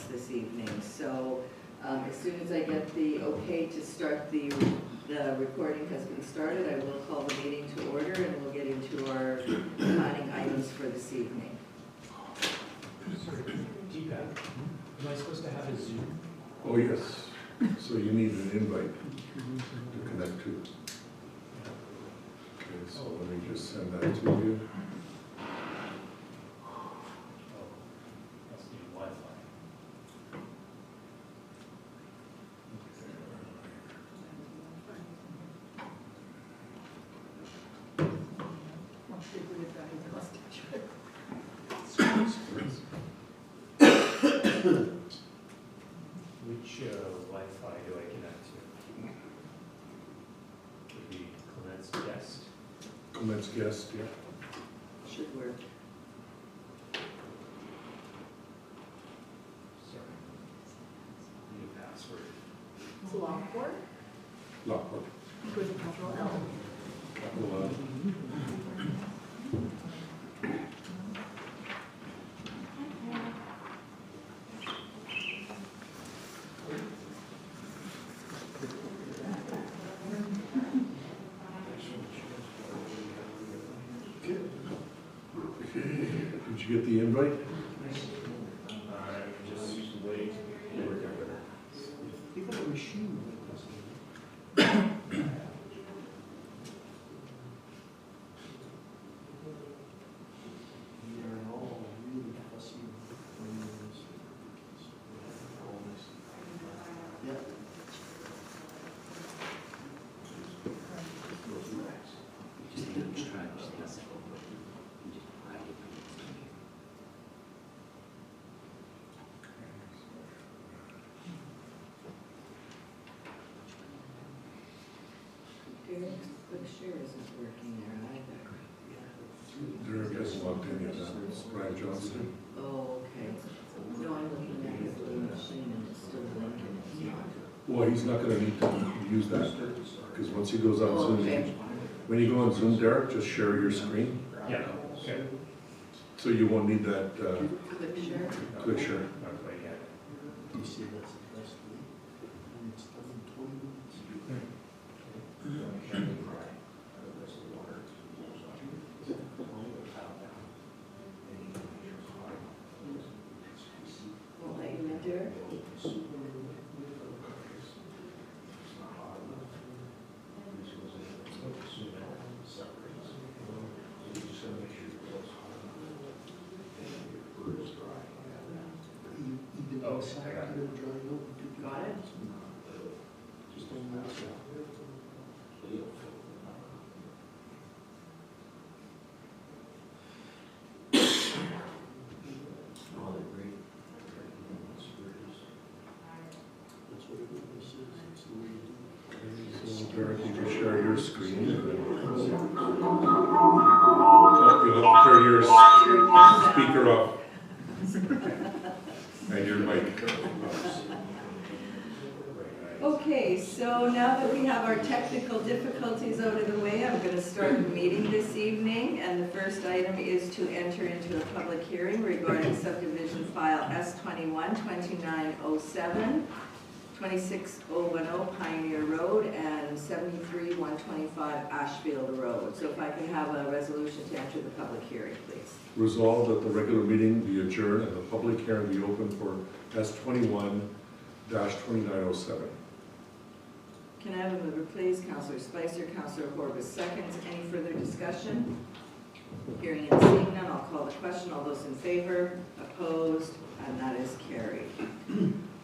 us this evening. So as soon as I get the okay to start the recording has been started, I will call the meeting to order and we'll get into our planning items for this evening. Deepak, am I supposed to have a Zoom? Oh, yes. So you need an invite to connect to. Okay, so let me just send that to you. Oh, must need Wi-Fi. Which Wi-Fi do I connect to? Would be Clement's guest. Clement's guest, yeah. Should work. Sorry. Need a password. It's a Lockport Lockport. with a capital L. Capital L. Did you get the invite? Just wait. You got a machine. Derek's quick share isn't working there either. Derek hasn't logged in yet. That's Brian Johnson. Oh, okay. No, I'm looking at his little machine and it's still blinking. It's not. Well, he's not gonna need to use that, because once he goes on Oh, Zoom, okay. when you go on Zoom, Derek, just share your screen. Yeah, okay. So you won't need that Quick share. quick share. Not quite yet. You see, that's the best way. And it's done in 20 minutes. Won't let you in, Derek? You did Oh, the side, I got it. get it dry out. Got it? Just don't mess it up. Oh, they're great. That's what it is. It's the way you do it. So Derek, you can share your screen. Oh, you'll have to turn your speaker off. And your mic. Okay, so now that we have our technical difficulties out of the way, I'm going to start the meeting this evening. And the first item is to enter into a public hearing regarding subdivision file S21-2907, 26010 Pioneer Road, and 73-125 Ashfield Road. So if I can have a resolution to enter the public hearing, please. Resolved that the regular meeting be adjourned and the public hearing be open for S21-2907. Can I have a mover, please? Councillor Spicer, Councillor Horbus seconds. Any further discussion? Hearing and seeing none, I'll call the question. All those in favor, opposed, and that is carried.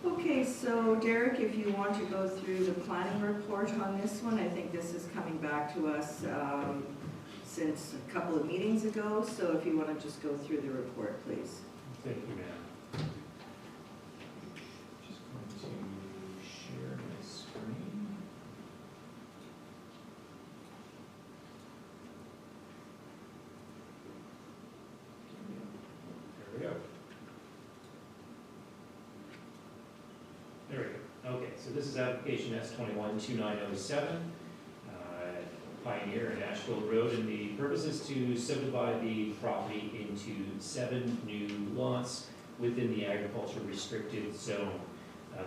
Okay, so Derek, if you want to go through the planning report on this one, I think this is coming back to us since a couple of meetings ago. So if you want to just go through the report, please. Thank you, ma'am. Just going to share my screen. There we go. There we go. Okay, so this is application S21-2907, Pioneer and Ashfield Road, and the purpose is to subdivide the property into 7 new lots within the agriculture restricted zone.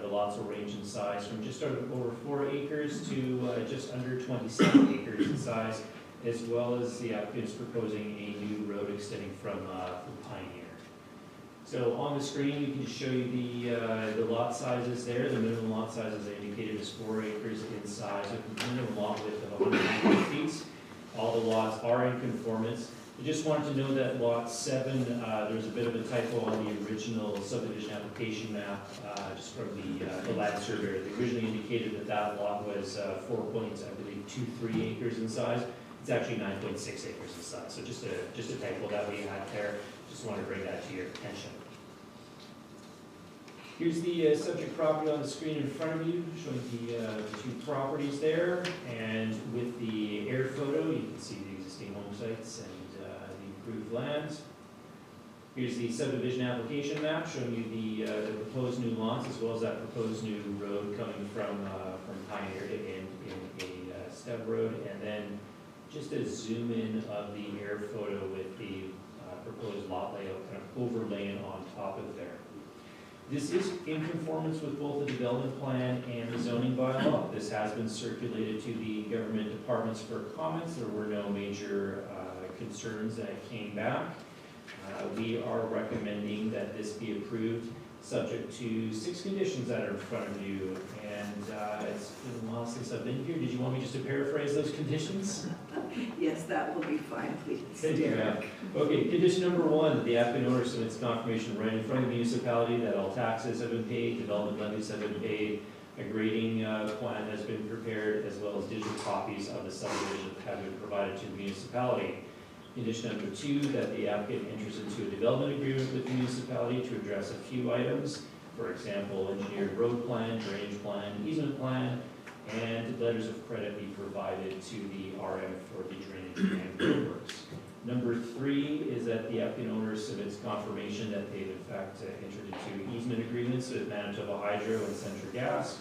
The lots will range in size from just over 4 acres to just under 27 acres in size, as well as the applicant's proposing a new road extending from Pioneer. So on the screen, we can show you the lot sizes there. The minimum lot size, as I indicated, is 4 acres in size, with a minimum lot width of 150 feet. All the lots are in conformance. I just wanted to know that lot 7, there's a bit of a typo on the original subdivision application map, just from the land surveyor. They originally indicated that that lot was 4.23 acres in size. It's actually 9.6 acres in size. So just a typo that we had there. Just wanted to bring that to your attention. Here's the subject property on the screen in front of you, showing the 2 properties there. And with the air photo, you can see the existing home sites and the improved lands. Here's the subdivision application map, showing you the proposed new lots, as well as that proposed new road coming from Pioneer to end in a stub road. And then just a zoom in of the air photo with the proposed lot layout kind of overlaying on top of there. This is in conformance with both the development plan and the zoning bylaw. This has been circulated to the government departments for comments. There were no major concerns that came back. We are recommending that this be approved, subject to 6 conditions that are in front of you. And it's been a while since I've been here. Did you want me just to paraphrase those conditions? Yes, that will be fine, please. Thank you, ma'am. Okay, condition number 1, that the applicant owner submits confirmation right in front of the municipality that all taxes have been paid, development levies have been paid, a grading plan has been prepared, as well as digital copies of the subdivision have been provided to the municipality. Condition number 2, that the applicant enters into a development agreement with the municipality to address a few items. For example, engineered road plan, drainage plan, easement plan, and letters of credit be provided to the RM for the drainage and roadworks. Number 3 is that the applicant owner submits confirmation that they've in fact entered into easement agreements with Manitoba Hydro and Central Gas.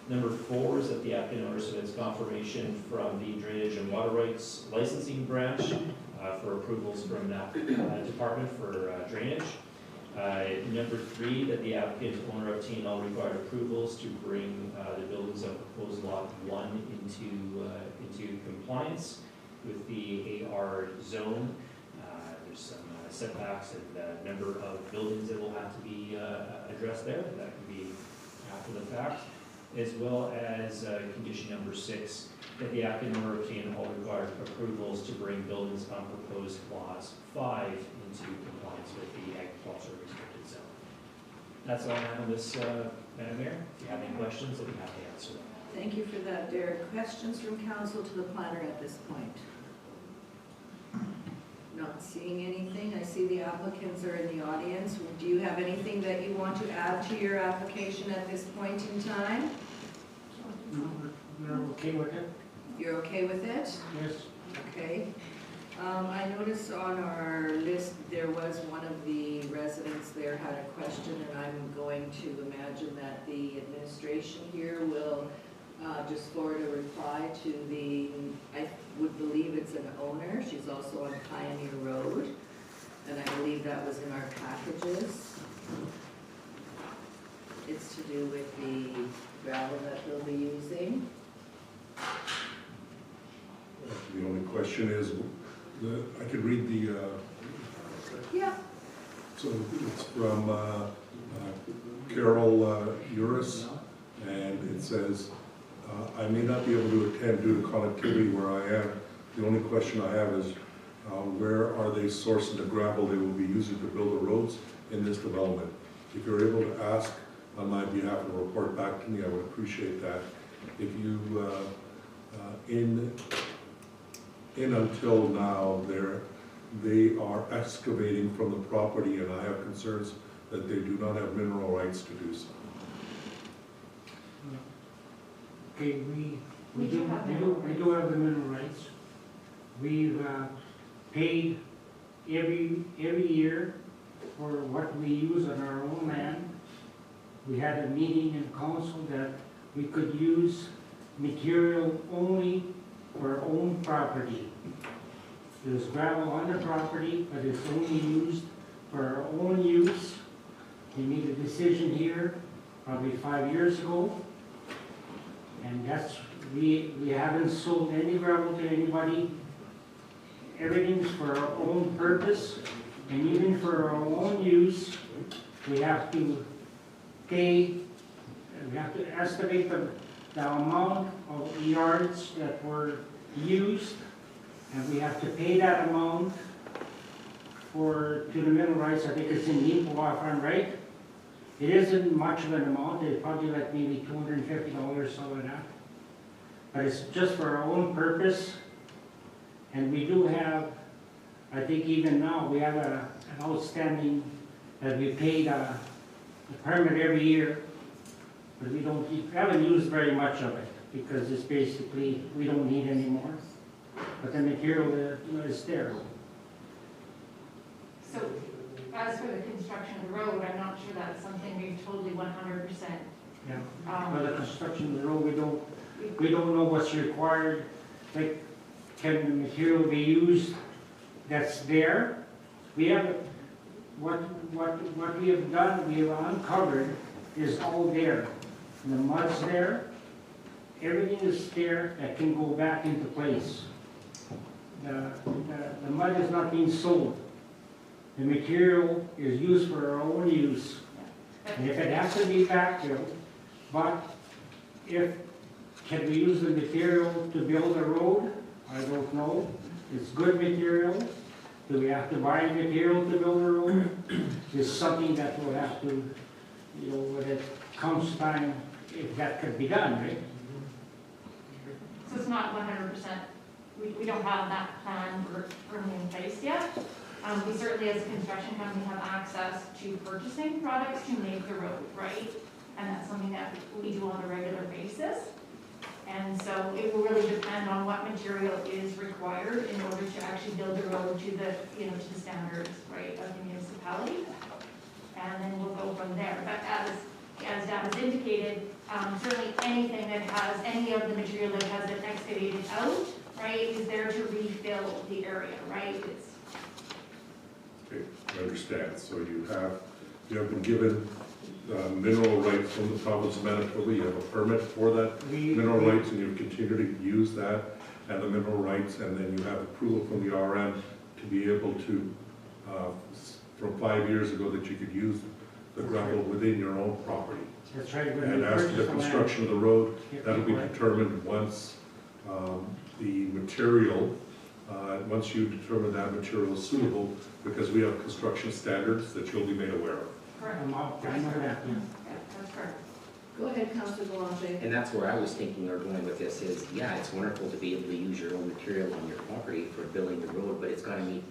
Number 4 is that the applicant owner submits confirmation from the Drainage and Water Rights Licensing Branch for approvals from that department for drainage. Number 3, that the applicant owner obtain all required approvals to bring the buildings of proposed lot 1 into compliance with the AR zone. There's some setbacks and number of buildings that will have to be addressed there. That can be after the fact, as well as condition number 6, that the applicant owner obtain all required approvals to bring buildings on proposed clause 5 into compliance with the agricultural restricted zone. That's all I have on this, Madam Mayor. If you have any questions, I'll be happy to answer them. Thank you for that, Derek. Questions from council to the planner at this point? Not seeing anything. I see the applicants are in the audience. Do you have anything that you want to add to your application at this point in time? We're okay with it? You're okay with it? Yes. Okay. I noticed on our list, there was one of the residents there had a question, and I'm going to imagine that the administration here will just forward a reply to the, I would believe it's an owner. She's also on Pioneer Road, and I believe that was in our packages. It's to do with the gravel that they'll be using. The only question is, I could read the, Yeah. so it's from Carol Uris, and it says, I may not be able to attend due to connectivity where I am. The only question I have is, where are they sourcing the gravel they will be using to build the roads in this development? If you're able to ask on my behalf and report back to me, I would appreciate that. If you, until now, they are excavating from the property, and I have concerns that they do not have mineral rights to do so. Okay, we do have the mineral rights. We've paid every year for what we use on our own land. We had a meeting in council that we could use material only for our own property. There's gravel on the property, but it's only used for our own use. They made a decision here probably 5 years ago. And that's, we haven't sold any gravel to anybody. Everything's for our own purpose, and even for our own use, we have to pay, we have to estimate the amount of yards that were used, and we have to pay that amount to the mineral rights. I think it's in the Equal Farm, right? It isn't much of an amount, it's probably like maybe $250, something like that. But it's just for our own purpose. And we do have, I think even now, we have an outstanding that we paid a permit every year. But we haven't used very much of it because it's basically, we don't need anymore. But the material is there. So, as for the construction of the road, I'm not sure that's something we've totally 100%. Yeah. For the construction of the road, we don't know what's required. Like, can the material be used that's there? We have, what we have done, we have uncovered is all there. The mud's there, everything is there that can go back into place. The mud is not being sold. The material is used for our own use. And if it has to be backfilled, but can we use the material to build a road? I don't know. It's good material. Do we have to buy material to build a road? It's something that we'll have to, when it comes time, if that could be done, right? So it's not 100%, we don't have that plan firmly in place yet. We certainly, as a construction company, have access to purchasing products to make the road, right? And that's something that we do on a regular basis. And so it will really depend on what material is required in order to actually build the road to the, to the standards, right, of the municipality. And then we'll go from there. But as Dan has indicated, certainly anything that has any of the material that has been excavated out, right, is there to refill the area, right? Okay, I understand. So you have been given mineral rights from the province of Manitoba. You have a permit for that mineral rights, and you've continued to use that and the mineral rights, and then you have approval from the RM to be able to, from 5 years ago, that you could use the gravel within your own property. That's right. And as to the construction of the road, that'll be determined once the material, once you determine that material is suitable, because we have construction standards that you'll be made aware of. Correct. I know that. Yeah, that's correct. Go ahead, Councilor Boulanger. And that's where I was thinking or going with this is, yeah, it's wonderful to be able to use your own material on your property for building the road, but it's got to meet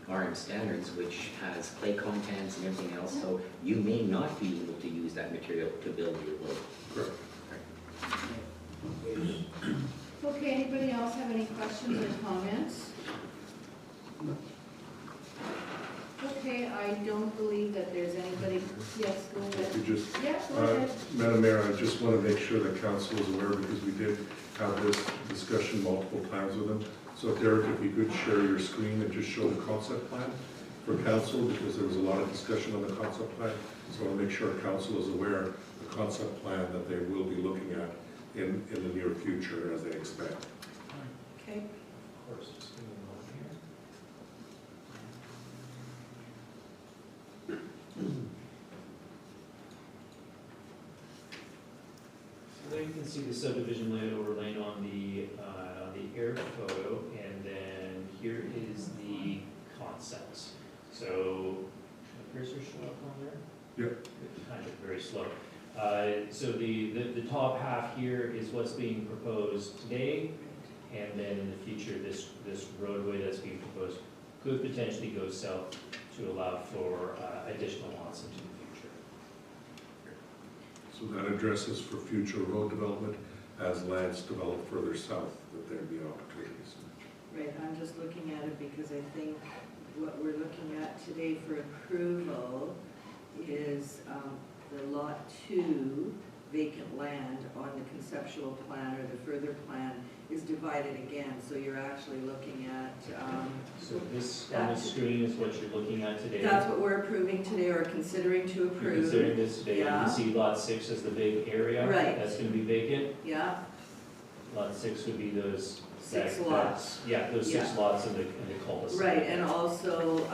RM standards, which has clay contents and everything else, so you may not be able to use that material to build your road. Correct. Okay, anybody else have any questions or comments? Okay, I don't believe that there's anybody, yes, go ahead. You just, Yeah, go ahead. Madam Mayor, I just want to make sure that council is aware, because we did have this discussion multiple times with them. So Derek, if you could share your screen and just show the concept plan for council, because there was a lot of discussion on the concept plan. So I want to make sure council is aware of the concept plan that they will be looking at in the near future as they expect. Okay. Of course, just give me a moment here. So there you can see the subdivision layout overlaid on the air photo, and then here is the concepts. So, the cursor show up on there? Yep. It's kind of very slow. So the top half here is what's being proposed today, and then in the future, this roadway that's being proposed could potentially go south to allow for additional lots into the future. So that addresses for future road development as lands develop further south, that there'd be opportunities. Right, I'm just looking at it because I think what we're looking at today for approval is the Lot 2 that is being proposed. And vacant land on the conceptual plan or the further plan is divided again, so you're actually looking at, So this on the screen is what you're looking at today. that's what we're approving today or considering to You're approve. considering this today, you Yeah. can see lot 6 as the big area. Right. That's gonna be vacant. Yeah, Lot 6 would be those. 6 that- lots. Yeah, those 6 Yeah. lots in the cul-de-sac. Right, and also,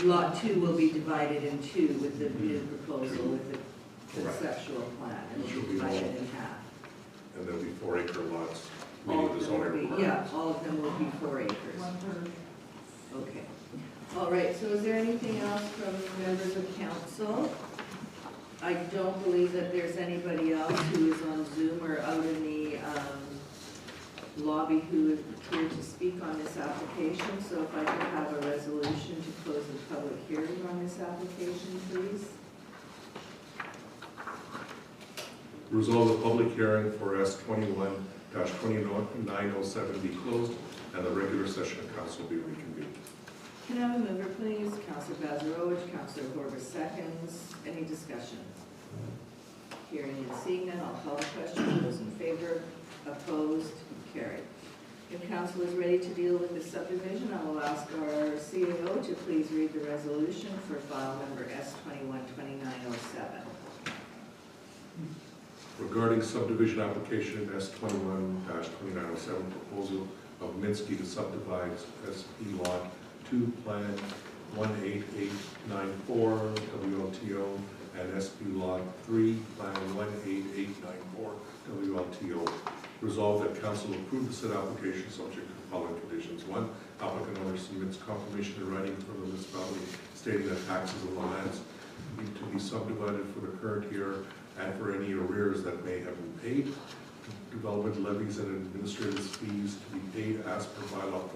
lot 2 will be divided in 2 with the new proposal with the conceptual plan. It will be divided in half. And there'll be 4-acre lots, All meeting of the them will zoning be, requirements. yeah, all of them will be 4 acres. 1/3. Okay. All right, so is there anything else from members of council? I don't believe that there's anybody else who is on Zoom or out in the lobby who is here to speak on this application. So if I could have a resolution to close the public hearing on this application, please. Resolve the public hearing for S21-2907 be closed and the regular session of council be reconvened. Can I have a mover, please? Councilor Bazarowicz, Councilor Horvath seconds. Any discussion? Hearing and seeing none, I'll call the question. Those in favor, opposed, carried. If council is ready to deal with the subdivision, I will ask our CAO to please read the resolution for file number S21-2907. Regarding subdivision application S21-2907, proposal of Minsky to subdivide SP Lot 2 Plan 18894 WLTO and SP Lot 3 Plan 18894 WLTO. Resolved that council approve the said application subject to the following conditions. 1, applicant owner submits confirmation in writing from the municipality stating that taxes on the lands need to be subdivided for the current year and for any arrears that may have been paid. Development levies and administrative fees to be paid as per bylaw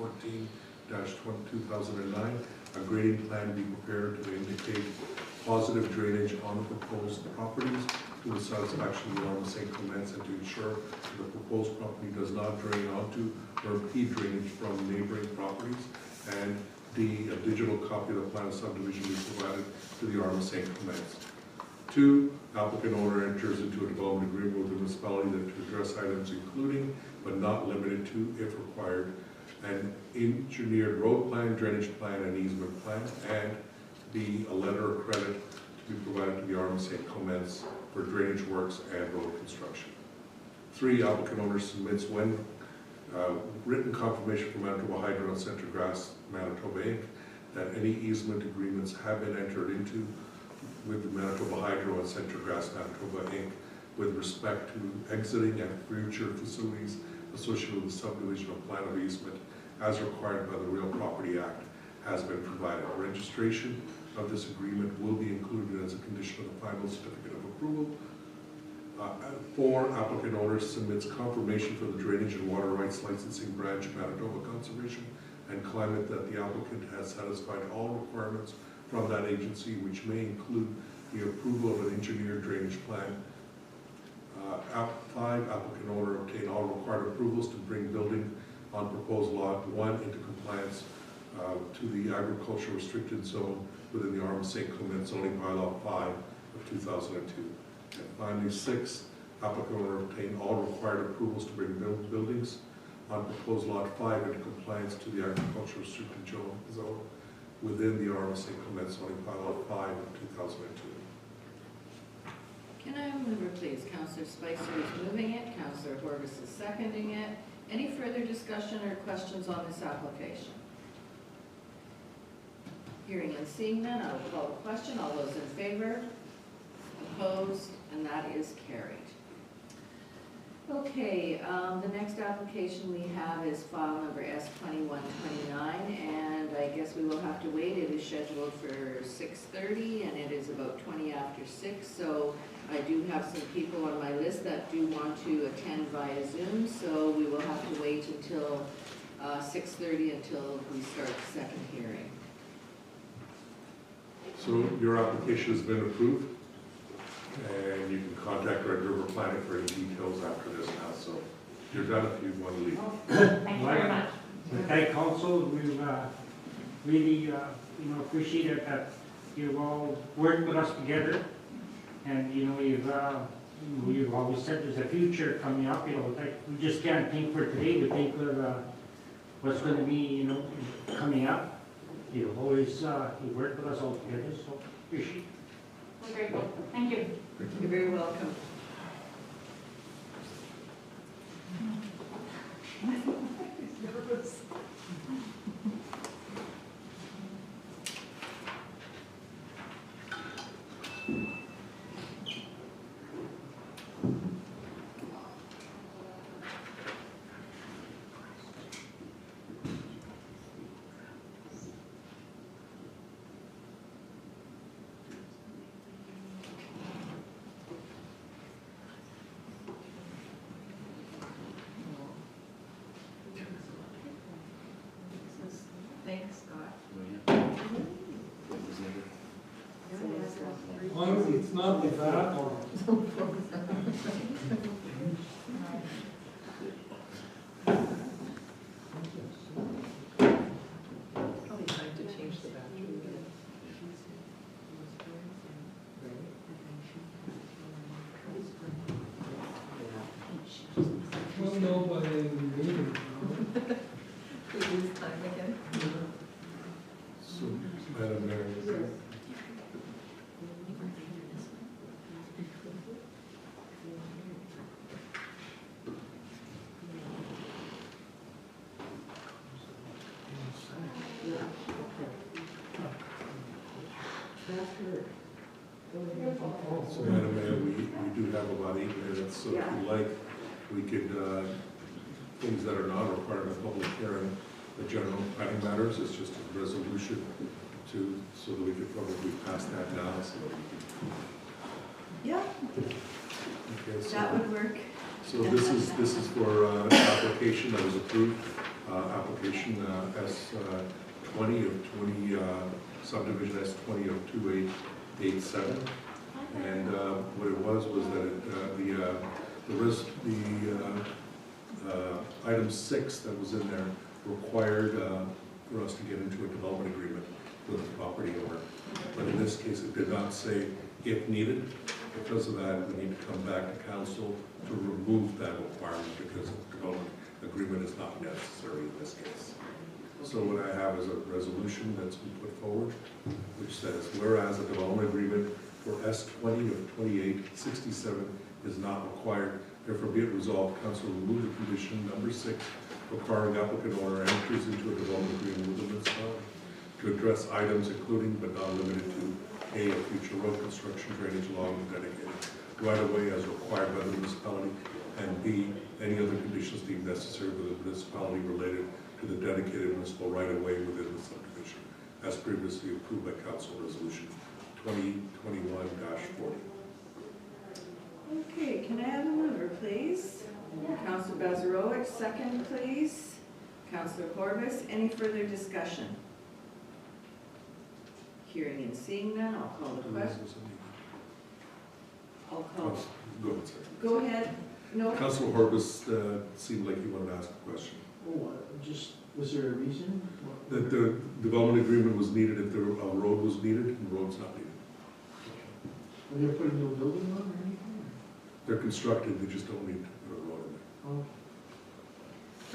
14-2009. A grading plan be prepared to indicate positive drainage on the proposed properties to the satisfaction of the Arm of St. Clements and to ensure that the proposed property does not drain onto or impede drainage from neighboring properties. And D, a digital copy of the plan of subdivision be provided to the Arm of St. Clements. 2, applicant owner enters into a development agreement with the municipality that to address items including but not limited to, if required, an engineered road plan, drainage plan, and easement plan, and B, a letter of credit to be provided to the Arm of St. Clements for drainage works and road construction. 3, applicant owner submits when written confirmation from Manitoba Hydro and Centergrass Manitoba Inc. that any easement agreements have been entered into with the Manitoba Hydro and Centergrass Manitoba Inc. with respect to exiting and future facilities associated with the subdivision of plan of easement as required by the Real Property Act has been provided. Registration of this agreement will be included as a condition of the final certificate of approval. 4, applicant owner submits confirmation for the Drainage and Water Rights Licensing Branch, Manitoba Conservation and Climate, that the applicant has satisfied all requirements from that agency, which may include the approval of an engineered drainage plan. 5, applicant owner obtain all required approvals to bring building on proposed lot 1 into compliance to the agriculture restricted zone within the Arm of St. Clement zoning bylaw 5 of 2002. And finally, 6, applicant owner obtain all required approvals to bring buildings on proposed lot 5 into compliance to the agriculture restricted zone within the Arm of St. Clement zoning bylaw 5 of 2002. Can I have a mover, please? Councilor Spicer is moving it, Councilor Horvath is seconding it. Any further discussion or questions on this application? Hearing and seeing none, I will call the question. All those in favor? Opposed? And that is carried. Okay, the next application we have is file number S2129, and I guess we will have to wait. It is scheduled for 6:30, and it is about 20 after 6, so I do have some people on my list that do want to attend via Zoom, so we will have to wait until 6:30 until we start the second hearing. So your application has been approved, and you can contact Red River Planning for any details after this now. So you're done if you want to leave. Thank you very much. To thank council, we really appreciate it that you've all worked with us together, and you've we've always said there's a future coming up, like, we just can't think for today, we think of, what's gonna be, coming up. You always, you work with us all together, so appreciate it. We're grateful. Thank you. You're very welcome. Thanks, Scott. Honestly, it's not like that. Probably time to change the battery. Well, no, by the meeting. We lose time again. So, Madam Mayor, so Madam Mayor, we do have about 8 minutes, so if you like, we could, things that are not required of public hearing, the general planning matters, it's just a resolution to, so that we could probably pass that now, so. Yeah, Okay, so. that would work. So this is for an application that was approved, application S 20 of 20, subdivision S 20 of 2887. And what it was that item 6 that was in there required for us to get into a development agreement with the property owner. But in this case, it did not say if needed. Because of that, we need to come back to council to remove that requirement because the development agreement is not necessary in this case. So what I have is a resolution that's been put forward, which says, whereas a development agreement for S 20 of 2867 is not required, therefore be it resolved, council remove the condition number 6 requiring applicant owner enters into a development agreement with the municipality to address items including but not limited to A, a future road construction drainage along the dedicated right-of-way as required by the municipality, and B, any other conditions deemed necessary by the municipality related to the dedicated municipal right-of-way within the subdivision, as previously approved by council resolution 2021-40. Okay, can I have a mover, please? Councilor Bezarowicz, second, please. Councilor Corbis, any further discussion? Hearing and seeing none, I'll call the question. I'll call. Go ahead, sir. Go ahead. No. Councilor Horbis seemed like he wanted to ask a question. Oh, just, was there a reason? That the development agreement was needed if the road was needed, and the road's not needed. Are they putting no building on or anything? They're constructed, they just don't need to put a road in there. Oh.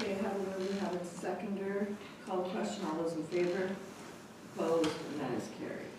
Okay, have a mover, have a seconder. Call the question. All those in favor? Opposed? And that is carried.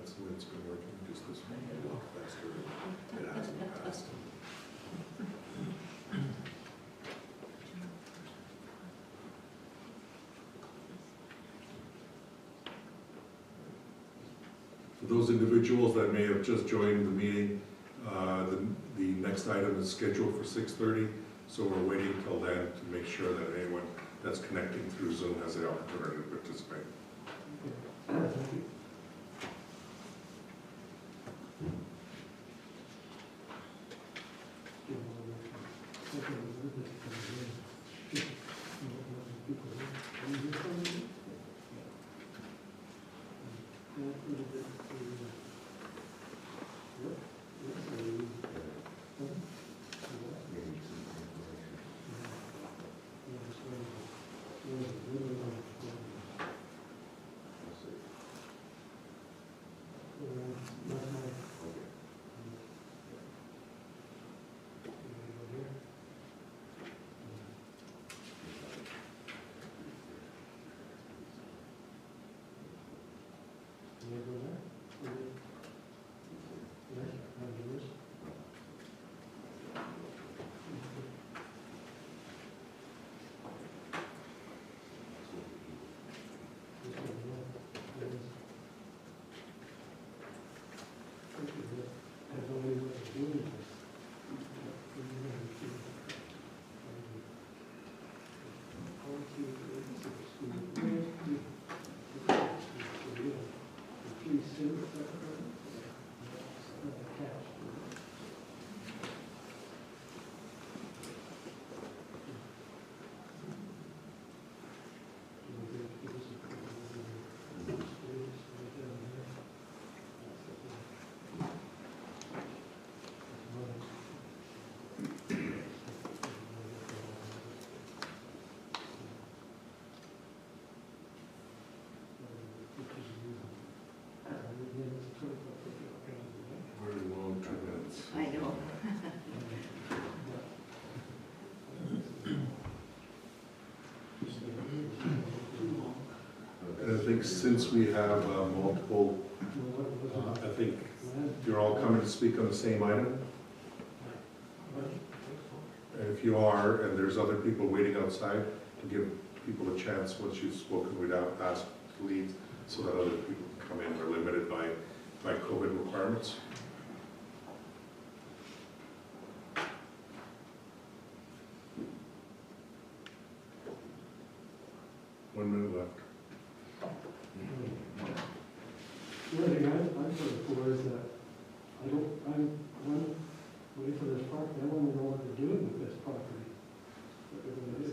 That's the way it's been working, just this one, a lot faster. It hasn't passed. For those individuals that may have just joined the meeting, the next item is scheduled for 6:30, so we're waiting till then to make sure that anyone that's connecting through Zoom has the opportunity to participate. Very long 2 minutes. I know. And I think since we have multiple, I think you're all coming to speak on the same item. And if you are, and there's other people waiting outside, to give people a chance, once you've spoken, we'd ask to leave so that other people can come in. We're limited by COVID requirements. One minute left. The only thing I'm sort of for is that I'm waiting for this property, I want to know what they're doing with this property. What they're going to do.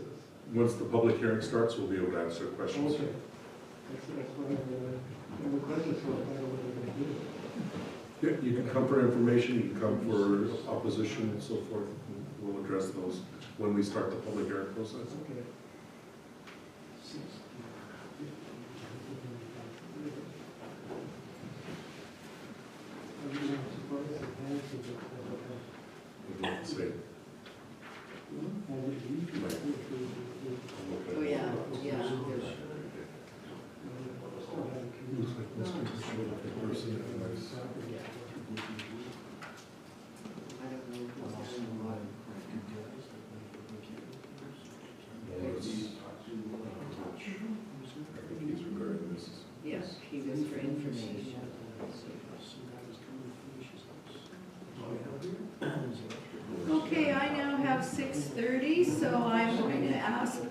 Once the public hearing starts, we'll be able to answer questions. Okay. That's what I'm going to, the questions for, I don't know what they're going to do. Yeah, you can come for information, you can come for opposition and so forth. We'll address those when we start the public hearing process. Okay. Say, Oh, yeah, yeah. looks like most people showed up in person. I don't know who's having what. I think he's regarding this. Yes, he was for information. Okay, I now have 6:30, so I'm going to ask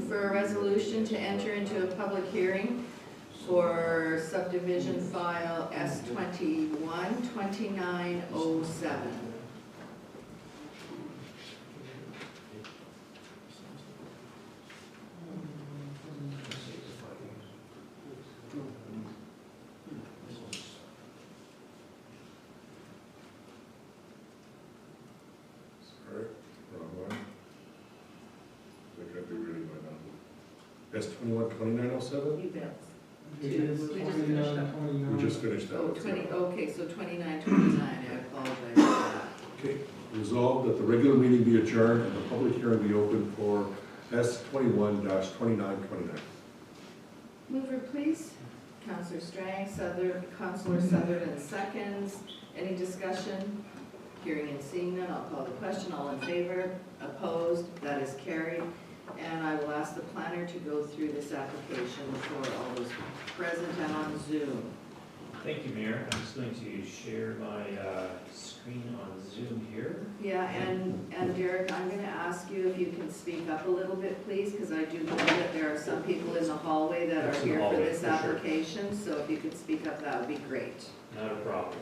for a resolution to enter into a public hearing for subdivision file S21-2907. Sorry, wrong one. I think I'd be ready by now. S21-2907? You bet. We just finished that. Oh, 20, okay, so 29-29, I apologize for that. Okay, resolved that the regular meeting be adjourned and the public hearing be open for S21-2929. Mover, please. Counselor Strang, Counselor Sutherland seconds. Any discussion? Hearing and seeing none, I'll call the question. All in favor? Opposed? That is carried. And I will ask the planner to go through this application for all those present and on Zoom. Thank you, Mayor. I'm just going to share my screen on Zoom here. Yeah, and Derek, I'm gonna ask you if you can speak up a little bit, please, because I do know that there are some people in the hallway that are That's in the here for hallway, this for sure. application, so if you could speak up, that would be great. Not a problem.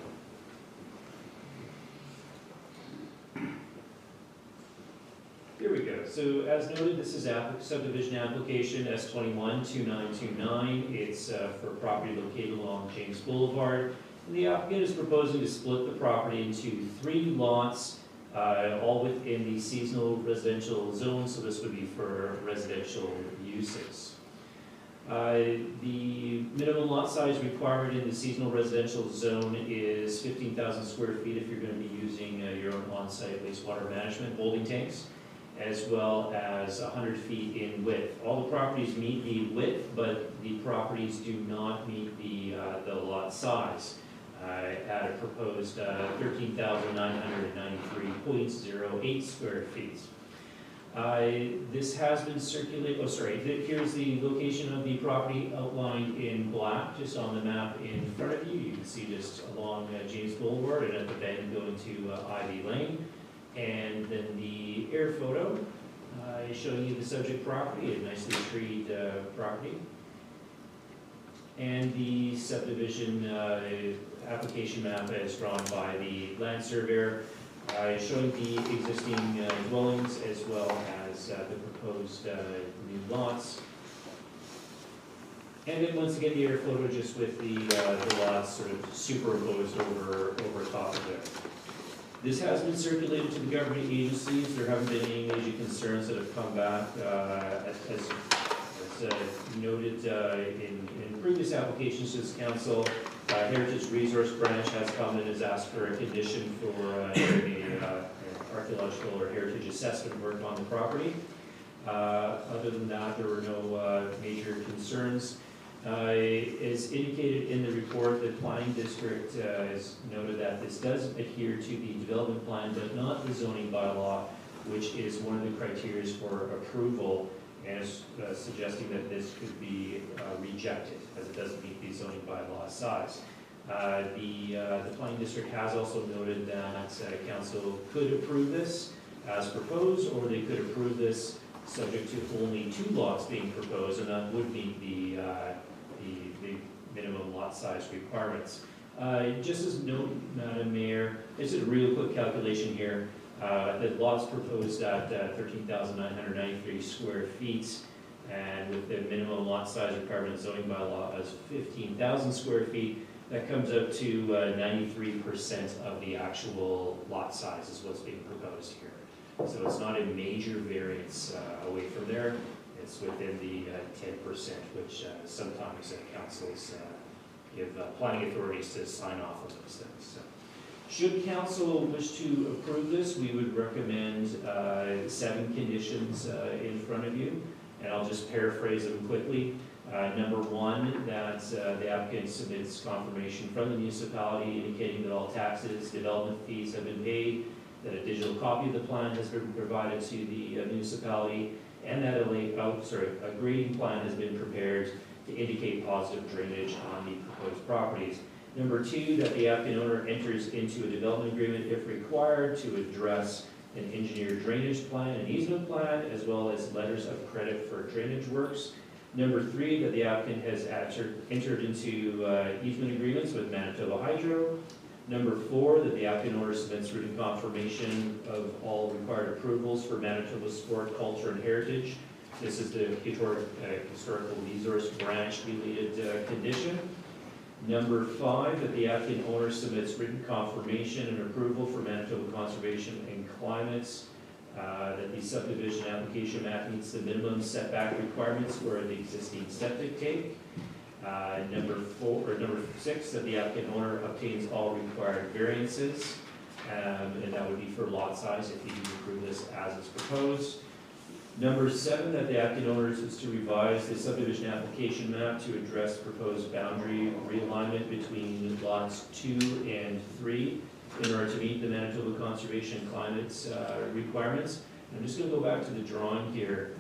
Here we go. So as noted, this is subdivision application S212929. It's for property located along James Boulevard. And the applicant is proposing to split the property into 3 lots, all within the seasonal residential zone, so this would be for residential uses. The minimum lot size requirement in the seasonal residential zone is 15,000 square feet if you're going to be using your own on-site wastewater management holding tanks, as well as 100 feet in width. All the properties meet the width, but the properties do not meet the lot size at a proposed 13,993.08 square feet. This has been circulated, here's the location of the property outlined in black, just on the map in front of you. You can see just along James Boulevard and at the bend going to Ivy Lane. And then the air photo is showing you the subject property, a nicely treed property. And the subdivision application map as drawn by the land surveyor, showing the existing dwellings as well as the proposed new lots. And then once again, the air photo just with the lots sort of superimposed over top of it. This has been circulated to the government agencies. There haven't been any major concerns that have come back. As noted in previous applications to this council, Heritage Resource Branch has come and has asked for a condition for an archaeological or heritage assessment work on the property. Other than that, there were no major concerns. As indicated in the report, the planning district has noted that this does adhere to the development plan, but not the zoning bylaw, which is one of the criteria for approval, and is suggesting that this could be rejected as it doesn't meet the zoning bylaw size. The planning district has also noted that council could approve this as proposed, or they could approve this subject to only 2 lots being proposed, and that would meet the minimum lot size requirements. Just as note, Madam Mayor, this is a real quick calculation here. The lots proposed at 13,993 square feet, and with the minimum lot size requirement zoning bylaw as 15,000 square feet, that comes up to 93% of the actual lot size is what's being proposed here. So it's not a major variance away from there. It's within the 10%, which sometimes councils give planning authorities to sign off on those things. So, should council wish to approve this, we would recommend 7 conditions in front of you, and I'll just paraphrase them quickly. Number 1, that the applicant submits confirmation from the municipality indicating that all taxes, development fees have been paid, that a digital copy of the plan has been provided to the municipality, and that a grading plan has been prepared to indicate positive drainage on the proposed properties. Number 2, that the applicant owner enters into a development agreement if required to address an engineered drainage plan and easement plan, as well as letters of credit for drainage works. Number 3, that the applicant has entered into easement agreements with Manitoba Hydro. Number 4, that the applicant owner submits written confirmation of all required approvals for Manitoba Sport, Culture, and Heritage. This is the Historical Resource Branch related condition. Number 5, that the applicant owner submits written confirmation and approval for Manitoba Conservation and Climates, that the subdivision application map meets the minimum setback requirements for the existing septic tank. Number 6, that the applicant owner obtains all required variances, and that would be for lot size if you approve this as is proposed. Number 7, that the acting owners is to revise the subdivision application map to address proposed boundary realignment between lots 2 and 3 in order to meet the Manitoba Conservation Climate's requirements. I'm just going to go back to the drawing here,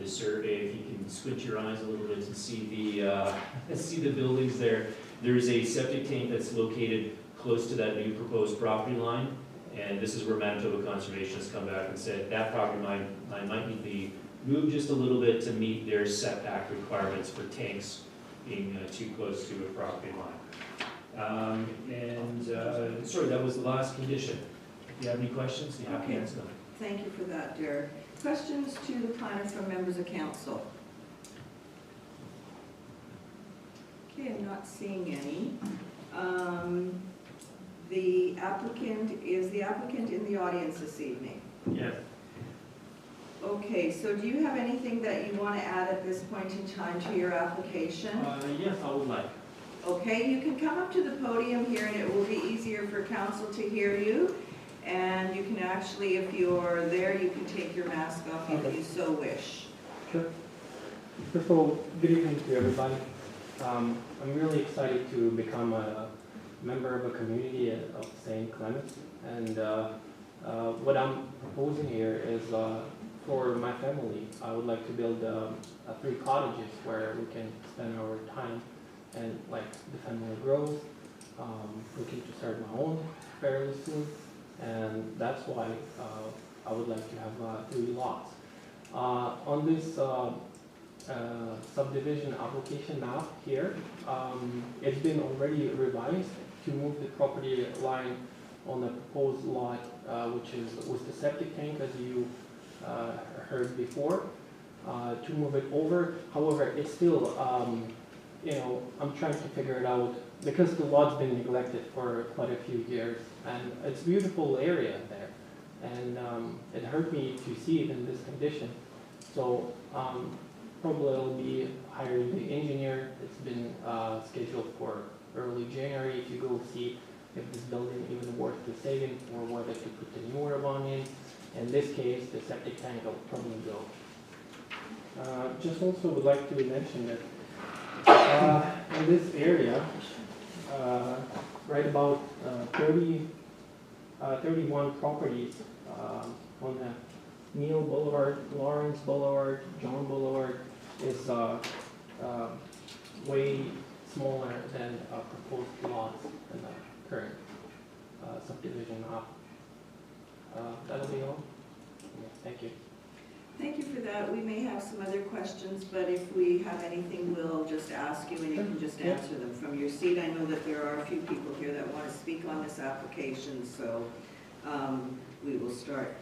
the survey, if you can squint your eyes a little bit to see the buildings there. There's a septic tank that's located close to that new proposed property line, and this is where Manitoba Conservation has come back and said that property line might need to be moved just a little bit to meet their setback requirements for tanks being too close to a property line. Sorry, that was the last condition. If you have any questions, you have to answer them. Thank you for that, Derek. Questions to the planner from members of council? Okay, I'm not seeing any. Is the applicant in the audience this evening? Yeah. Okay, so do you have anything that you want to add at this point in time to your application? Yes, I would like. Okay, you can come up to the podium here and it will be easier for council to hear you. And you can actually, if you're there, you can take your mask off if you so wish. Sure. First of all, good evening to everybody. I'm really excited to become a member of a community of St. Clements. And what I'm proposing here is for my family, I would like to build 3 cottages where we can spend our time and like the family grows. Looking to start my own fairly soon. And that's why I would like to have 3 lots. On this subdivision application map here, it's been already revised to move the property line on the proposed lot, which is with the septic tank, as you heard before, to move it over. However, it's still, I'm trying to figure it out because the lot's been neglected for quite a few years, and it's a beautiful area there, and it hurt me to see it in this condition. So probably I'll be hiring the engineer. It's been scheduled for early January to go see if this building even worth the saving or whether to put the newer one in. In this case, the septic tank will probably go. Just also would like to mention that in this area, right about 31 properties on the Neil Boulevard, Lawrence Boulevard, John Boulevard is way smaller than proposed lots in the current subdivision map. That'll be all. Yeah, thank you. Thank you for that. We may have some other questions, but if we have anything, we'll just ask you and you can just answer them from your seat. I know that there are a few people here that want to speak on this application, so we will start.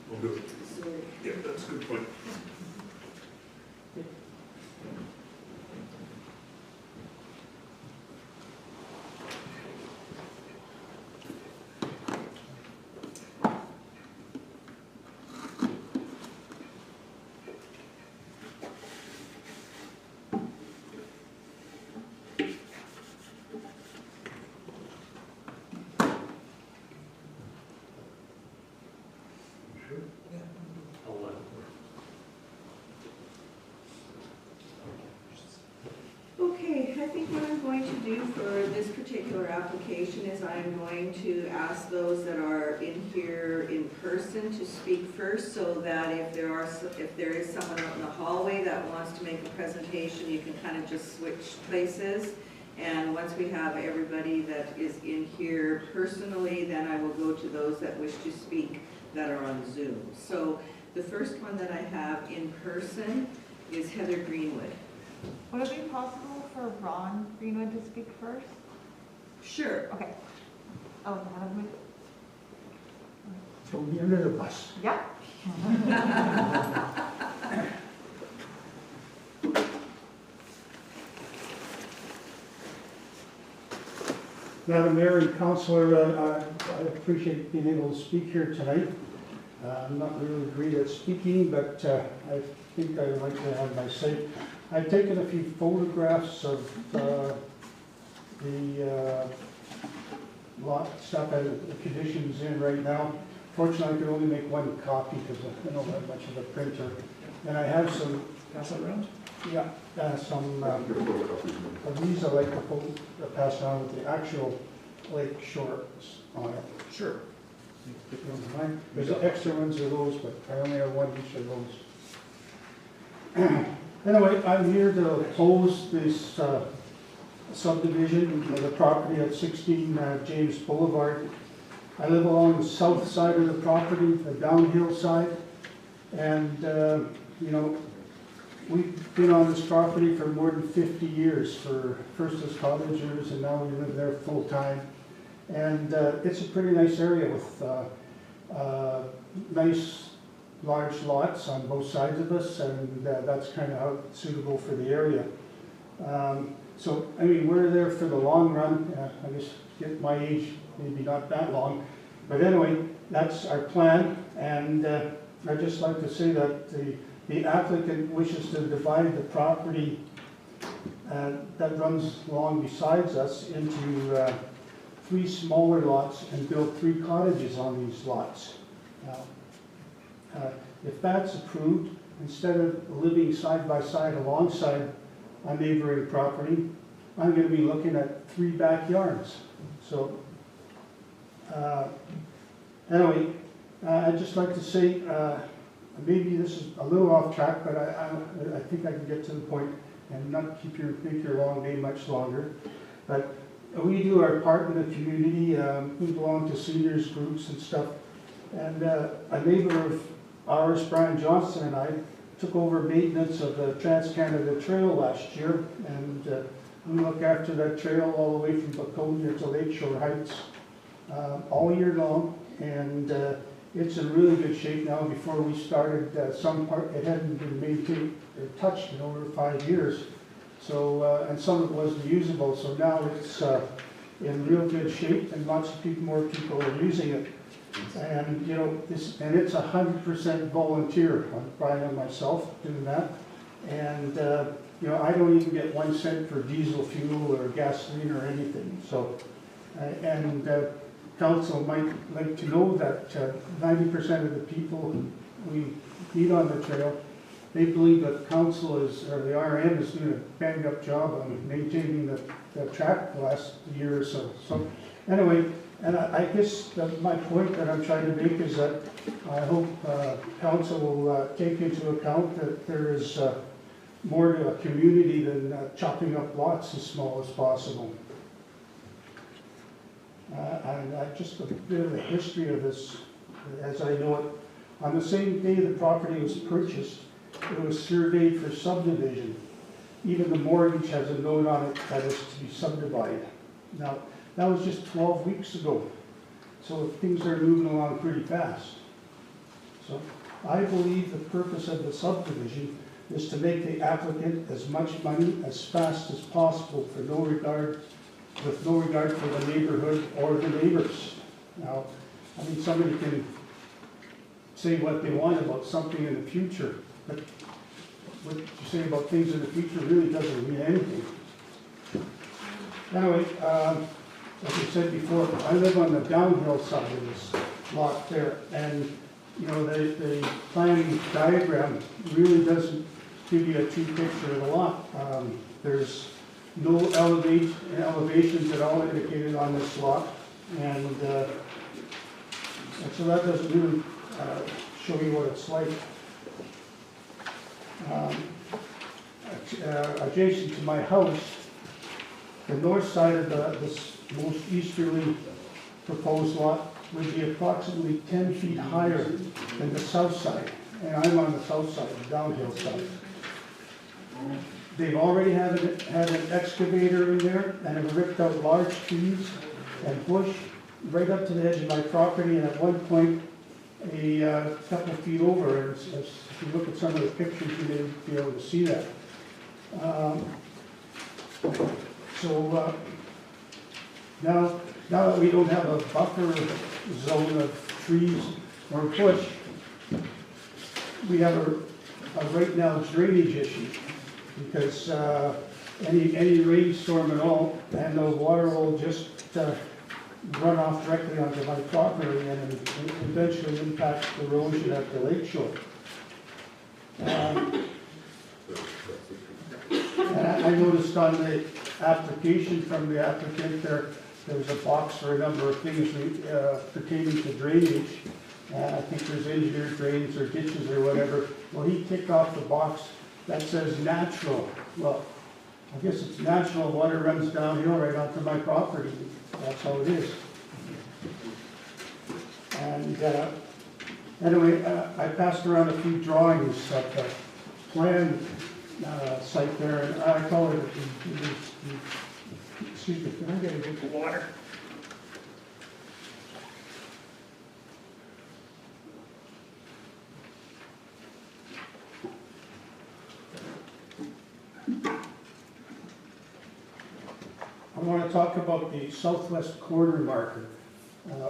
We'll do it. Yeah, that's a good point. Okay, I think what I'm going to do for this particular application is I'm going to ask those that are in here in person to speak first, so that if there is someone out in the hallway that wants to make a presentation, you can kind of just switch places. And once we have everybody that is in here personally, then I will go to those that wish to speak that are on Zoom. So the first one that I have in person is Heather Greenwood. Would it be possible for Ron Greenwood to speak first? Sure. Okay. Oh, Madam. Throw me under the bus. Yeah. Madam Mayor and Councillor, I appreciate being able to speak here tonight. I'm not really great at speaking, but I think I like to have my say. I've taken a few photographs of the lot stuff as the conditions in right now. Fortunately, I could only make one copy because I don't have much of a printer. And I have some, Pass that around? yeah, some, of these I like to pass on with the actual lake shores on it. Sure. There's extra ones of those, but I only have one each of those. Anyway, I'm here to oppose this subdivision of the property at 16 James Boulevard. I live along the south side of the property, the downhill side, and you know, we've been on this property for more than 50 years, first as cottagers, and now we live there full time. And it's a pretty nice area with nice large lots on both sides of us, and that's kind of how it's suitable for the area. So, I mean, we're there for the long run. I guess at my age, maybe not that long. But anyway, that's our plan, and I'd just like to say that the applicant wishes to divide the property that runs along besides us into 3 smaller lots and build 3 cottages on these lots. Now, if that's approved, instead of living side by side alongside a neighboring property, I'm going to be looking at 3 backyards. So, anyway, I'd just like to say, maybe this is a little off track, but I think I can get to the point and not make your long day much longer. But we do our part in the community. We belong to seniors groups and stuff. And a neighbor of ours, Brian Johnson, and I took over maintenance of the Trans-Canada Trail last year. And we look after that trail all the way from Baconia to Lakeshore Heights all year long. And it's in really good shape now. Before we started, some part, it hadn't been maintained or touched in over 5 years. So, and some of it wasn't usable, so now it's in real good shape, and lots of more people are using it. And, you know, and it's 100% volunteer, Brian and myself doing that. And, you know, I don't even get 1 cent for diesel fuel or gasoline or anything. So, and council might like to know that 90% of the people we meet on the trail, they believe that council is, or the RM is doing a bang up job on maintaining the track the last year or so. So anyway, and I guess that my point that I'm trying to make is that I hope council will take into account that there is more to a community than chopping up lots as small as possible. And just a bit of the history of this, as I know it. On the same day the property was purchased, it was surveyed for subdivision. Even the mortgage has a note on it that is to be subdivided. Now, that was just 12 weeks ago. So things are moving along pretty fast. So I believe the purpose of the subdivision is to make the applicant as much money as fast as possible with no regard for the neighborhood or the neighbors. Now, I mean, somebody can say what they want about something in the future, but what you say about things in the future really doesn't mean anything. Anyway, like I said before, I live on the downhill side of this lot there, and you know, the planning diagram really doesn't give you a true picture of the lot. There's no elevations at all indicated on this lot, and so that doesn't really show you what it's like. Adjacent to my house, the north side of this most easterly proposed lot would be approximately 10 feet higher than the south side, and I'm on the south side, the downhill side. They've already had an excavator in there and have ripped out large trees and bush right up to the edge of my property, and at one point a couple of feet over, and if you look at some of the pictures, you may be able to see that. Now that we don't have a buffer zone of trees or bush, we have a right now drainage issue, because any rainstorm at all, and the water will just run off directly onto my property and eventually impact the erosion at the lake shore. And I noticed on the application from the applicant there was a box for a number of things pertaining to drainage. I think there's engineered drains or ditches or whatever. Well, he ticked off the box that says natural. Well, I guess it's natural, water runs downhill right onto my property. That's how it is. And anyway, I passed around a few drawings of the plan site there, and I call it, excuse me, can I get a drink of water? I want to talk about the southwest corner marker,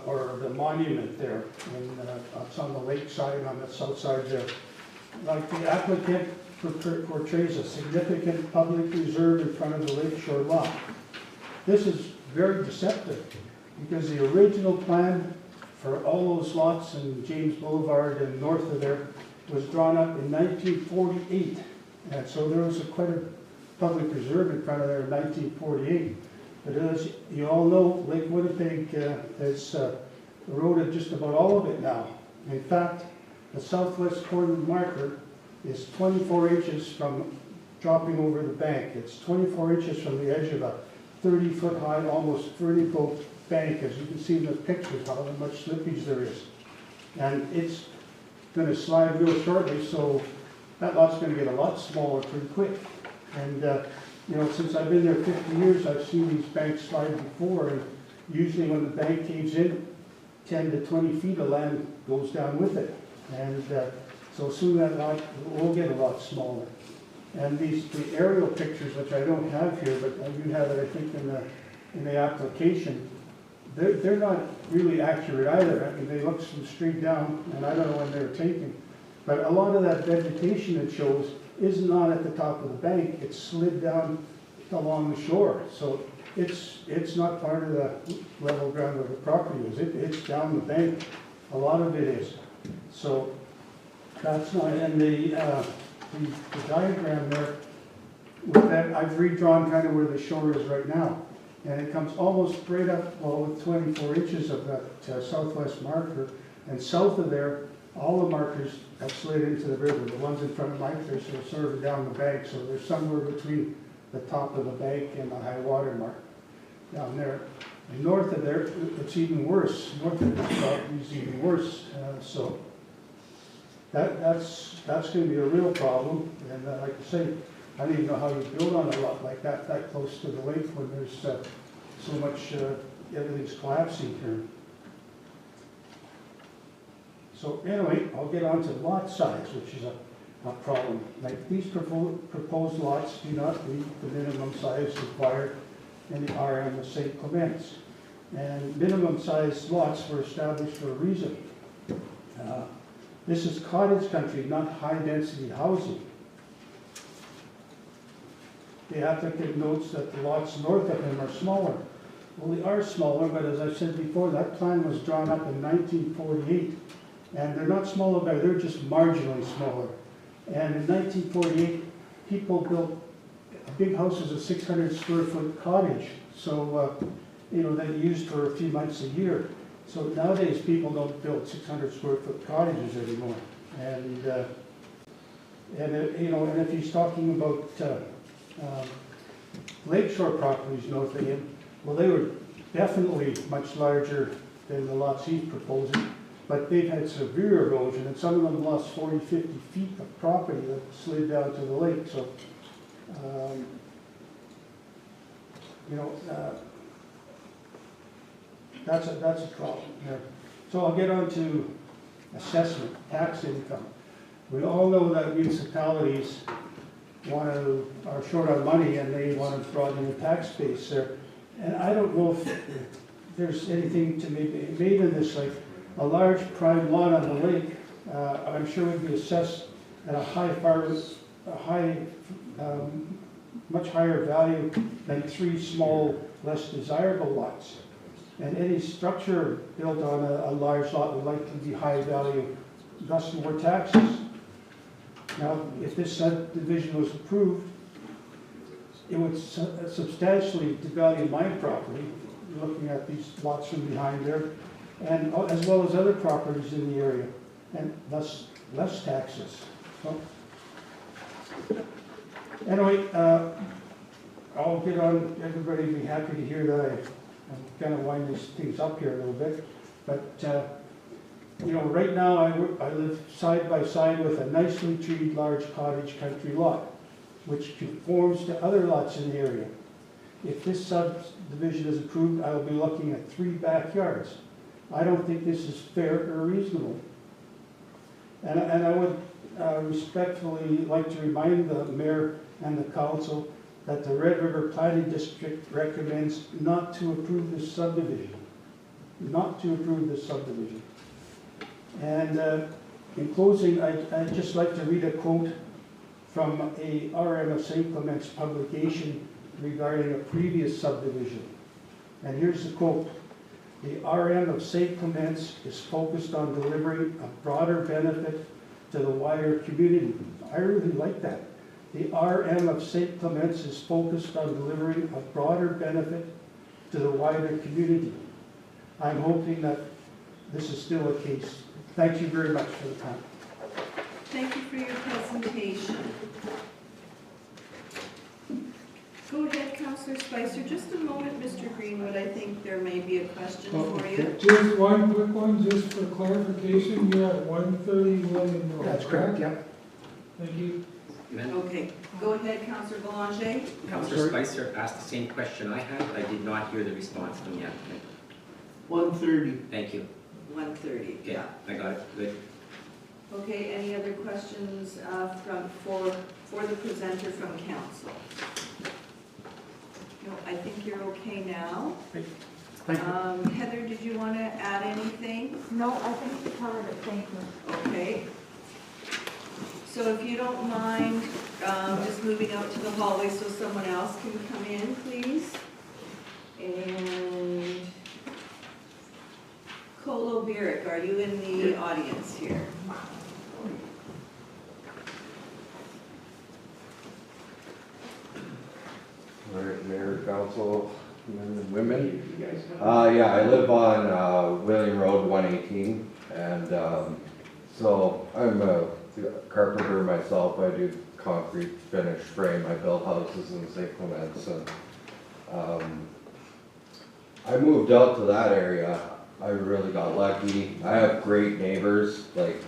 or the monument there, and it's on the lake side, on the south side there. Like the applicant portrays a significant public reserve in front of the lakeshore lot. This is very deceptive, because the original plan for all those lots in James Boulevard and north of there was drawn up in 1948. And so there was quite a public reserve in front of there in 1948. But as you all know, Lake Winnipeg has eroded just about all of it now. In fact, the southwest corner marker is 24 inches from dropping over the bank. It's 24 inches from the edge of a 30-foot high, almost vertical bank, as you can see in the pictures, how much slippage there is. And it's going to slide real shortly, so that lot's going to get a lot smaller pretty quick. And you know, since I've been there 50 years, I've seen these banks slide before, and usually when the bank caves in, 10 to 20 feet of land goes down with it. And so soon that lot will get a lot smaller. And the aerial pictures, which I don't have here, but you have it, I think, in the application, they're not really accurate either. I mean, they look from straight down, and I don't know when they were taken. But a lot of that vegetation it shows is not at the top of the bank. It's slid down along the shore. So it's not part of the level ground where the property is. It's down the bank. A lot of it is. So that's not, and the diagram there, with that, I've redrawn kind of where the shore is right now. And it comes almost straight up, well, with 24 inches of that southwest marker. And south of there, all the markers have slid into the river. The ones in front of my place are sort of down the bank, so they're somewhere between the top of the bank and the high water mark down there. And north of there, it's even worse. North of this property is even worse. So that's going to be a real problem. And like I say, I don't even know how you build on a lot like that close to the lake when there's so much, everything's collapsing here. So anyway, I'll get on to lot size, which is a problem. Like these proposed lots do not meet the minimum size required in the RM of St. Clements. And minimum size lots were established for a reason. This is cottage country, not high density housing. The applicant notes that the lots north of him are smaller. Well, they are smaller, but as I said before, that plan was drawn up in 1948. And they're not smaller, but they're just marginally smaller. And in 1948, people built big houses, a 600 square foot cottage. So, you know, that you used for a few months a year. So nowadays, people don't build 600 square foot cottages anymore. And you know, and if he's talking about lakeshore properties north of him, well, they were definitely much larger than the lots he's proposing. But they've had severe erosion, and some of them lost 40, 50 feet of property that slid down to the lake. So, you know, that's a problem there. So I'll get on to assessment, tax income. We all know that municipalities are short on money, and they want to broaden the tax base there. And I don't know if there's anything to be made in this, like, a large prime lot on the lake, I'm sure would be assessed at much higher value than 3 small, less desirable lots. And any structure built on a large lot would likely be high value, thus more taxes. Now, if this subdivision was approved, it would substantially devalue my property, looking at these lots from behind there, and as well as other properties in the area, and thus less taxes. So, anyway, I'll get on, everybody will be happy to hear that I'm kind of winding these things up here a little bit, but you know, right now I live side by side with a nicely treated large cottage country lot, which conforms to other lots in the area. If this subdivision is approved, I will be looking at 3 backyards. I don't think this is fair or reasonable. And I would respectfully like to remind the mayor and the council that the Red River Planning District recommends not to approve this subdivision. Not to approve this subdivision. And in closing, I'd just like to read a quote from a RM of St. Clement's publication regarding a previous subdivision. And here's the quote. The RM of St. Clement's is focused on delivering a broader benefit to the wider community. I really like that. The RM of St. Clement's is focused on delivering a broader benefit to the wider community. I'm hoping that this is still a case. Thank you very much for the time. Thank you for your presentation. Go ahead, Councillor Spicer. Just a moment, Mr. Greenwood. I think there may be a question for you. Just one quick one, just for clarification, you're at 130 William Road. That's correct, yeah. Thank you. Okay, go ahead, Councillor Boulanger. Councillor Spicer asked the same question I had. I did not hear the response from the applicant. 130. Thank you. 130, Okay, yeah. I got it. Good. Okay, any other questions for the presenter from council? No, I think you're okay now. Thank you. Heather, did you want to add anything? No, I think you covered it, thank you. Okay. So if you don't mind just moving out to the hallway so someone else can come in, please. And Colo Birick, are you in the audience here? All right, Mayor, Council, men and women. Yeah, I live on William Road 118, and so I'm a carpenter myself. I do concrete finish frame. I build houses in St. Clement's, and I moved out to that area. I really got lucky. I have great neighbors. Like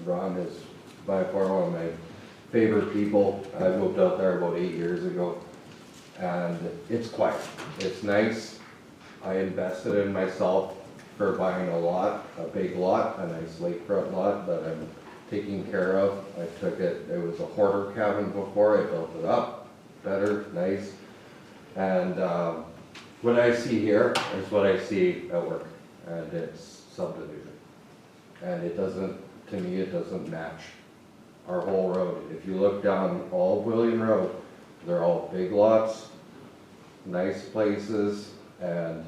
Ron is by far one of my favorite people. I moved out there about 8 years ago. And it's quiet, it's nice. I invested in myself for buying a lot, a big lot, a nice lakefront lot that I'm taking care of. I took it, it was a hoarder cabin before, I built it up, better, nice. And what I see here is what I see at work, and it's subdivision. And it doesn't, to me, it doesn't match our whole road. If you look down all of William Road, they're all big lots, nice places, and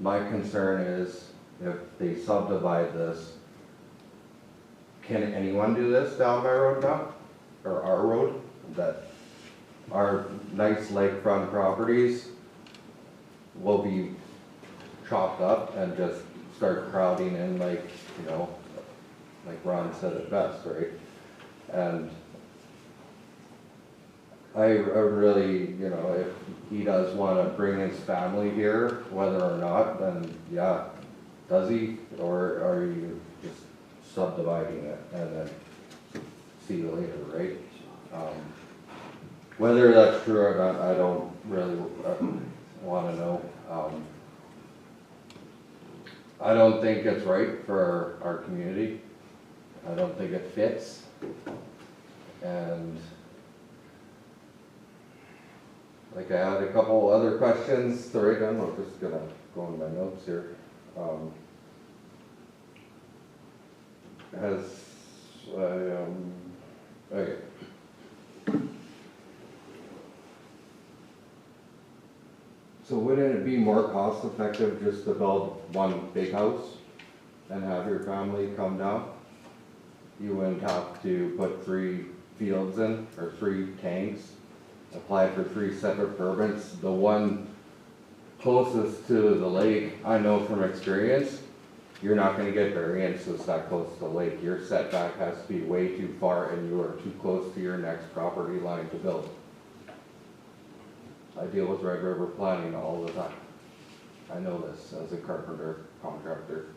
my concern is if they subdivide this, can anyone do this down my road now? Or our road? That our nice lakefront properties will be chopped up and just start crowding in like, you know, like Ron said it best, right? And I really, you know, if he does want to bring his family here, whether or not, then yeah, does he? Or are you just subdividing it and then see you later, right? Whether that's true or not, I don't really want to know. I don't think it's right for our community. I don't think it fits. And like I had a couple other questions to write down. I'm just gonna go into my notes here. Okay. So wouldn't it be more cost effective just to build one big house and have your family come down? You wouldn't have to put 3 fields in, or 3 tanks, apply for 3 separate permits. The one closest to the lake, I know from experience, you're not gonna get variances that close to the lake. Your setback has to be way too far and you are too close to your next property line to build. I deal with Red River planning all the time. I know this as a carpenter, contractor.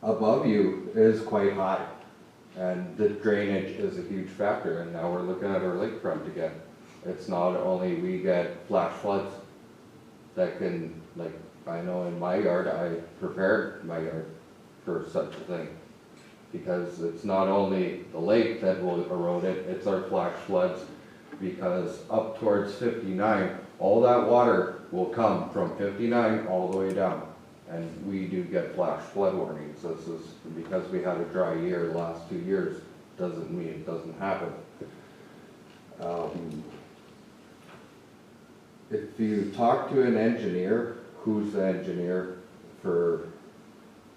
Above you is quite high, and the drainage is a huge factor, and now we're looking at our lakefront again. It's not only we get flash floods that can, like, I know in my yard, I prepared my yard for such a thing. Because it's not only the lake that will erode it, it's our flash floods, because up towards 59, all that water will come from 59 all the way down. And we do get flash flood warnings. This is because we had a dry year the last 2 years, doesn't mean it doesn't happen. If you talk to an engineer, who's the engineer for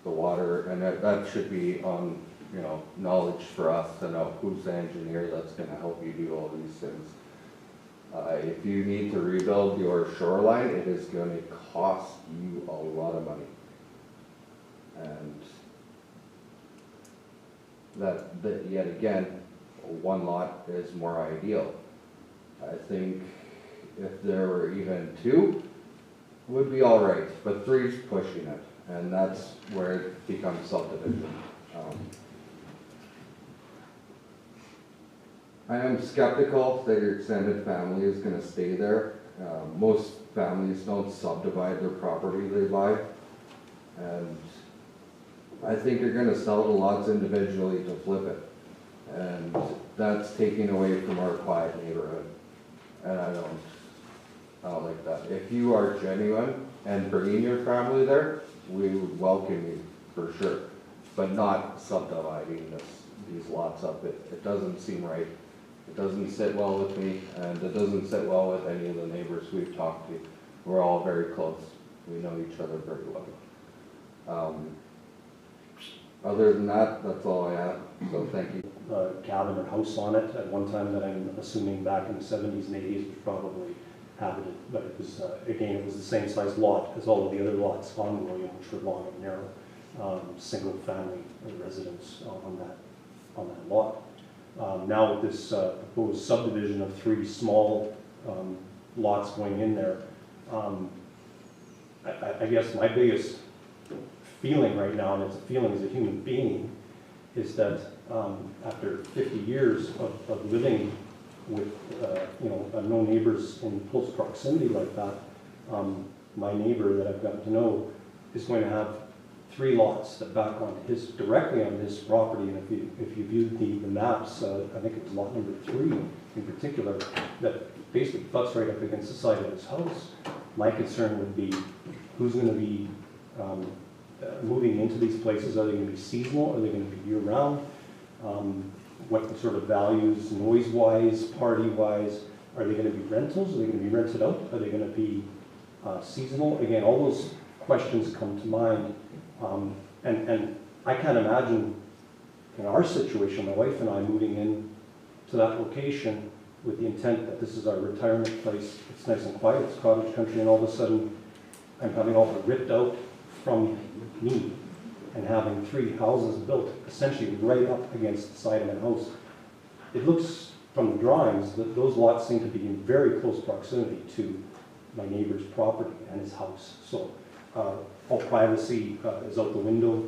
the water, and that should be on, you know, knowledge for us to know who's the engineer that's gonna help you do all these things. If you need to rebuild your shoreline, it is gonna cost you a lot of money. And that yet again, one lot is more ideal. I think if there were even 2, would be all right, but 3's pushing it, and that's where it becomes subdivision. I am skeptical that your extended family is going to stay there. Most families don't subdivide their property they buy, and I think you're going to sell the lots individually to flip it, and that's taking away from our quiet neighborhood, and I don't like that. If you are genuine and bringing your family there, we would welcome you for sure, but not subdividing these lots up. It doesn't seem right. It doesn't sit well with me, and it doesn't sit well with any of the neighbors we've talked to. We're all very close. We know each other very well. Other than that, that's all I have, so thank you. Cabin or house on it at one time that I'm assuming back in the 70s and 80s was probably habited, but it was, again, it was the same size lot as all of the other lots on William, which were long and narrow, single family residence on that lot. Now with this proposed subdivision of 3 small lots going in there, I guess my biggest feeling right now, and it's a feeling as a human being, is that after 50 years of living with no neighbors in close proximity like that, my neighbor that I've gotten to know is going to have 3 lots that back on directly on his property. And if you view the maps, I think it's lot number 3 in particular, that basically butts right up against the side of his house. My concern would be who's going to be moving into these places. Are they going to be seasonal? Are they going to be year-round? What sort of values, noise-wise, party-wise? Are they going to be rentals? Are they going to be rented out? Are they going to be seasonal? Again, all those questions come to mind. And I can't imagine in our situation, my wife and I moving in to that location with the intent that this is our retirement place. It's nice and quiet, it's cottage country, and all of a sudden I'm having all the ripped out from me and having 3 houses built essentially right up against the side of my house. It looks from the drawings that those lots seem to be in very close proximity to my neighbor's property and his house. So all privacy is out the window,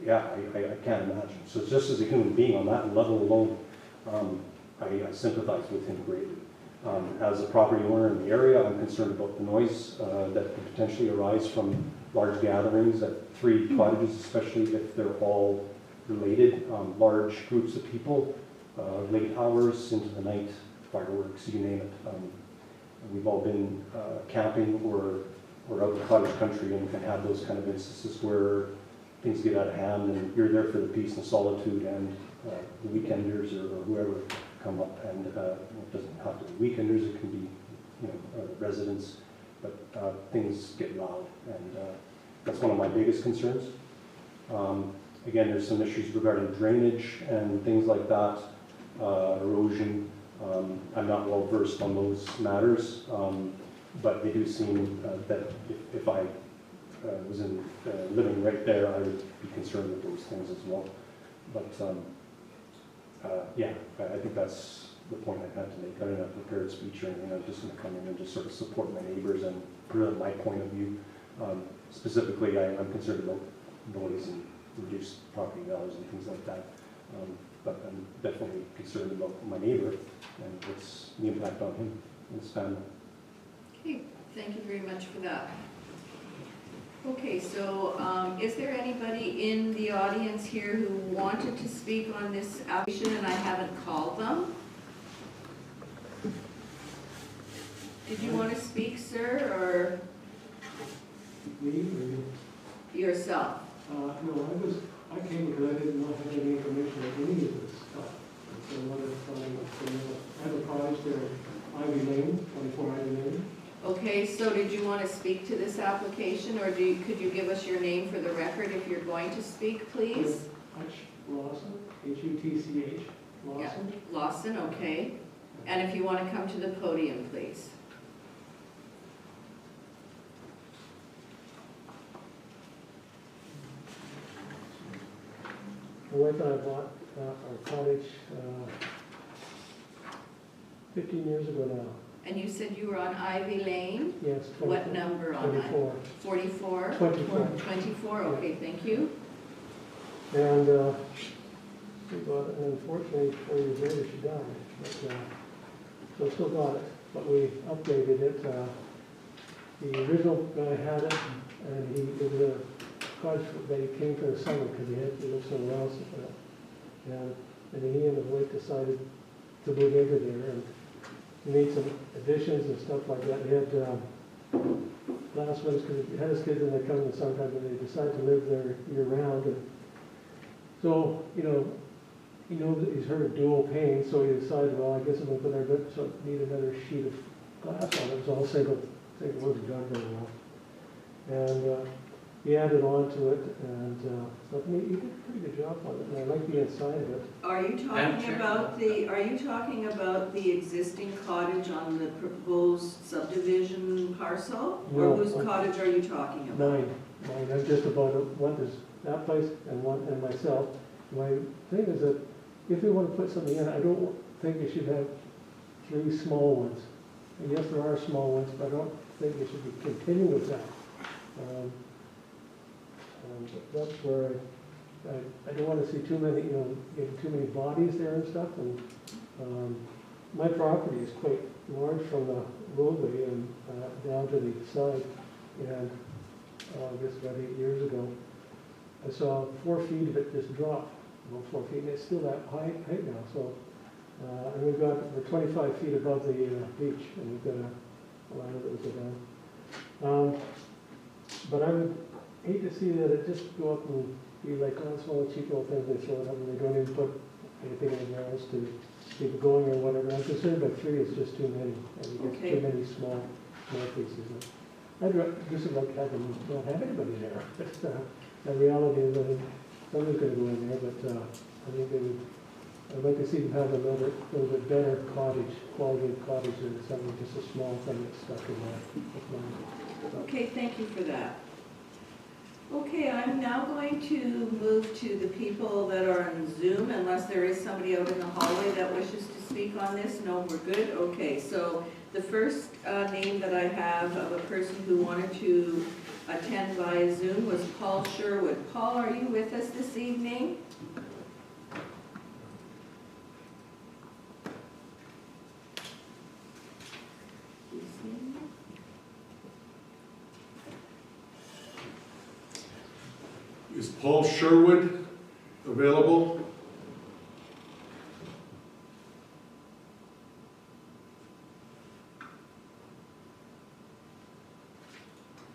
yeah, I can't imagine. So just as a human being on that level alone, I sympathize with him greatly. As a property owner in the area, I'm concerned about the noise that could potentially arise from large gatherings at 3 cottages, especially if they're all related, large groups of people, late hours into the night, fireworks, you name it. We've all been camping or out in the cottage country and have those kind of instances where things get out of hand and you're there for the peace and solitude, and the weekenders or whoever come up, and it doesn't have to be weekenders, it can be, you know, residents, but things get loud, and that's one of my biggest concerns. Again, there's some issues regarding drainage and things like that, erosion. I'm not well versed on those matters, but they do seem that if I was living right there, I would be concerned with those things as well. But yeah, I think that's the point I had to make. I didn't have a prepared speech or anything. I'm just going to come in and just sort of support my neighbors and present my point of view. Specifically, I'm concerned about noise and reduced property values and things like that. But I'm definitely concerned about my neighbor and what's the impact on him and his family. Okay, Thank you very much for that. Okay, so is there anybody in the audience here who wanted to speak on this application and I haven't called them? Did you want to speak, sir, or Me, yourself? no, I came because I didn't want to have any information on any of this stuff. So what I have a project there, Ivy Lane, 24 Ivy Lane. Okay, so did you want to speak to this application, or could you give us your name for the record if you're going to speak, please? Hutch Lawson, H-U-T-C-H, Lawson. Yeah, Lawson, okay. And if you want to come to the podium, please. My wife and I bought our cottage 15 years ago now. And you said you were on Ivy Lane? Yes. 24. What number on that? 24. 44? 24. 24, okay, thank you. And we bought it, and unfortunately, 4 years later, she died. But, so still got it, but we updated it. The original guy had it, and it was a cottage that he came for the summer because he had to live somewhere else. And he and his wife decided to move into there, and he made some additions and stuff like that. He had last ones because he had his kids and they come in the summertime, but they decided to live there year round. And so, you know that he's heard of dual pane, so he decided, well, I guess I'm going to put our bit, so need another sheet of glass on it. It was all single wasn't done very well. And he added on to it, and so he did a pretty good job on it. And I like the inside of it. Are you talking about the existing cottage on the proposed subdivision parcel? No. Or whose cottage are you talking about? Mine. I'm just about one. There's that place and myself. My thing is that if we want to put something in, I don't think you should have 3 small ones. And yes, there are small ones, but I don't think you should be continuing with that. That's where I don't want to see too many, getting too many bodies there and stuff. And my property is quite large from the roadway and down to the side. And I guess about 8 years ago, I saw 4 feet of it just drop, about 4 feet, and it's still that height now. So, and we're 25 feet above the beach, and we've got a ladder that would go down. But I would hate to see that it just go up and be like, oh, it's all cheap little things they throw it up, and they don't even put anything in the ground to keep it going or whatever. I'm concerned about 3 is just too many, and you get too many small pieces. I'd just like to not have anybody there. But the reality is that somebody's going to go in there, but I think I'd like to see them have a little bit better quality of cottage than something just a small thing that's stuck in there. Okay, thank you for that. Okay, I'm now going to move to the people that are on Zoom, unless there is somebody out in the hallway that wishes to speak on this. No, we're good? Okay, so the first name that I have of a person who wanted to attend via Zoom was Paul Sherwood. Paul, are you with us this evening? Is Paul Sherwood available?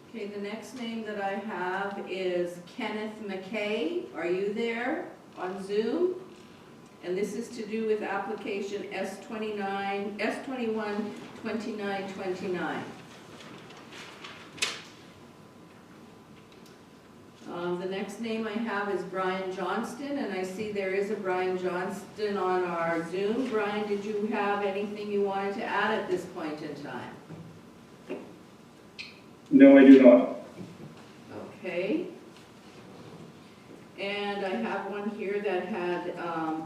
Okay, the next name that I have is Kenneth McKay. Are you there on Zoom? and this is to do with application S21-2929. The next name I have is Brian Johnston, and I see there is a Brian Johnston on our Zoom. Brian, did you have anything you wanted to add at this point in time? No, I do not. Okay. And I have one here that had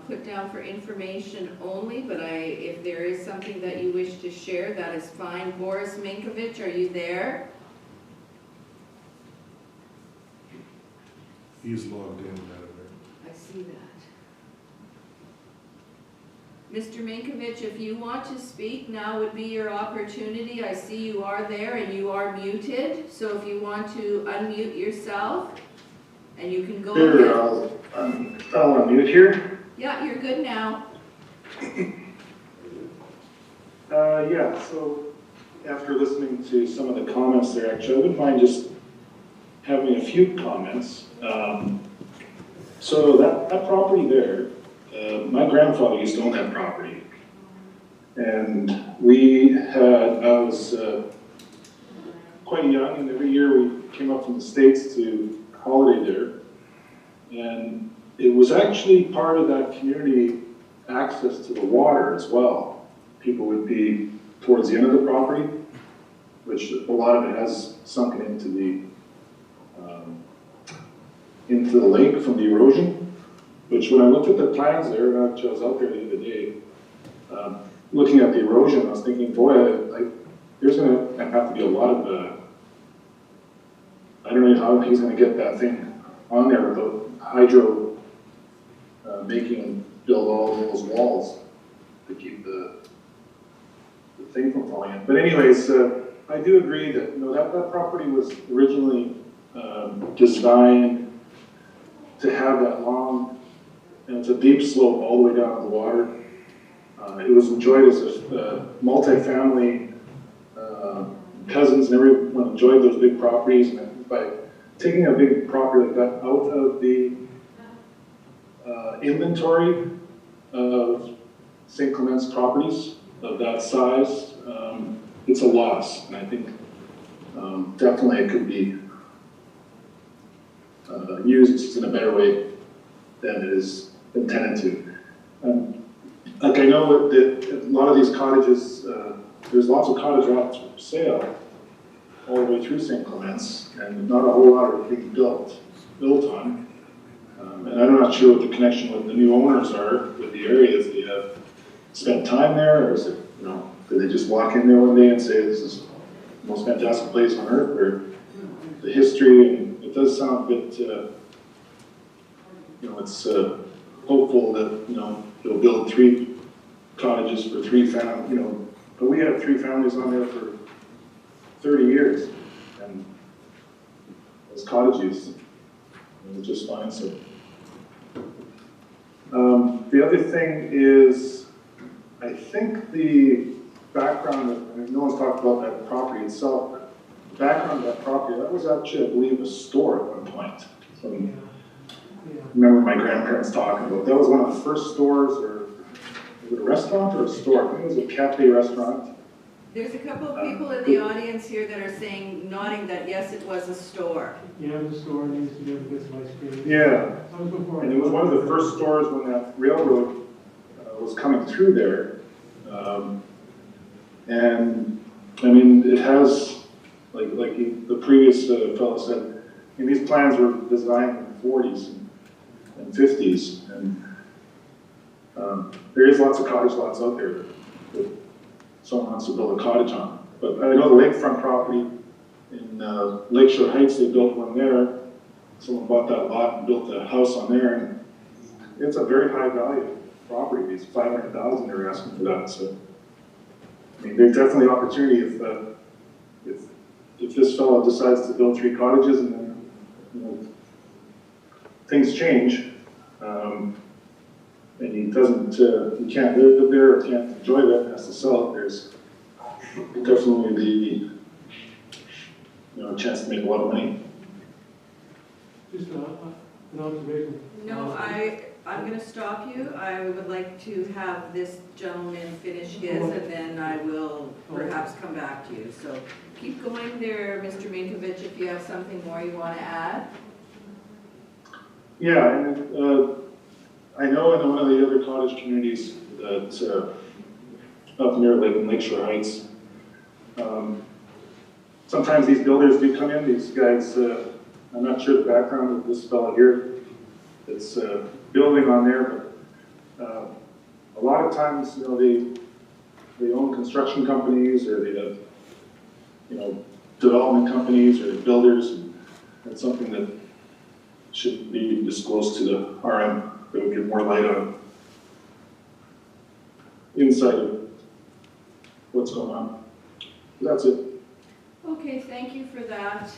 put down for information only, but if there is something that you wish to share, that is fine. Boris Minkovich, are you there? He's logged in, Madam Mayor. I see that. Mr. Minkovich, if you want to speak, now would be your opportunity. I see you are there and you are muted, so if you want to unmute yourself, and you can go ahead. Sure, I'll unmute here. Yeah, you're good now. Yeah, so after listening to some of the comments there, actually, I wouldn't mind just having a few comments. So that property there, my grandfather used to own that property. And I was quite young, and every year we came up from the States to holiday there. And it was actually part of that community access to the water as well. People would be towards the end of the property, which a lot of it has sunken into the lake from the erosion, which when I looked at the plans there, and I was out there the other day, looking at the erosion, I was thinking, boy, there's going to have to be a lot of, I don't know how he's going to get that thing on there without hydro making build all those walls to keep the thing from falling in. But anyways, I do agree that that property was originally designed to have that long, and it's a deep slope all the way down to the water. It was enjoyed as a multi-family, cousins and everyone enjoyed those big properties. And by taking a big property like that out of the inventory of St. Clement's properties of that size, it's a loss. And I think definitely it could be used in a better way than it is intended to. Like I know that a lot of these cottages, there's lots of cottage lots for sale all the way through St. Clement's, and not a whole lot are being built on. And I'm not sure what the connection with the new owners are with the areas. They have spent time there, or is it, did they just walk in there one day and say this is the most fantastic place on earth, or the history? And it does sound a bit, it's hopeful that, they'll build 3 cottages for 3 families, but we had 3 families on there for 30 years, and as cottages, it was just fine. So the other thing is, I think the background no one's talked about that property itself, but the background of that property, that was actually, I believe, a store at one point. So I remember my grandparents talking about, that was one of the first stores, or was it a restaurant or a store? I think it was a cafe restaurant. There's a couple of people in the audience here that are nodding that yes, it was a store. Yeah, the store needs to be able to get some ice cream. Yeah, and it was one of the first stores when that railroad was coming through there. And I mean, it has, like the previous fellow said, these plans were designed in the 40s and 50s, and there is lots of cottage lots out there that someone wants to build a cottage on. But I know the lakefront property in Lakeshore Heights, they built one there. Someone bought that lot and built a house on there, and it's a very high value property. It's $500,000 they're asking for that. So, I mean, there's definitely opportunity if this fellow decides to build 3 cottages and then things change, and he doesn't, he can't live there or can't enjoy that, has to sell it. There's definitely the chance to make a lot of money. Just an observation. No, I'm gonna stop you. I would like to have this gentleman finish his, and then I will perhaps come back to you. So keep going there, Mr. Minkovich, if you have something more you wanna add. Yeah, and I know in one of the other cottage communities that up near Lakeshore Heights, sometimes these builders do come in, these guys, I'm not sure the background of this fellow here that's building on there, but a lot of times, you know, they own construction companies, or they have, you know, development companies or builders, and that's something that should be disclosed to the RM, that would get more light on insight of what's going on. That's it. Okay, thank you for that.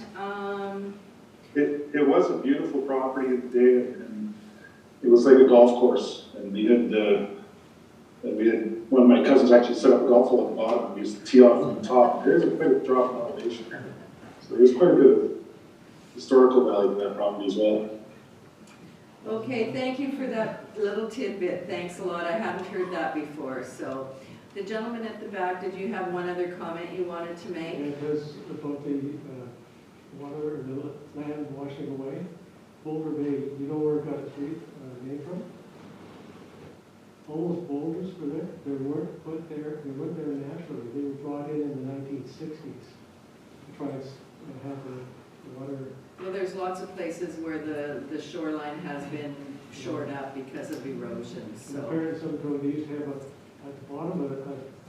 It was a beautiful property today, and it was like a golf course. And we had one of my cousins actually set up a golf hole at the bottom and used to tee off from the top. There's a bit of drop in elevation. So there's quite a bit of historical value to that property as well. Okay, thank you for that little tidbit. Thanks a lot. I hadn't heard that before. So the gentleman at the back, did you have one other comment you wanted to make? And it was about the water or the land washing away. Boulder Bay, you know where it got its name from? All those boulders were there. They weren't put there. They weren't there naturally. They were brought in the 1960s to try and have the water. Well, there's lots of places where the shoreline has been shored up because of erosion, so. Apparently some of these have at the bottom a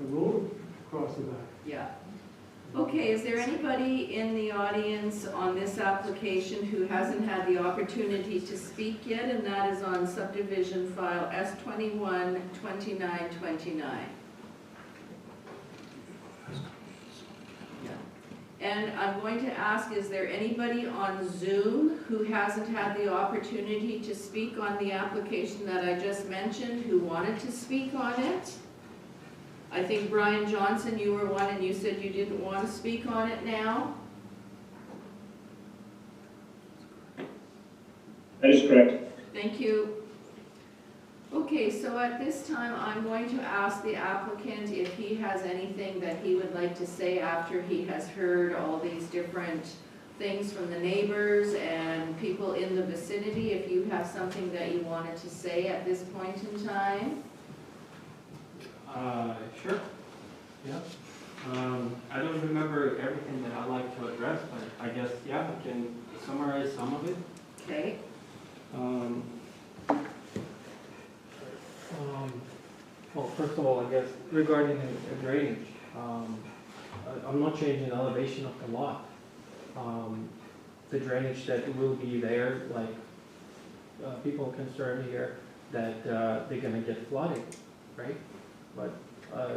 road across the back. Yeah. Okay, is there anybody in the audience on this application who hasn't had the opportunity to speak yet? And that is on subdivision file S21-2929. Yeah. And I'm going to ask, is there anybody on Zoom who hasn't had the opportunity to speak on the application that I just mentioned, who wanted to speak on it? I think Brian Johnson, you were one, and you said you didn't want to speak on it now? That is correct. Thank you. Okay, so at this time, I'm going to ask the applicant if he has anything that he would like to say after he has heard all these different things from the neighbors and people in the vicinity. If you have something that you wanted to say at this point in time. Sure. Yeah. I don't remember everything that I'd like to address, but I guess, yeah, I can summarize some of it. Okay. Well, first of all, I guess regarding the drainage, I'm not changing the elevation of the lot. The drainage that will be there, like people are concerned here that they're gonna get flooded, right? But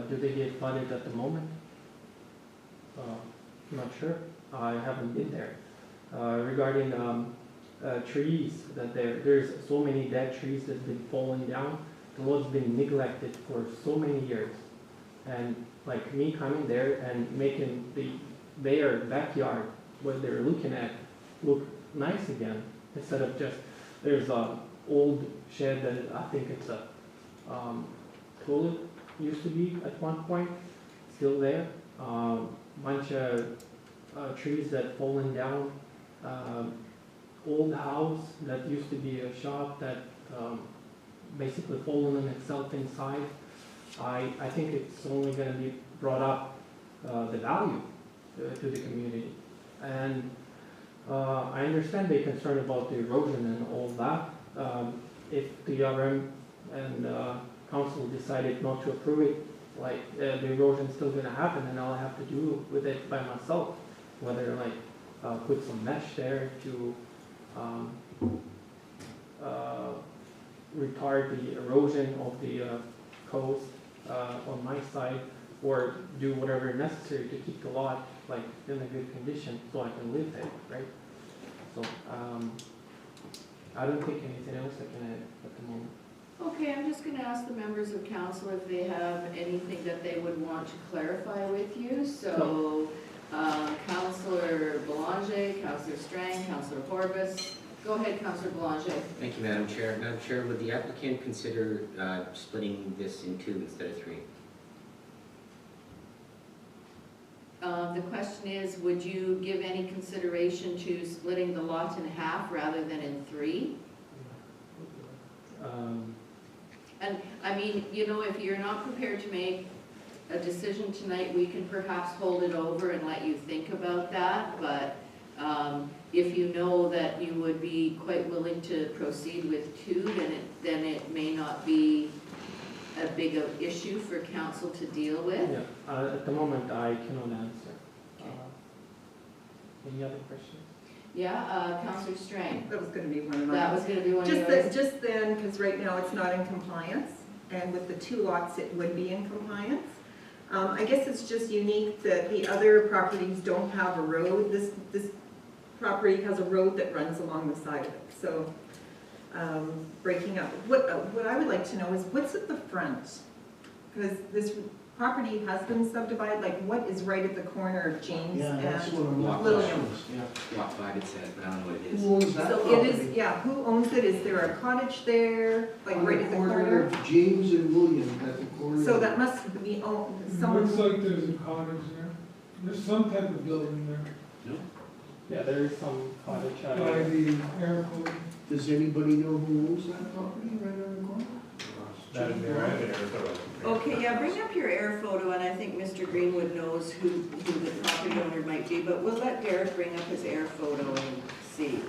do they get flooded at the moment? I'm not sure. I haven't been there. Regarding trees, that there's so many dead trees that have been falling down. The road's been neglected for so many years. And like me coming there and making their backyard, what they're looking at, look nice again, instead of just, there's a old shed that I think it's a toilet used to be at one point, still there. Bunch of trees that fallen down. Old house that used to be a shop that basically fallen on itself inside. I think it's only going to be brought up the value to the community. And I understand they're concerned about the erosion and all that. If the RM and council decided not to approve it, like the erosion's still going to happen, and all I have to do with it by myself, whether like put some mesh there to retard the erosion of the coast on my side, or do whatever necessary to keep the lot like in a good condition so I can live there, right? So I don't think anything else I can add at the moment. Okay, I'm just going to ask the members of council if they have anything that they would want to clarify with you. So, Councillor Belanger, Councillor Strang, Councillor Horbus, Go ahead, Councillor Boulanger. Thank you, Madam Chair. Madam Chair, would the applicant consider splitting this in two instead of three? The question is, would you give any consideration to splitting the lot in half rather than in three? And, I mean, you know, if you're not prepared to make a decision tonight, we can perhaps hold it over and let you think about that, but if you know that you would be quite willing to proceed with two, then it may not be a big issue for council to deal with. Yeah, at the moment, I cannot answer. Any other questions? Yeah, Councillor Strang. That was gonna be one of That mine. was gonna be one of yours. Just then, because right now it's not in compliance, and with the two lots, it would be in compliance. I guess it's just unique that the other properties don't have a road. This property has a road that runs along the side of it, so, breaking up. What I would like to know is, what's at the front? Because this property has been subdivided, like what is right at the corner of James Yeah, that's what I'm and not William? Block 5 it says, but I don't know what it is. Who owns that So property? it is, yeah, who owns it? Is there a cottage there, like right at the corner? of James and William at the corner. So that must be owned, someone. Looks like there's a cottage there. There's some type of building there. Yeah, there is some cottage. By the airport. Does anybody know who owns that property right on the corner? That is there, I have an air photo. Okay, yeah, bring up your air photo, and I think Mr. Greenwood knows who the property owner might be, but we'll let Derek bring up his air photo and see.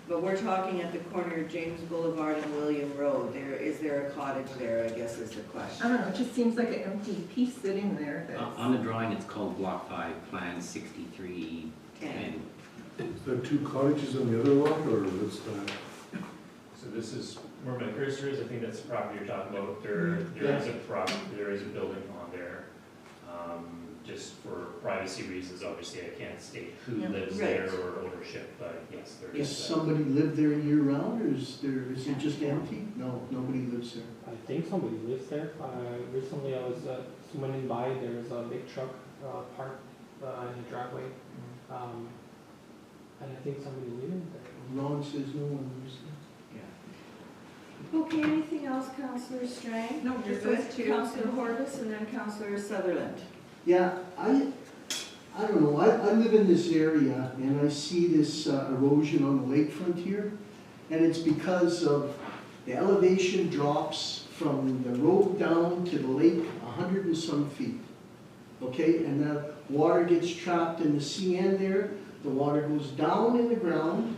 But we're talking at the corner of James Boulevard and William Road. Is there a cottage there, I guess is the I question. don't know, it just seems like an empty piece sitting there that's. On the drawing, it's called Block 5, Plan 6310. Is there two cottages on the other lot, or what's that? So this is where my cursor is, I think that's the property you're talking about. There is a building on there. Just for privacy reasons, obviously, I can't state who Yeah. lives Right. there or ownership, but yes, there Does is. somebody live there year round, or is it just empty? No, nobody lives there. I think somebody lives there. Recently I was swimming by, there was a big truck parked in the driveway. And I think somebody living there. Ron says no one lives there. Okay, anything else, Councillor Strang? No, You're just good. those two. Councillor Horbis and then Councillor Sutherland. Yeah, I don't know, I live in this area and I see this erosion on the lakefront here. And it's because of the elevation drops from the road down to the lake 100 and some feet. Okay, and the water gets trapped in the CN there. The water goes down in the ground,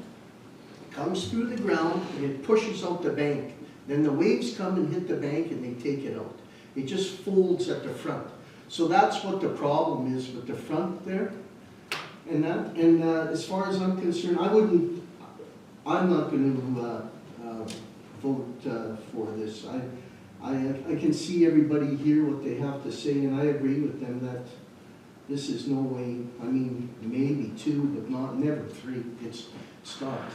comes through the ground, and it pushes out the bank. Then the waves come and hit the bank and they take it out. It just folds at the front. So that's what the problem is with the front there. And as far as I'm concerned, I'm not going to vote for this. I can see everybody hear what they have to say, and I agree with them that this is no way, I mean, maybe two, but never three. It's not,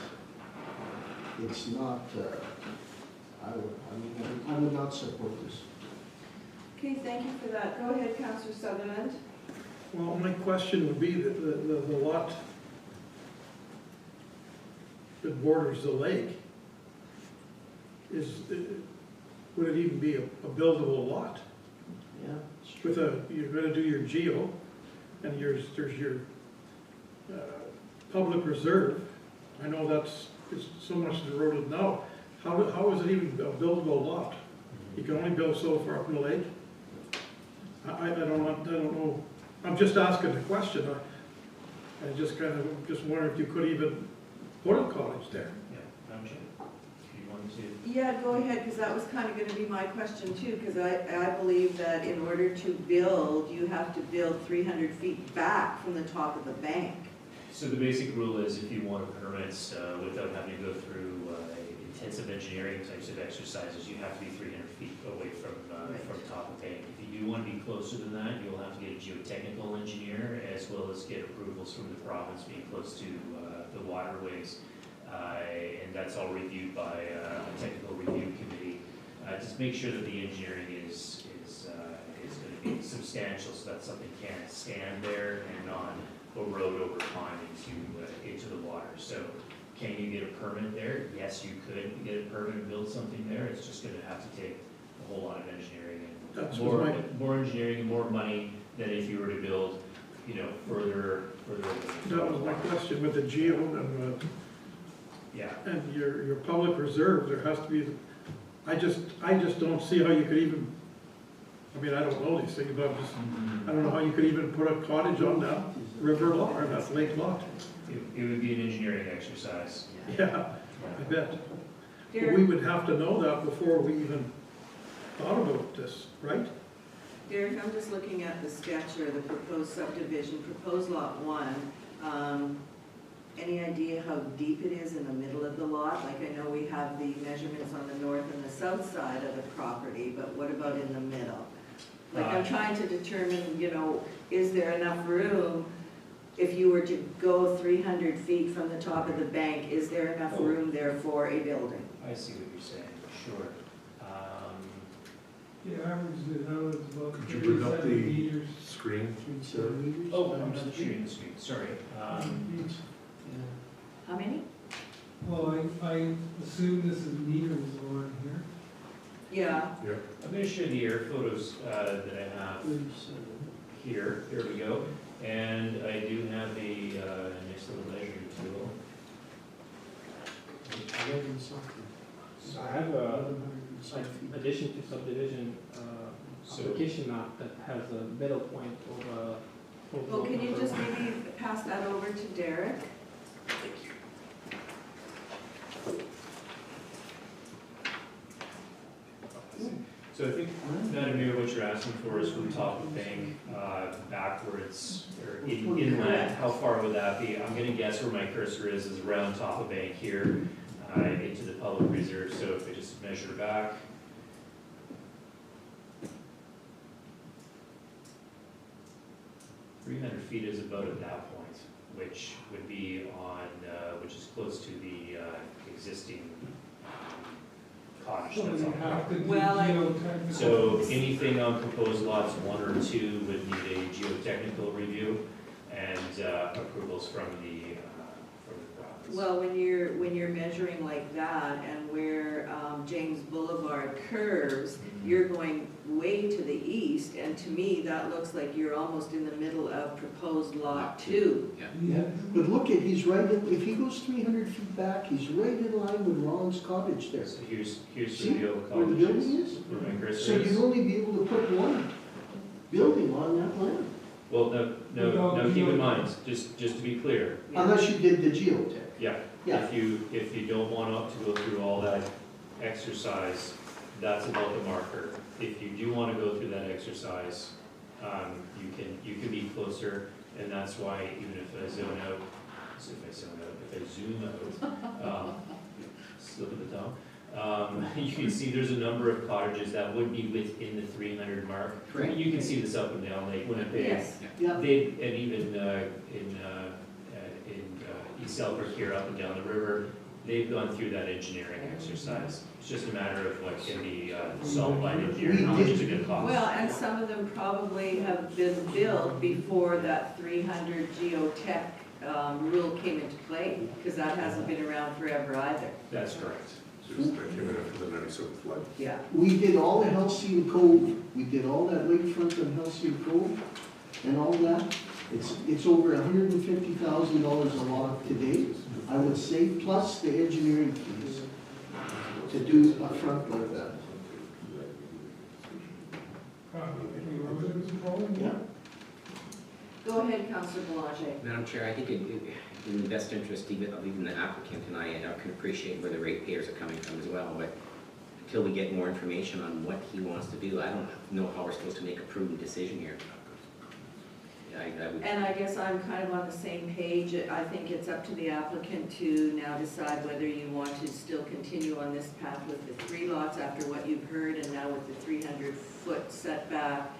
I would not support this. Okay, thank you for that. Go ahead, Councillor Sutherland. Well, my question would be that the lot that borders the lake, would it even be a buildable lot? Yeah. You're gonna do your geo, and there's your public reserve. I know it's so much eroded now. How is it even a buildable lot? You can only build so far up in the lake? I don't know. I'm just asking the question. I just wonder if you could even put a cottage there. Yeah, Madam Chair, if you want to. Yeah, go ahead, because that was kind of going to be my question too, because I believe that in order to build, you have to build 300 feet back from the top of the bank. So the basic rule is if you want to permits without having to go through intensive engineering types of exercises, you have to be 300 feet away from top of bank. If you do want to be closer than that, you'll have to get a geotechnical engineer as well as get approvals from the province being close to the waterways. And that's all reviewed by a technical review committee. Just make sure that the engineering is going to be substantial so that something can't stand there and not erode over time into the water. So Can you get a permit there? Yes, you could get a permit and build something there. It's just gonna have to take a whole lot of engineering That's and more engineering and more money than if you were to build, you know, further. That was my question with the geo Yeah. and your public reserve, there has to be, I just don't see how you could even, I mean, I don't know these things, but I don't know how you could even put a cottage on that river lot, or that lake lot. It would be an engineering exercise. Yeah, I bet. But Derek, we would have to know that before we even thought about this, right? Derek, I'm just looking at the sketch or the proposed subdivision, proposed lot 1. Any idea how deep it is in the middle of the lot? Like, I know we have the measurements on the north and the south side of the property, but what about in the middle? Like, I'm trying to determine, you know, is there enough room if you were to go 300 feet from the top of the bank, is there enough room there for a building? I see what you're saying, sure. The average is about Could you bring up 37 the meters. screen, sir? Oh, I'm just shooting the screen, sorry. How many? Well, I assume this is meters on here. Yeah. I'm going to show the air photos that I have here. There we go. And I do have a nice little measuring tool. I have a addition to subdivision application map that has a middle point of Well, can you just maybe pass that over to Derek? So I think, Madam Mayor, what you're asking for is from top of bank backwards, or inland, how far would that be? I'm gonna guess where my cursor is around top of bank here, into the public reserve, so if I just measure back. .300 feet is about at that point, which would be on, which is close to the existing cottage that's on there. Well, So anything on proposed lots 1 or 2 would need a geotechnical review and approvals from the province. Well, when you're measuring like that and where James Boulevard curves, you're going way to the east, and to me, that looks like you're almost in the middle of proposed lot 2. Yeah, but look at, he's right, if he goes 300 feet back, he's right in line with Ron's cottage there. So here's See the real where the cottage, building is? where my So cursor you'd is. only be able to put one building on that land, Well, no, keep in mind, just to be clear, unless you did the geotech. yeah, Yeah. if you don't want to go through all that exercise, that's about the marker. If you do want to go through that exercise, you can be closer, and that's why even if I zoom out, if I zoom out, slip of the tongue, you can see there's a number of cottages that would be within the 300 mark. Correct. You can see this up and down Lake Winnipeg. Yes. Yeah, And even in East Selkirk here, up and down the river, they've gone through that engineering exercise. It's just a matter of what can be solved by an engineer, how much is it gonna cost? Well, and some of them probably have been built before that 300 geotech rule came into play, because that hasn't been around forever either. That's correct. That came in after the 97 flood. Yeah. we did all the Halcyon Cove, we did all that lakefront on Halcyon Cove and all that. It's over $150,000 a lot today, I would say, plus the engineering fees to do a front like that. Yeah. Go ahead, Councillor Boulanger. Madam Chair, I think in the best interest of even the applicant, and I can appreciate where the ratepayers are coming from as well, but until we get more information on what he wants to do, I don't know how we're supposed to make a prudent decision here. And I guess I'm kind of on the same page. I think it's up to the applicant to now decide whether you want to still continue on this path with the 3 lots after what you've heard, and now with the 300-foot setback.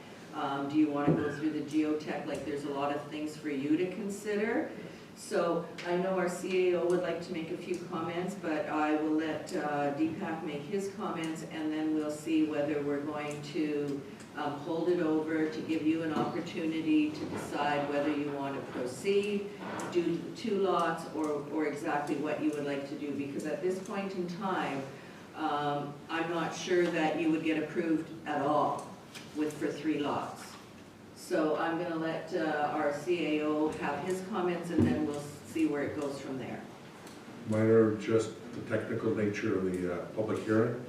Do you want to go through the geotech? Like, there's a lot of things for you to consider. So I know our CAO would like to make a few comments, but I will let Deepak make his comments, and then we'll see whether we're going to hold it over to give you an opportunity to decide whether you want to proceed, do 2 lots, or exactly what you would like to do. Because at this point in time, I'm not sure that you would get approved at all for 3 lots. So I'm going to let our CAO have his comments, and then we'll see where it goes from there. Mine are just the technical nature of the public hearing.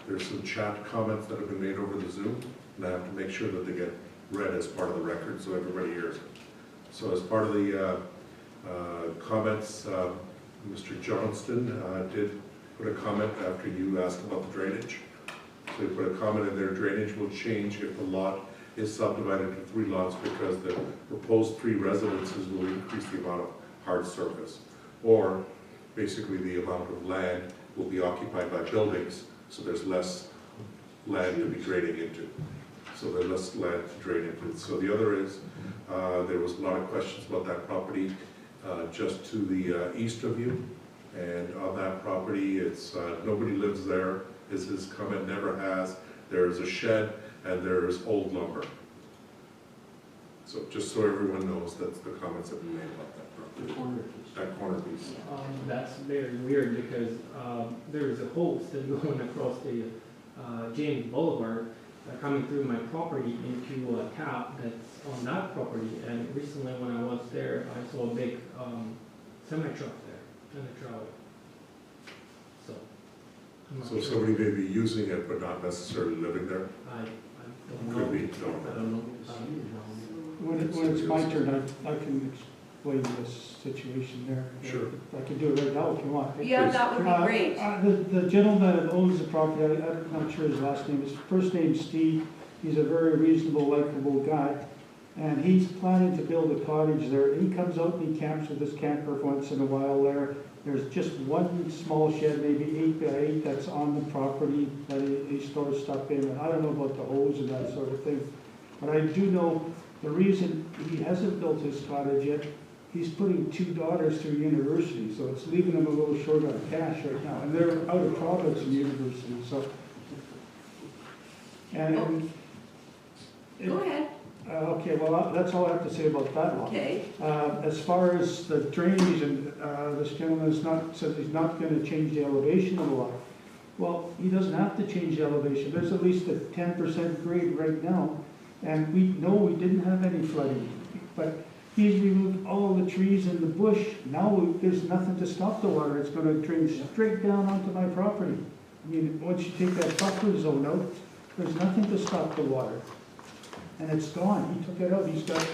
There's some chat comments that have been made over the Zoom, and I have to make sure that they get read as part of the record so everybody hears it. So as part of the comments, Mr. Johnston did put a comment after you asked about the drainage. So he put a comment in there, drainage will change if the lot is subdivided to 3 lots because the proposed 3 residences will increase the amount of hard surface. Or basically the amount of land will be occupied by buildings, so there's less land to be draining into. So there's less land to drain into. So the other is, there was a lot of questions about that property just to the east of you. And on that property, it's nobody lives there. His comment never has. There's a shed and there's old lumber. So just so everyone knows, that's the comments that we made about that property. That corner piece. That's very weird because there is a hole still going across the James Boulevard coming through my property into a tap that's on that property. And recently when I was there, I saw a big semi-truck there and a trolley. So, I'm not So sure. somebody may be using it but not necessarily living there? I don't Could know. be, I don't know. When it's my turn, I can explain this situation there. Sure. I can do it right now if you want. Yeah, that would be great. The gentleman that owns the property, I'm not sure his last name, his first name's Steve. He's a very reasonable, likable guy. And he's planning to build a cottage there. He comes out and he camps with his camper once in a while there. There's just one small shed, maybe 8 by 8, that's on the property that he stores stuff in. And I don't know about the hose and that sort of thing. But I do know the reason he hasn't built his cottage yet, he's putting 2 daughters through university, so it's leaving him a little short on cash right now. And they're out of province in university, so. And Go ahead. okay, well, that's all I have to say about that lot. Okay. As far as the drainage, and this gentleman said he's not going to change the elevation of the lot. Well, he doesn't have to change the elevation. There's at least a 10% grade right now, and we know we didn't have any flooding. But he's removed all the trees in the bush. Now there's nothing to stop the water. It's going to drain straight down onto my property. I mean, once you take that buffer zone out, there's nothing to stop the water. And it's gone. He took it out. He's got,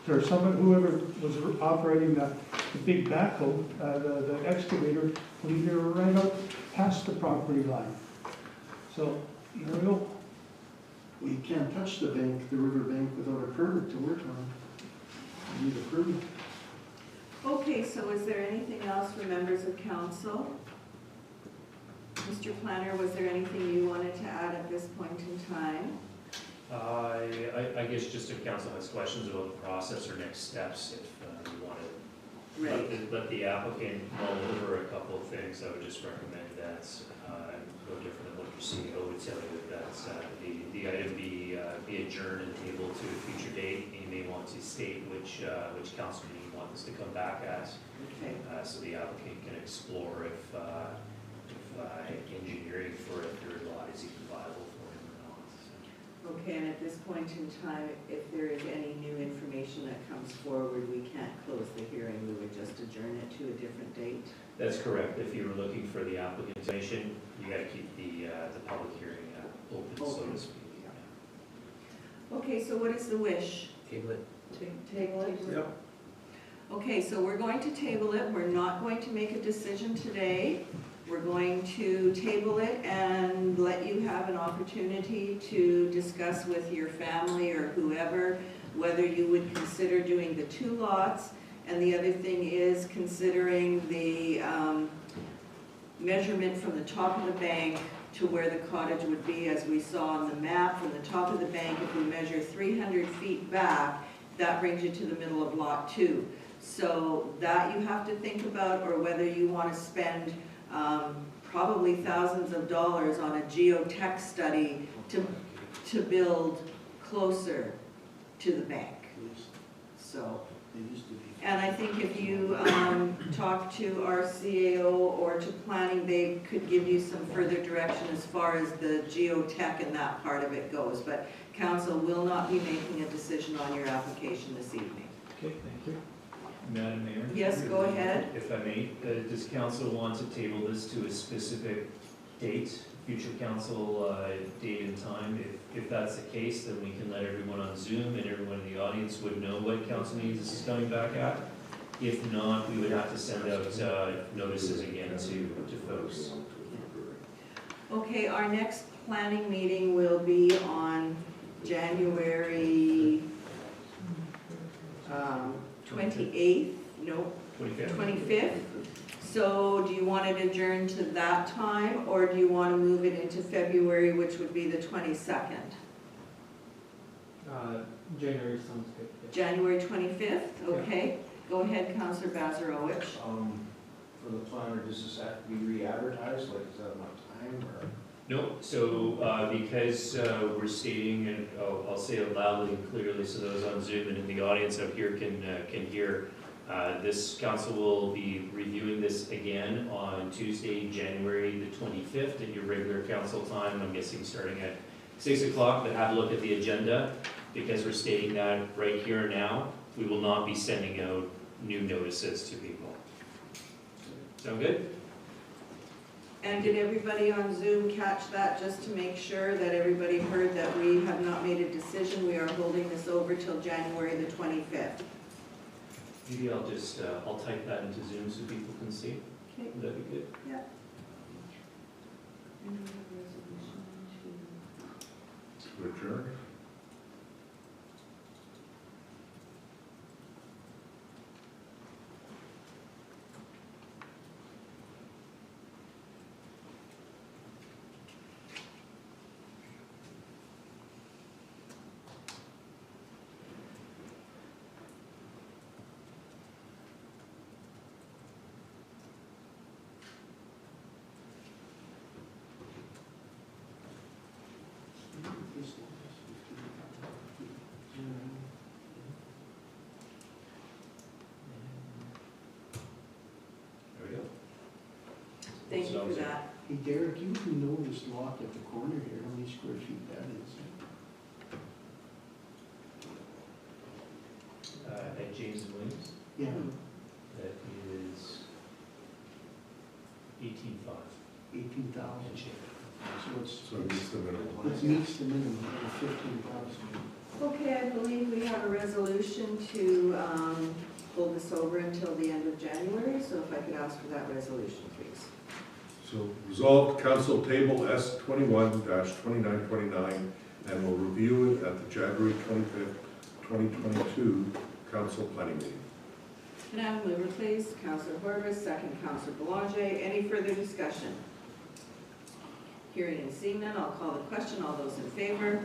or someone, whoever was operating the big backhoe, the excavator, leaving it right out past the property line. So, there we go. Well, you can't touch the bank, the river bank, without a permit to work on. You need a permit. Okay, so is there anything else for members of council? Mr. Planner, was there anything you wanted to add at this point in time? I guess just if council has questions about the process or next steps, if you want to let the applicant mull over a couple of things, I would just recommend that, no different than what your CEO would tell you, that the item be adjourned and tabled to a future date. And you may want to state which council meeting you want this to come back at, so the applicant can explore if engineering for a 3rd lot is even viable for him or not. So. Okay, and at this point in time, if there is any new information that comes forward, we can't close the hearing, we would just adjourn it to a different date? That's correct. If you were looking for the applicant's information, you got to keep the public hearing open, so to speak. Okay, so what is the wish? Table it. Table it? Yep. Okay, so we're going to table it. We're not going to make a decision today. We're going to table it and let you have an opportunity to discuss with your family or whoever whether you would consider doing the 2 lots. And the other thing is considering the measurement from the top of the bank to where the cottage would be, as we saw on the map. From the top of the bank, if we measure 300 feet back, that brings you to the middle of lot 2. So that you have to think about, or whether you want to spend probably thousands of dollars on a geotech study to build closer to the bank. So, and I think if you talk to our CAO or to planning, they could give you some further direction as far as the geotech and that part of it goes. But council will not be making a decision on your application this evening. Okay, thank you. Madam Mayor? Yes, go ahead. If I may, does council want to table this to a specific date, future council date and time? If that's the case, then we can let everyone on Zoom and everyone in the audience would know what council meetings this is coming back at. If not, we would have to send out notices again to folks. Okay, our next planning meeting will be on January 28th, no, 25th. So do you want it adjourned to that time, or do you want to move it into February, which would be the 22nd? January sounds good. Yeah. January 25th, okay. Go ahead, Councillor Bazarowicz. For the planner, does this have to be re-advertised, like, is that enough time, or? No, so because we're stating, and I'll say it loudly and clearly so those on Zoom and in the audience up here can hear, this council will be reviewing this again on Tuesday, January the 25th at your regular council time. I'm guessing starting at 6 o'clock, but have a look at the agenda because we're stating that right here and now. We will not be sending out new notices to people. Sound good? And did everybody on Zoom catch that, just to make sure that everybody heard that we have not made a decision? We are holding this over till January the 25th. Maybe I'll just, I'll type that into Zoom so people can see. Okay. Would that be good? Yeah. To adjourn? There we go. Thank you for that. Hey Derek, you who know this lot at the corner here, how many square feet that is? At James and Williams, Yeah, that is 18.5. 18,000. So So it meets the minimum. it meets the minimum of 15,000. Okay, I believe we have a resolution to hold this over until the end of January, so if I could ask for that resolution, please. So resolved, council table S 21-2929, and will review it at the January 25th, 2022 council planning meeting. Can I have a mover, please? Councillor Horwath, second Councillor Boulanger. Any further discussion? Hearing and seeing none, I'll call the question. All those in favor?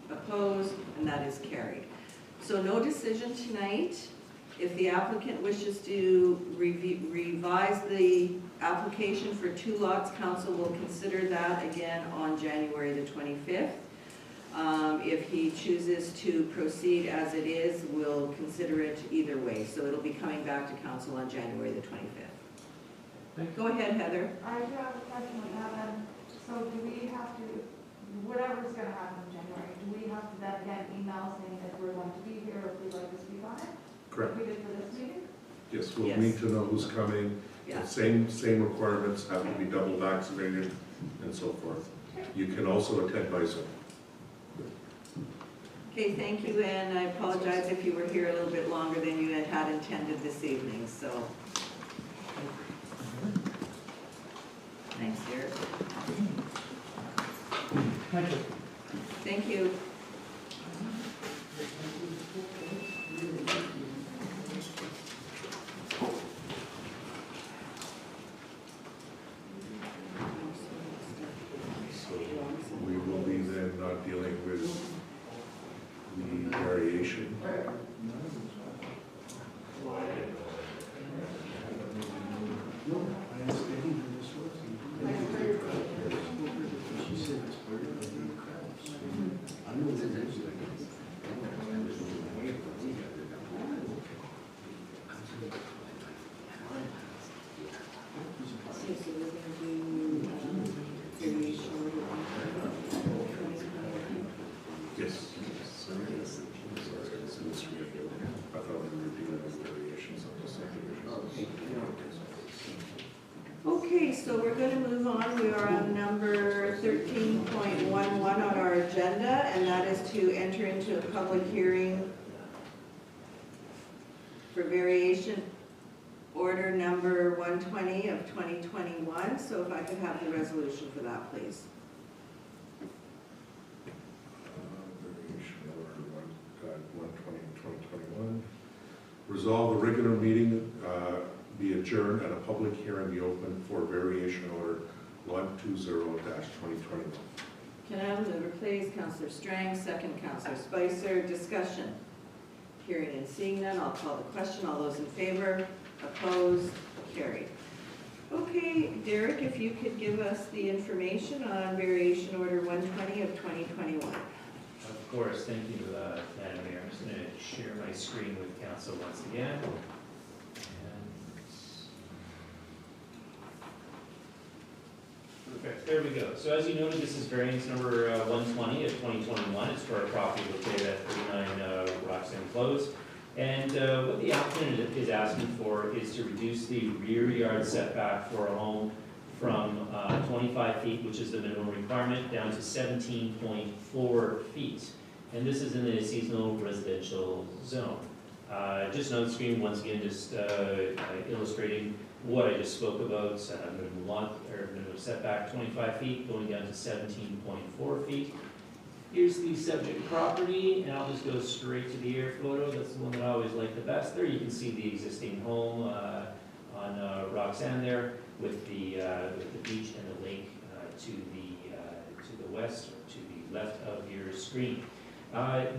Opposed? And that is carried. So no decision tonight. If the applicant wishes to revise the application for 2 lots, council will consider that again on January the 25th. If he chooses to proceed as it is, we'll consider it either way. So it'll be coming back to council on January the 25th. Go ahead, Heather. I do have a question on that then. So do we have to, whatever's gonna happen in January, do we have to then get an email saying that we're going to be here or if we'd like to speak on it? Correct. Like we did for this meeting? Yes, we'll Yes. need to know who's coming. Yeah. Same requirements, have to be double vaccinated and so forth. You can also attend by Zoom. Okay, thank you, and I apologize if you were here a little bit longer than you had intended this evening, so. Thanks, Derek. Thank you. Thank you. So we will be then not dealing with the variation. agenda, and that is to enter into a public hearing for variation order number 120 of 2021. So if I could have the resolution for that, please. Variation order 120/2021. Resolve the regular meeting be adjourned and a public hearing be opened for variation order 120/2021. Can I have a mover, please? Councillor Strang, second Councillor Spicer. Discussion. Hearing and seeing none, I'll call the question. All those in favor? Opposed? Carried. Okay, Derek, if you could give us the information on variation order 120 of 2021. Of course, thank you, Madam Mayor. I'm just going to share my screen with council once again. Perfect, there we go. So as you noted, this is variance number 120 of 2021. It's for a property located at 39 Roxanne Close. And what the applicant is asking for is to reduce the rear yard setback for a home from 25 feet, which is the minimum requirement, down to 17.4 feet. And this is in the seasonal residential zone. Just on the screen, once again, just illustrating what I just spoke about, minimum lot, or minimum setback 25 feet, going down to 17.4 feet. Here's the subject property, and I'll just go straight to the air photo. That's the one that I always like the best. There you can see the existing home on Roxanne there, with the beach and the lake to the west, or to the left of your screen.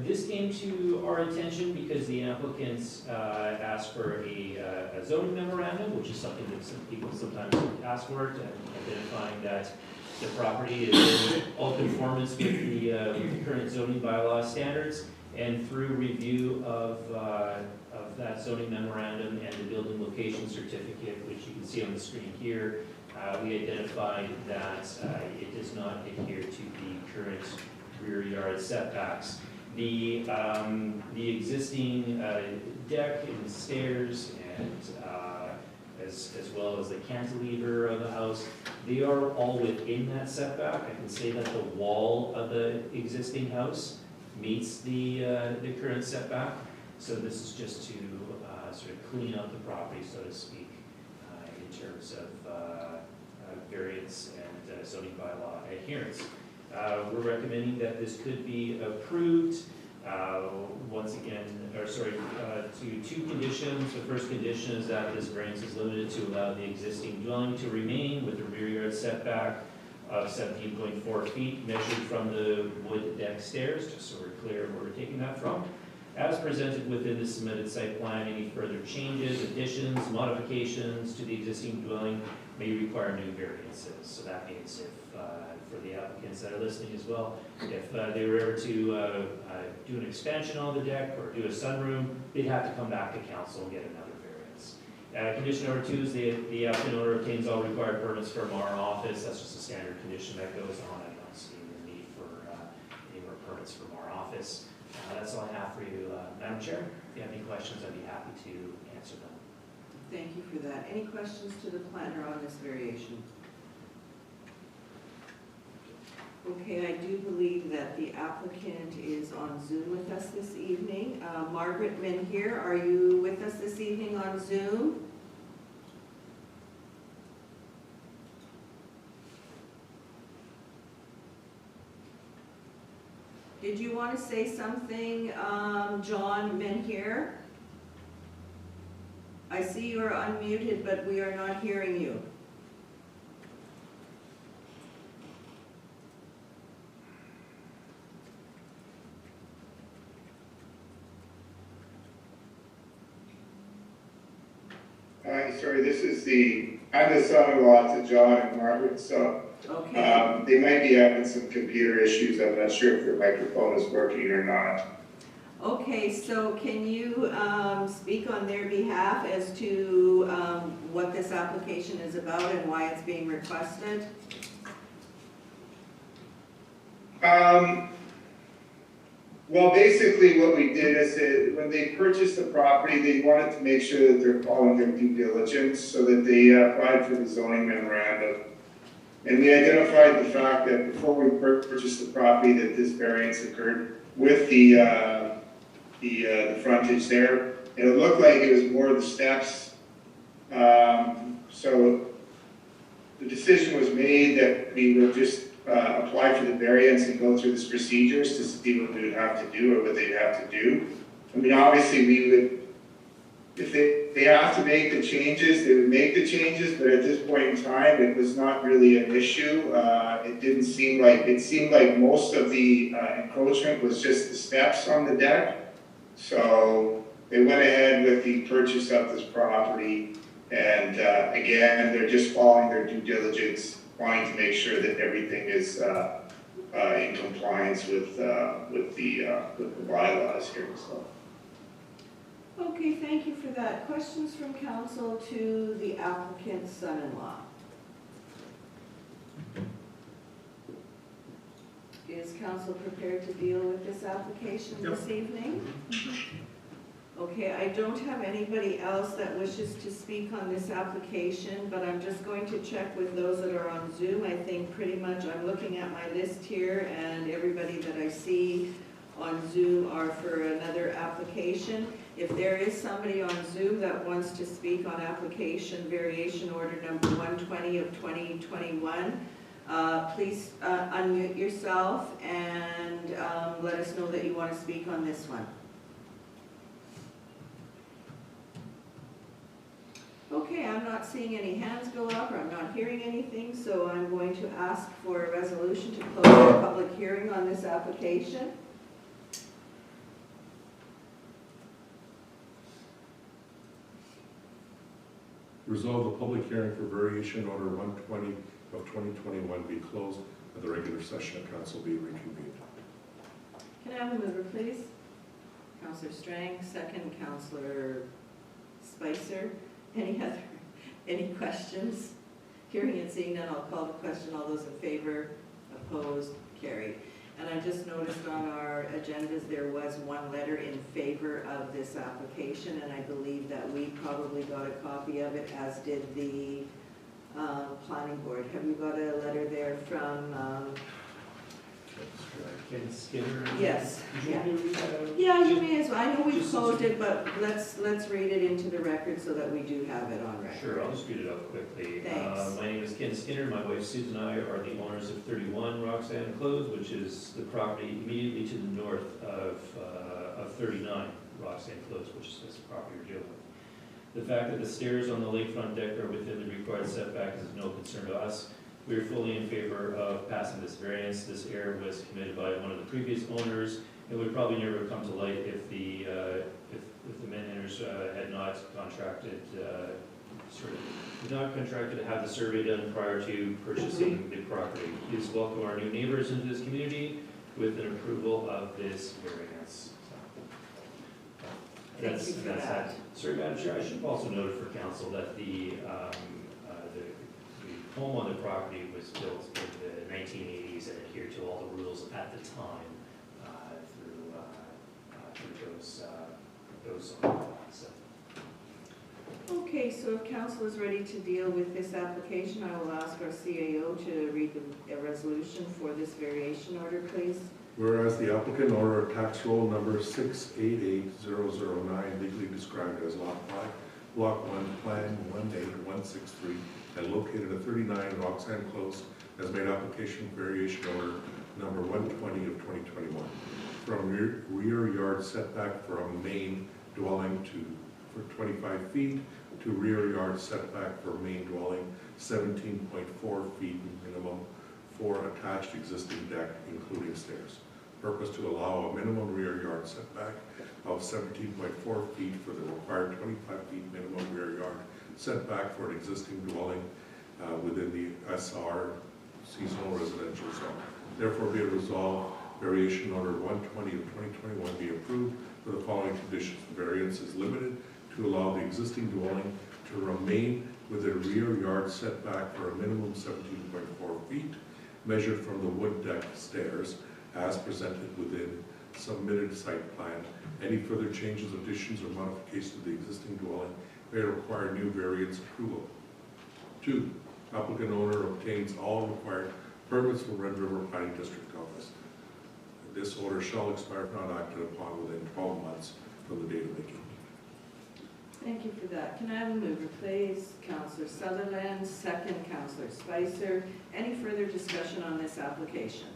This came to our attention because the applicants asked for a zoning memorandum, which is something that some people sometimes ask for, and identifying that the property is in all conformance with the current zoning bylaw standards. And through review of that zoning memorandum and the building location certificate, which you can see on the screen here, we identified that it does not adhere to the current rear yard setbacks. The existing deck and stairs, and as well as the cantilever of the house, they are all within that setback. I can say that the wall of the existing house meets the current setback. So this is just to sort of clean up the property, so to speak, in terms of variance and zoning bylaw adherence. We're recommending that this could be approved, once again, to two conditions. The first condition is that this variance is limited to allow the existing dwelling to remain with a rear yard setback of 17.4 feet measured from the wood deck stairs, just so we're clear where we're taking that from. As presented within the submitted site plan, any further changes, additions, modifications to the existing dwelling may require new variances. So that means if, for the applicants that are listening as well, if they were ever to do an expansion on the deck or do a sunroom, they'd have to come back to council and get another variance. Condition number 2 is the applicant owner obtains all required permits from our office. That's just a standard condition that goes on. I don't see the need for any more permits from our office. That's all I have for you, Madam Chair. If you have any questions, I'd be happy to answer them. Thank you for that. Any questions to the planner on this variation? Okay, I do believe that the applicant is on Zoom with us this evening. Margaret Min here, are you with us this evening on Zoom? Did you want to say something, John Min here? I see you are unmuted, but we are not hearing you. Hi, sorry, I'm the son-in-law to John and Margaret, so okay. They might be having some computer issues. I'm not sure if their microphone is working or not. Okay, so can you speak on their behalf as to what this application is about and why it's being requested? Well, basically what we did is when they purchased the property, they wanted to make sure that they're following their due diligence, so that they applied for the zoning memorandum. And we identified the fact that before we purchased the property, that this variance occurred with the frontage there. And it looked like it was more of the steps. So the decision was made that we would just apply for the variance and go through this procedures to see what we would have to do or what they'd have to do. I mean, obviously we would, if they have to make the changes, they would make the changes, but at this point in time, it was not really an issue. It seemed like most of the encroachment was just the steps on the deck. So they went ahead with the purchase of this property, and again, they're just following their due diligence, wanting to make sure that everything is in compliance with the bylaws here. So. Okay, thank you for that. Questions from council to the applicant's son-in-law? Is council prepared to deal with this application this evening? Okay, I don't have anybody else that wishes to speak on this application, but I'm just going to check with those that are on Zoom. I think pretty much I'm looking at my list here, and everybody that I see on Zoom are for another application. If there is somebody on Zoom that wants to speak on application variation order number 120 of 2021, please unmute yourself and let us know that you want to speak on this one. Okay, I'm not seeing any hands go up, or I'm not hearing anything, so I'm going to ask for a resolution to close the public hearing on this application. Resolve the public hearing for variation order 120 of 2021 be closed and the regular session of council be reconvened. Can I have a mover, please? Councillor Strang, second. Councillor Spicer. Any questions? Hearing and seeing none, I'll call the question. All those in favor, opposed, carried. And I just noticed on our agendas there was one letter in favor of this application, and I believe that we probably got a copy of it, as did the planning board. Have you got a letter there from? Ken Skinner? Yes. Did you want me to read that out? Yeah, you may as well. I know we've closed it, but let's read it into the record so that we do have it on record. Sure, I'll just read it out quickly. Thanks. My name is Ken Skinner. My wife Susan and I are the owners of 31 Roxanne Close, which is the property immediately to the north of 39 Roxanne Close, which is this property we're dealing with. The fact that the stairs on the lakefront deck are within the required setback is of no concern to us. We are fully in favor of passing this variance. This error was committed by one of the previous owners. It would probably never come to light if the maintainers had not contracted to have the survey done prior to purchasing the property. Please welcome our new neighbors into this community with an approval of this variance. That's that. Sorry, Madam Chair, I should also note for council that the home on the property was built in the 1980s and adhered to all the rules at the time through those so. Okay, so if council is ready to deal with this application, I will ask our CAO to read the resolution for this variation order, please. Whereas the applicant order of tax roll number 688009 legally described as Lot 5, Block 1, Plan 18163, and located at 39 Roxanne Close, has made application variation order number 120 of 2021 from rear yard setback from main dwelling for 25 feet to rear yard setback for main dwelling 17.4 feet minimum for attached existing deck, including stairs. Purpose to allow a minimum rear yard setback of 17.4 feet for the required 25 feet minimum rear yard setback for an existing dwelling within the SR seasonal residential zone. Therefore, be it resolved, variation order 120 of 2021 be approved for the following conditions. The variance is limited to allow the existing dwelling to remain with a rear yard setback for a minimum 17.4 feet, measured from the wood deck stairs as presented within submitted site plan. Any further changes, additions, or modifications to the existing dwelling may require new variance approval. 2, applicant owner obtains all required permits from Red River Planning District Office. This order shall expire if not acted upon within 12 months from the date of making. Thank you for that. Can I have a mover, please? Councillor Sutherland, second Councillor Spicer. Any further discussion on this application?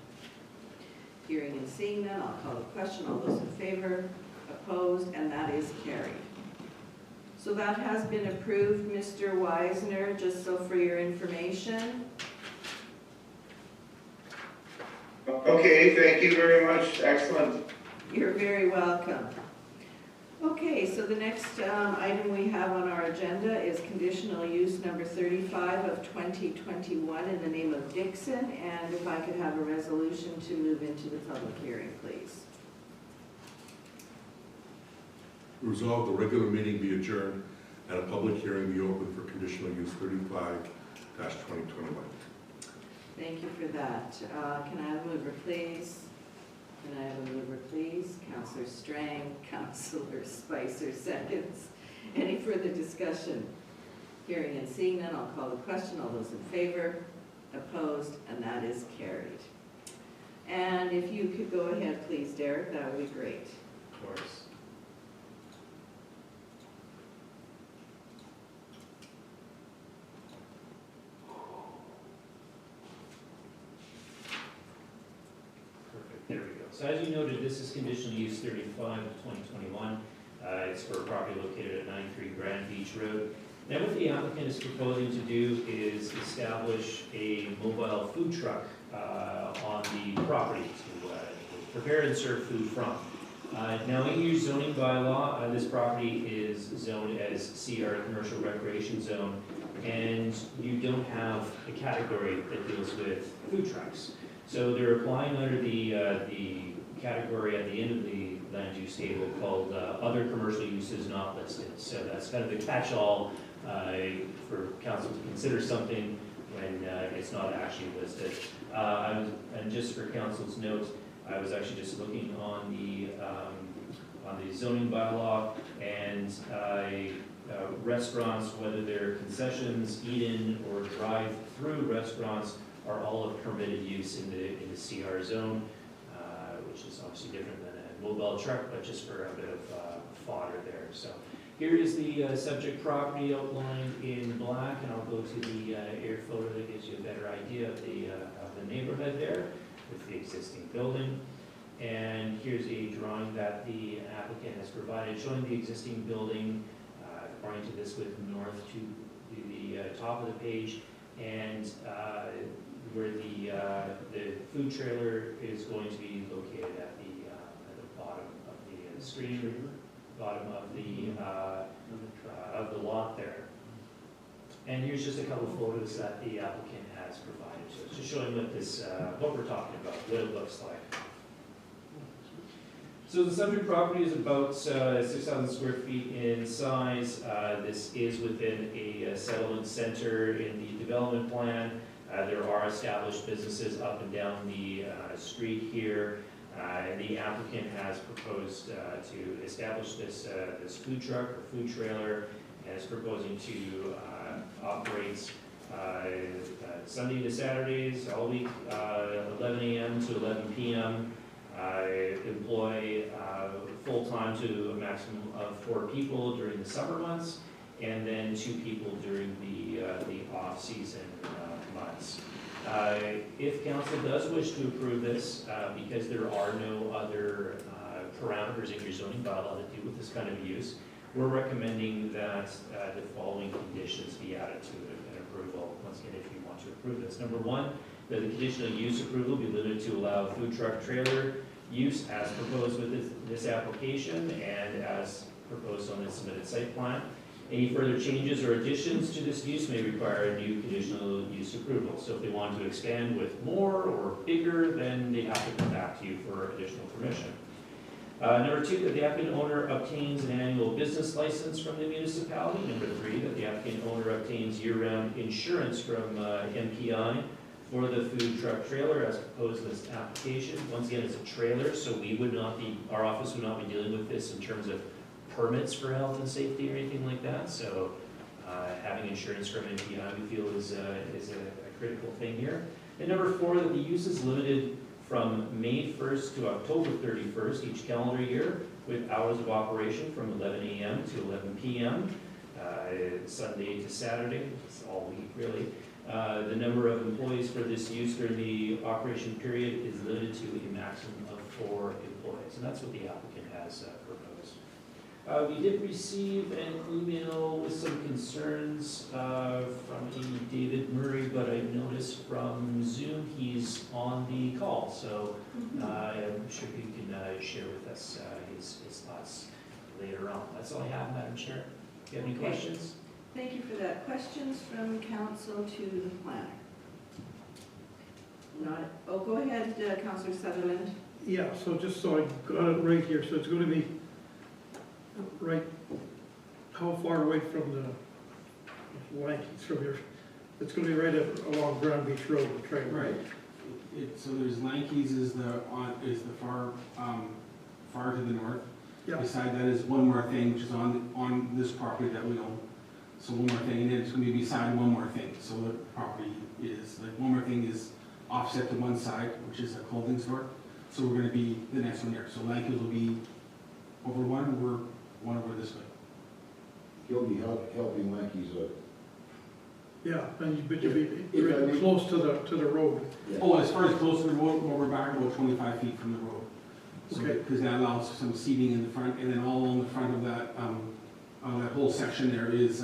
Hearing and seeing none, I'll call the question. All those in favor, opposed, and that is carried. So that has been approved, Mr. Weisner, just so for your information. Okay, thank you very much. Excellent. You're very welcome. Okay, so the next item we have on our agenda is conditional use number 35 of 2021 in the name of Dixon. And if I could have a resolution to move into the public hearing, please. Resolve the regular meeting be adjourned and a public hearing be open for conditional use 35-2021. Thank you for that. Can I have a mover, please? Can I have a mover, please? Councillor Strang, Councillor Spicer, seconds. Any further discussion? Hearing and seeing none, I'll call the question. All those in favor, opposed, and that is carried. And if you could go ahead, please, Derek, that would be great. Of course. There we go. So as you noted, this is conditional use 35 of 2021. It's for a property located at 93 Grand Beach Road. Now what the applicant is proposing to do is establish a mobile food truck on the property to prepare and serve food from. Now in your zoning bylaw, this property is zoned as CR, Commercial Recreation Zone, and you don't have a category that deals with food trucks. So they're applying under the category at the end of the land use table called other commercial uses not listed. So that's kind of the catch-all for council to consider something when it's not actually listed. And just for council's note, I was actually just looking on the zoning bylaw, and restaurants, whether they're concessions, eat-in, or drive-through restaurants, are all of permitted use in the CR zone, which is obviously different than a mobile truck, but just for a bit of fodder there. So here is the subject property outlined in black, and I'll go to the air photo that gives you a better idea of the neighborhood there with the existing building. And here's a drawing that the applicant has provided showing the existing building, according to this, with north to the top of the page, and where the food trailer is going to be located at the bottom of the screen, bottom of the lot there. And here's just a couple of photos that the applicant has provided. So it's just showing what we're talking about, what it looks like. So the subject property is about 6,000 square feet in size. This is within a settlement center in the development plan. There are established businesses up and down the street here. The applicant has proposed to establish this food truck or food trailer, and is proposing to operate Sunday to Saturdays all week, 11 a.m. to 11 p.m. Employ full-time to a maximum of 4 people during the summer months, and then 2 people during the off-season months. If council does wish to approve this, because there are no other parameters in your zoning bylaw that deal with this kind of use, we're recommending that the following conditions be added to an approval, once again, if you want to approve this. Number 1, that the conditional use approval be limited to allow food truck trailer use as proposed with this application and as proposed on the submitted site plan. Any further changes or additions to this use may require a new conditional use approval. So if they want to expand with more or bigger, then they have to come back to you for additional permission. Number 2, that the applicant owner obtains an annual business license from the municipality. Number 3, that the applicant owner obtains year-round insurance from MPI for the food truck trailer as proposed in this application. Once again, it's a trailer, so our office would not be dealing with this in terms of permits for health and safety or anything like that. So Having insurance from NPI, we feel is a critical thing here. And number 4, that the use is limited from May 1st to October 31st each calendar year, with hours of operation from 11 a.m. to 11 p.m., Sunday to Saturday, it's all week really. The number of employees for this use during the operation period is limited to a maximum of 4 employees, and that's what the applicant has proposed. We did receive an email with some concerns from a David Murray, but I noticed from Zoom he's on the call, so I'm sure he can share with us his thoughts later on. That's all I have, Madam Chair. Do you have any questions? Thank you for that. Questions from council to the planner? Not, oh, go ahead, Councillor Sutherland. Yeah, so just so I got it right here, so it's gonna be right, how far away from the Lankies from here? It's gonna be right along Grand Beach Road, the train. Right. So there's Lankies is the far to the north. Yeah. Beside that is one more thing, which is on this property that we own. So one more thing, and then it's gonna be beside one more thing. So the property is, like, one more thing is offset to one side, which is a clothing store. So we're gonna be the next one there. So Lankies will be over one over this way. He'll be helping Lankies out. Yeah, but you'll be right close to the road. Yeah. Oh, as far as close to the road, we're back about 25 feet from the road. So, Okay. because that allows for some seating in the front, and then all along the front of that, that whole section there is,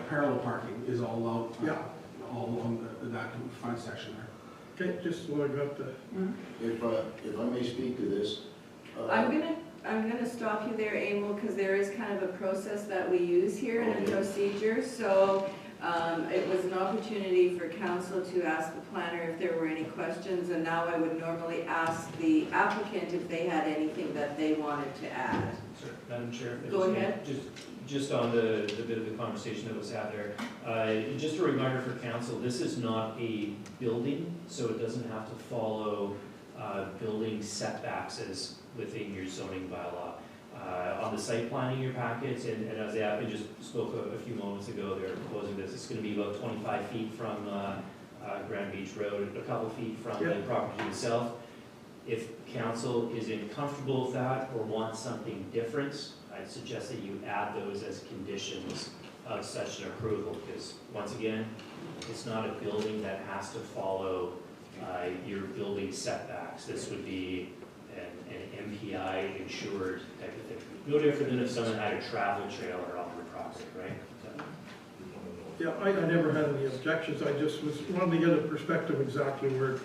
parallel parking is all allowed. Yeah. All along that front section there. Okay, just so I got the. If I may speak to this. I'm gonna stop you there, Emil, because there is kind of a process that we use here and a procedure. So it was an opportunity for council to ask the planner if there were any questions, and now I would normally ask the applicant if they had anything that they wanted to add. Sure. Madam Chair. if Go there's any- ahead. Just on the bit of the conversation that was had there, just a reminder for council, this is not a building, so it doesn't have to follow building setbacks as within your zoning bylaw. On the site plan in your packets, and as the applicant just spoke a few moments ago, they're proposing this, it's gonna be about 25 feet from Grand Beach Road, a couple feet from the property itself. If council isn't comfortable with that or wants something different, I'd suggest that you add those as conditions of such an approval, because once again, it's not a building that has to follow your building setbacks. This would be an MPI insured type of thing. No different than if someone had a travel trailer on their property, right? So. Yeah, I never had any objections. I just wanted to get a perspective exactly where.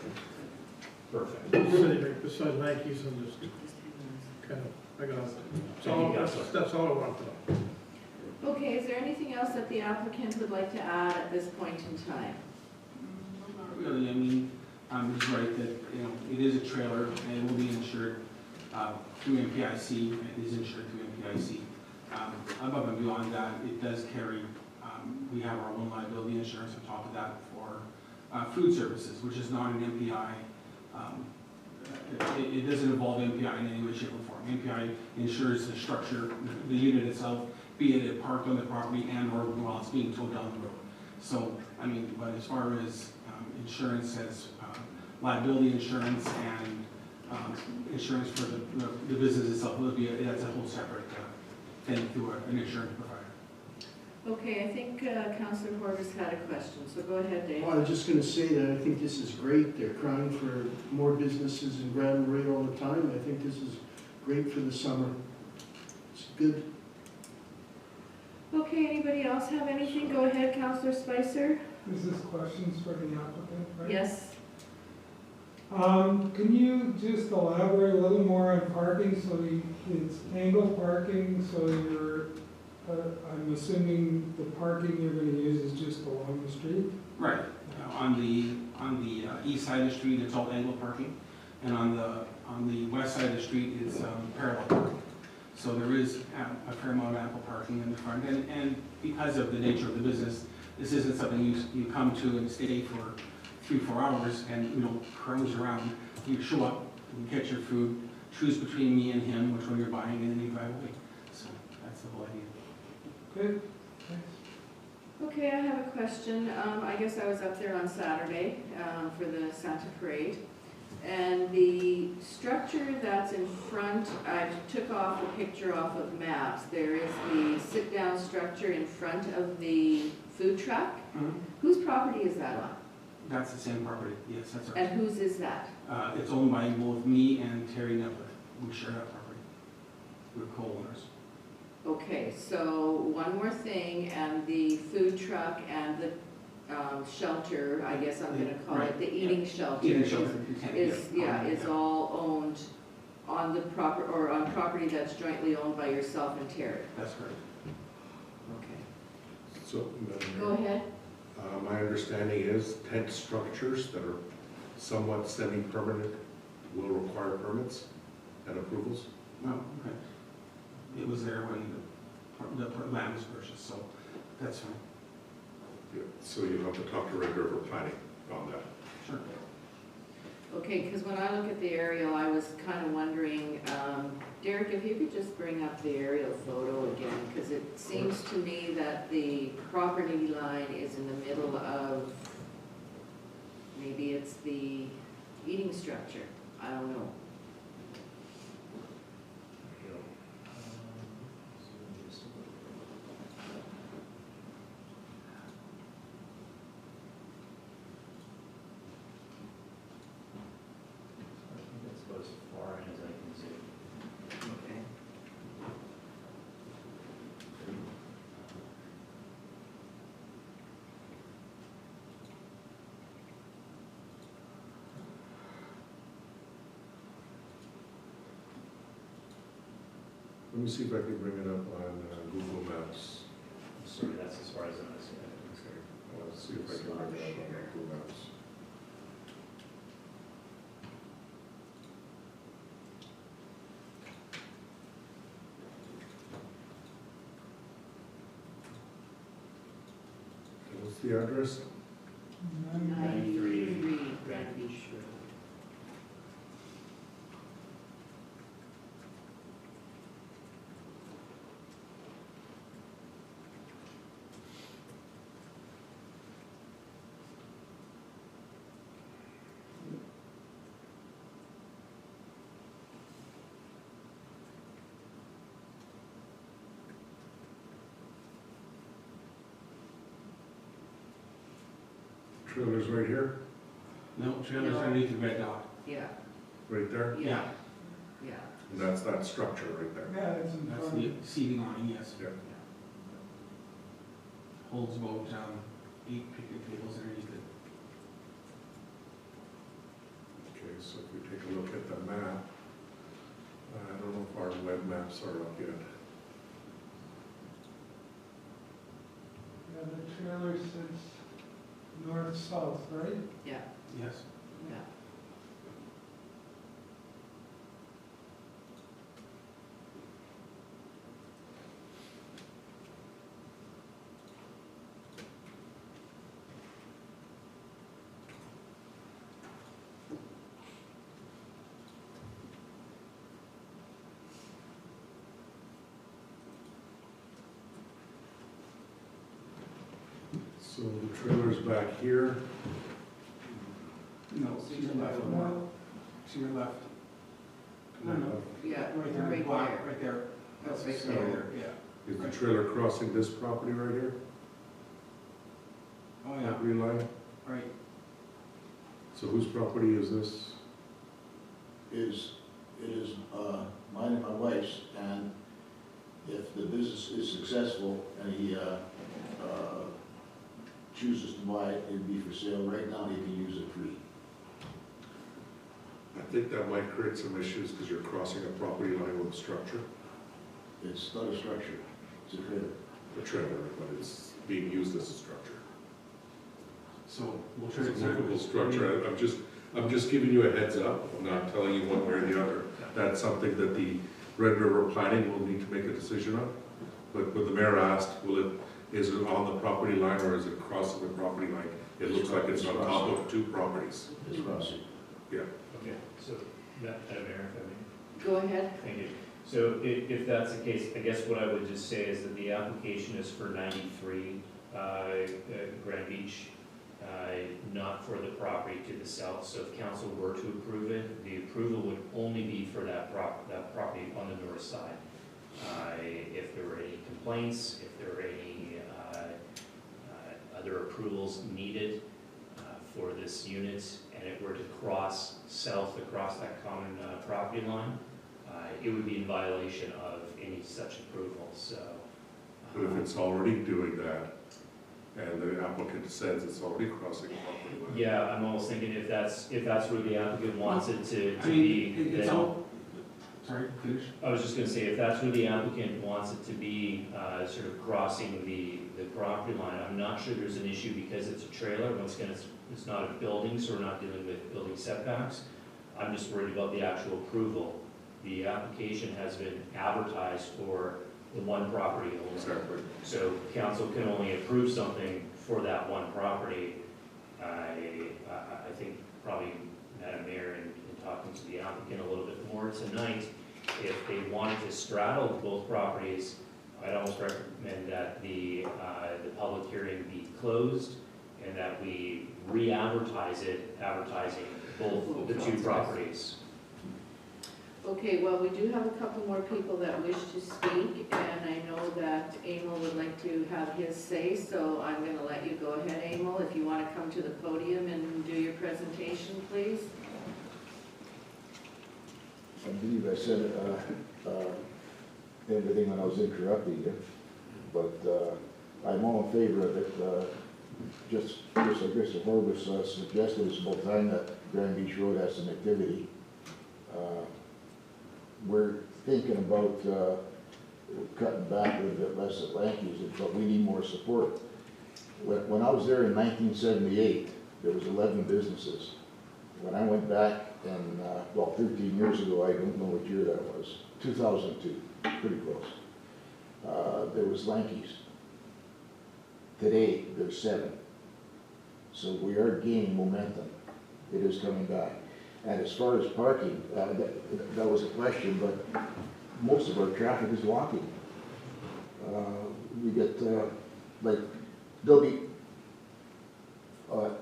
Perfect. Sitting right beside Lankies and just kind of, I got it. That's all I wanted to know. Okay, is there anything else that the applicant would like to add at this point in time? Really, I mean, it's right that, it is a trailer and it will be insured through MPIC, it is insured through MPIC. Above and beyond that, it does carry, we have our own liability insurance on top of that for food services, which is not an MPI. It doesn't involve MPI in any way, shape, or form. MPI insures the structure, the unit itself, be it parked on the property and or while it's being towed down the road. So, I mean, but as far as insurance as liability insurance and insurance for the business itself, that's a whole separate thing through an insurance provider. Okay, I think Councillor Horvis had a question, so go ahead, Dave. Well, I was just gonna say that I think this is great. They're crying for more businesses in Grand Marais all the time. I think this is great for the summer. It's good. Okay, anybody else have anything? Go ahead, Councillor Spicer. This is questions for the applicant, right? Yes. Can you just elaborate a little more on parking? So it's angle parking, so you're, I'm assuming the parking you're going to use is just along the street? Right. On the east side of the street, it's all angle parking, and on the west side of the street, it's parallel parking. So there is a fair amount of ample parking in the front, and because of the nature of the business, this isn't something you come to and stay for 3-4 hours and cruise around. You show up, you get your food, choose between me and him which one you're buying, and then you drive away. So that's the whole idea. Good, thanks. Okay, I have a question. I guess I was up there on Saturday for the Santa Parade. And the structure that's in front, I took off a picture off of maps. There is the sit-down structure in front of the food truck. Whose property is that on? That's the same property, yes, that's right. And whose is that? It's owned by both me and Terry Neblick. We share that property. We're co-owners. Okay, so one more thing, and the food truck and the shelter, I guess I'm gonna call it, the eating shelter. Eating shelter, Is all owned on the on property that's jointly owned by yourself and Terry. That's correct. Okay. So, Madam Mayor, Go ahead. my understanding is tent structures that are somewhat semi-permanent will require permits and approvals. Oh, okay. It was there when the land was purchased, so that's fine. Yeah, so you have to talk to Red River Planning on that. Sure. Okay, because when I look at the aerial, I was kind of wondering, Derek, if you could just bring up the aerial photo again, because it seems to me that the property line is in the middle of, maybe it's the eating structure, I don't know. Let me see if I can bring it up on Google Maps. Sorry, that's as far as I'm concerned. Let's see if I can bring it up on Google Maps. What's the address? 93 Grand Beach Road. Trailer's right here? No, trailer's underneath the red dot. Yeah. Right there? Yeah. Yeah. And that's that structure right there? Yeah, it's in That's front. the seating awning, yes. Yeah. Holds about 8 picnic tables underneath it. Okay, so if we take a look at the map, I don't know if our web maps are up yet. Yeah, the trailer sits north-south, right? Yeah. Yes. Yeah. So the trailer's back here. No, to your left. To your left. No. Yeah, Right there, right black, there. right there. That's the right trailer, there. yeah. Is the trailer crossing this property right here? Oh, yeah, Property line? right. So whose property is this? It is mine and my wife's, and if the business is successful and he chooses to buy it, it'd be for sale. Right now, he can use it free. I think that might create some issues because you're crossing a property line with a structure. It's not a structure, it's a trailer. A trailer, but it's being used as a structure. So we'll try It's to. a movable structure. I'm just giving you a heads up. I'm not telling you one way or the other. That's something that the Red River Planning will need to make a decision on. But the mayor asked, is it on the property line or is it crossing the property line? It looks like it's on top of two properties. It's crossing. Yeah. Okay, so that, Mayor, if I may. Go ahead. Thank you. So if that's the case, I guess what I would just say is that the application is for 93 Grand Beach, not for the property to the south. So if council were to approve it, the approval would only be for that property on the north side. If there were any complaints, if there were any other approvals needed for this unit, and it were to cross south across that common property line, it would be in violation of any such approval, so. But if it's already doing that, and the applicant says it's already crossing the property line. Yeah, I'm almost thinking if that's where the applicant wants it to I mean, be, it's then, all, sorry, finish. I was just gonna say, if that's where the applicant wants it to be, sort of crossing the property line, I'm not sure there's an issue because it's a trailer. Once again, it's not a building, so we're not dealing with building setbacks. I'm just worried about the actual approval. The application has been advertised for the one property only. Exactly. So council can only approve something for that one property. I think probably, Madam Mayor, in talking to the applicant a little bit more tonight, if they wanted to straddle both properties, I'd almost recommend that the public hearing be closed and that we re-advertise it, advertising both the two properties. Okay, well, we do have a couple more people that wish to speak, and I know that Emil would like to have his say, so I'm gonna let you go ahead, Emil, if you wanna come to the podium and do your presentation, please. I believe I said everything when I was interrupting you, but I'm all in favor of it. Just like Mr. Horbus suggested, it's about time that Grand Beach Road has some activity. We're thinking about cutting back a little bit less at Lanky's, but we need more support. When I was there in 1978, there was 11 businesses. When I went back, and 13 years ago, I don't know what year that was, 2002, pretty close, there was Lanky's. Today, there's 7. So we are gaining momentum. It is coming back. And as far as parking, that was a question, but most of our traffic is walking. We get, like, there'll be,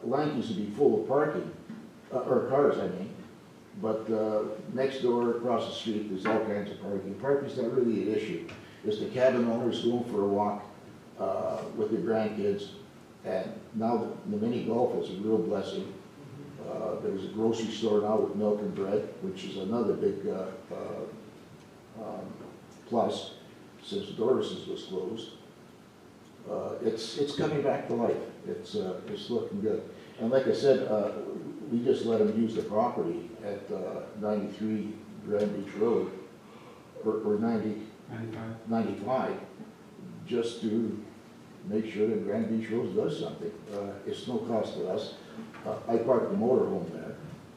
Lanky's will be full of parking, or cars, I mean, but next door, across the street, there's all kinds of parking. Parking's not really an issue. It's the cabin owners going for a walk with their grandkids, and now the mini golf is a real blessing. There's a grocery store now with milk and bread, which is another big plus since Doris's was closed. It's coming back to life. It's looking good. And like I said, we just let them use the property at 93 Grand Beach Road, or 95, just to make sure that Grand Beach Road does something. It's no cost to us. I parked the motorhome there,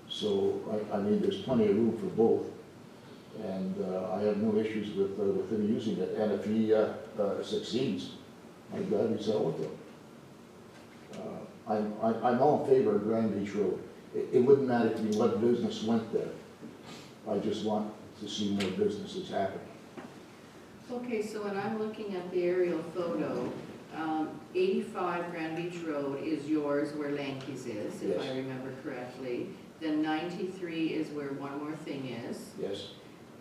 so I mean, there's plenty of room for both. And I have no issues with him using it. And if he succeeds, I'd gladly sell it to him. I'm all in favor of Grand Beach Road. It wouldn't matter to me what business went there. I just want to see more businesses happen. Okay, so when I'm looking at the aerial photo, 85 Grand Beach Road is yours where Lanky's is, if I remember correctly. Then 93 is where One More Thing is. Yes.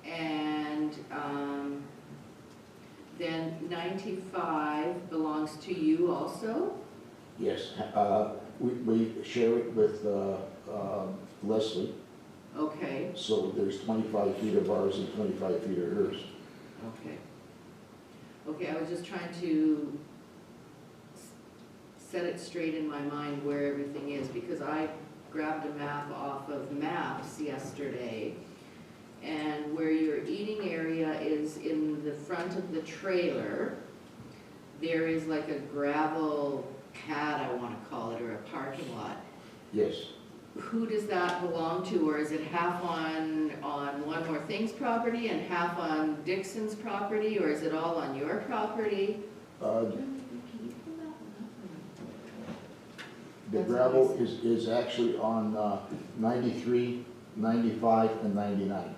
And then 95 belongs to you also? Yes. We share it with Leslie. Okay. So there's 25 feet of ours and 25 feet of hers. Okay. Okay, I was just trying to set it straight in my mind where everything is, because I grabbed a map off of Maps yesterday, and where your eating area is in the front of the trailer, there is like a gravel pad, I want to call it, or a parking lot. Yes. Who does that belong to, or is it half on One More Thing's property and half on Dixon's property, or is it all on your property? The gravel is actually on 93, 95, and 99.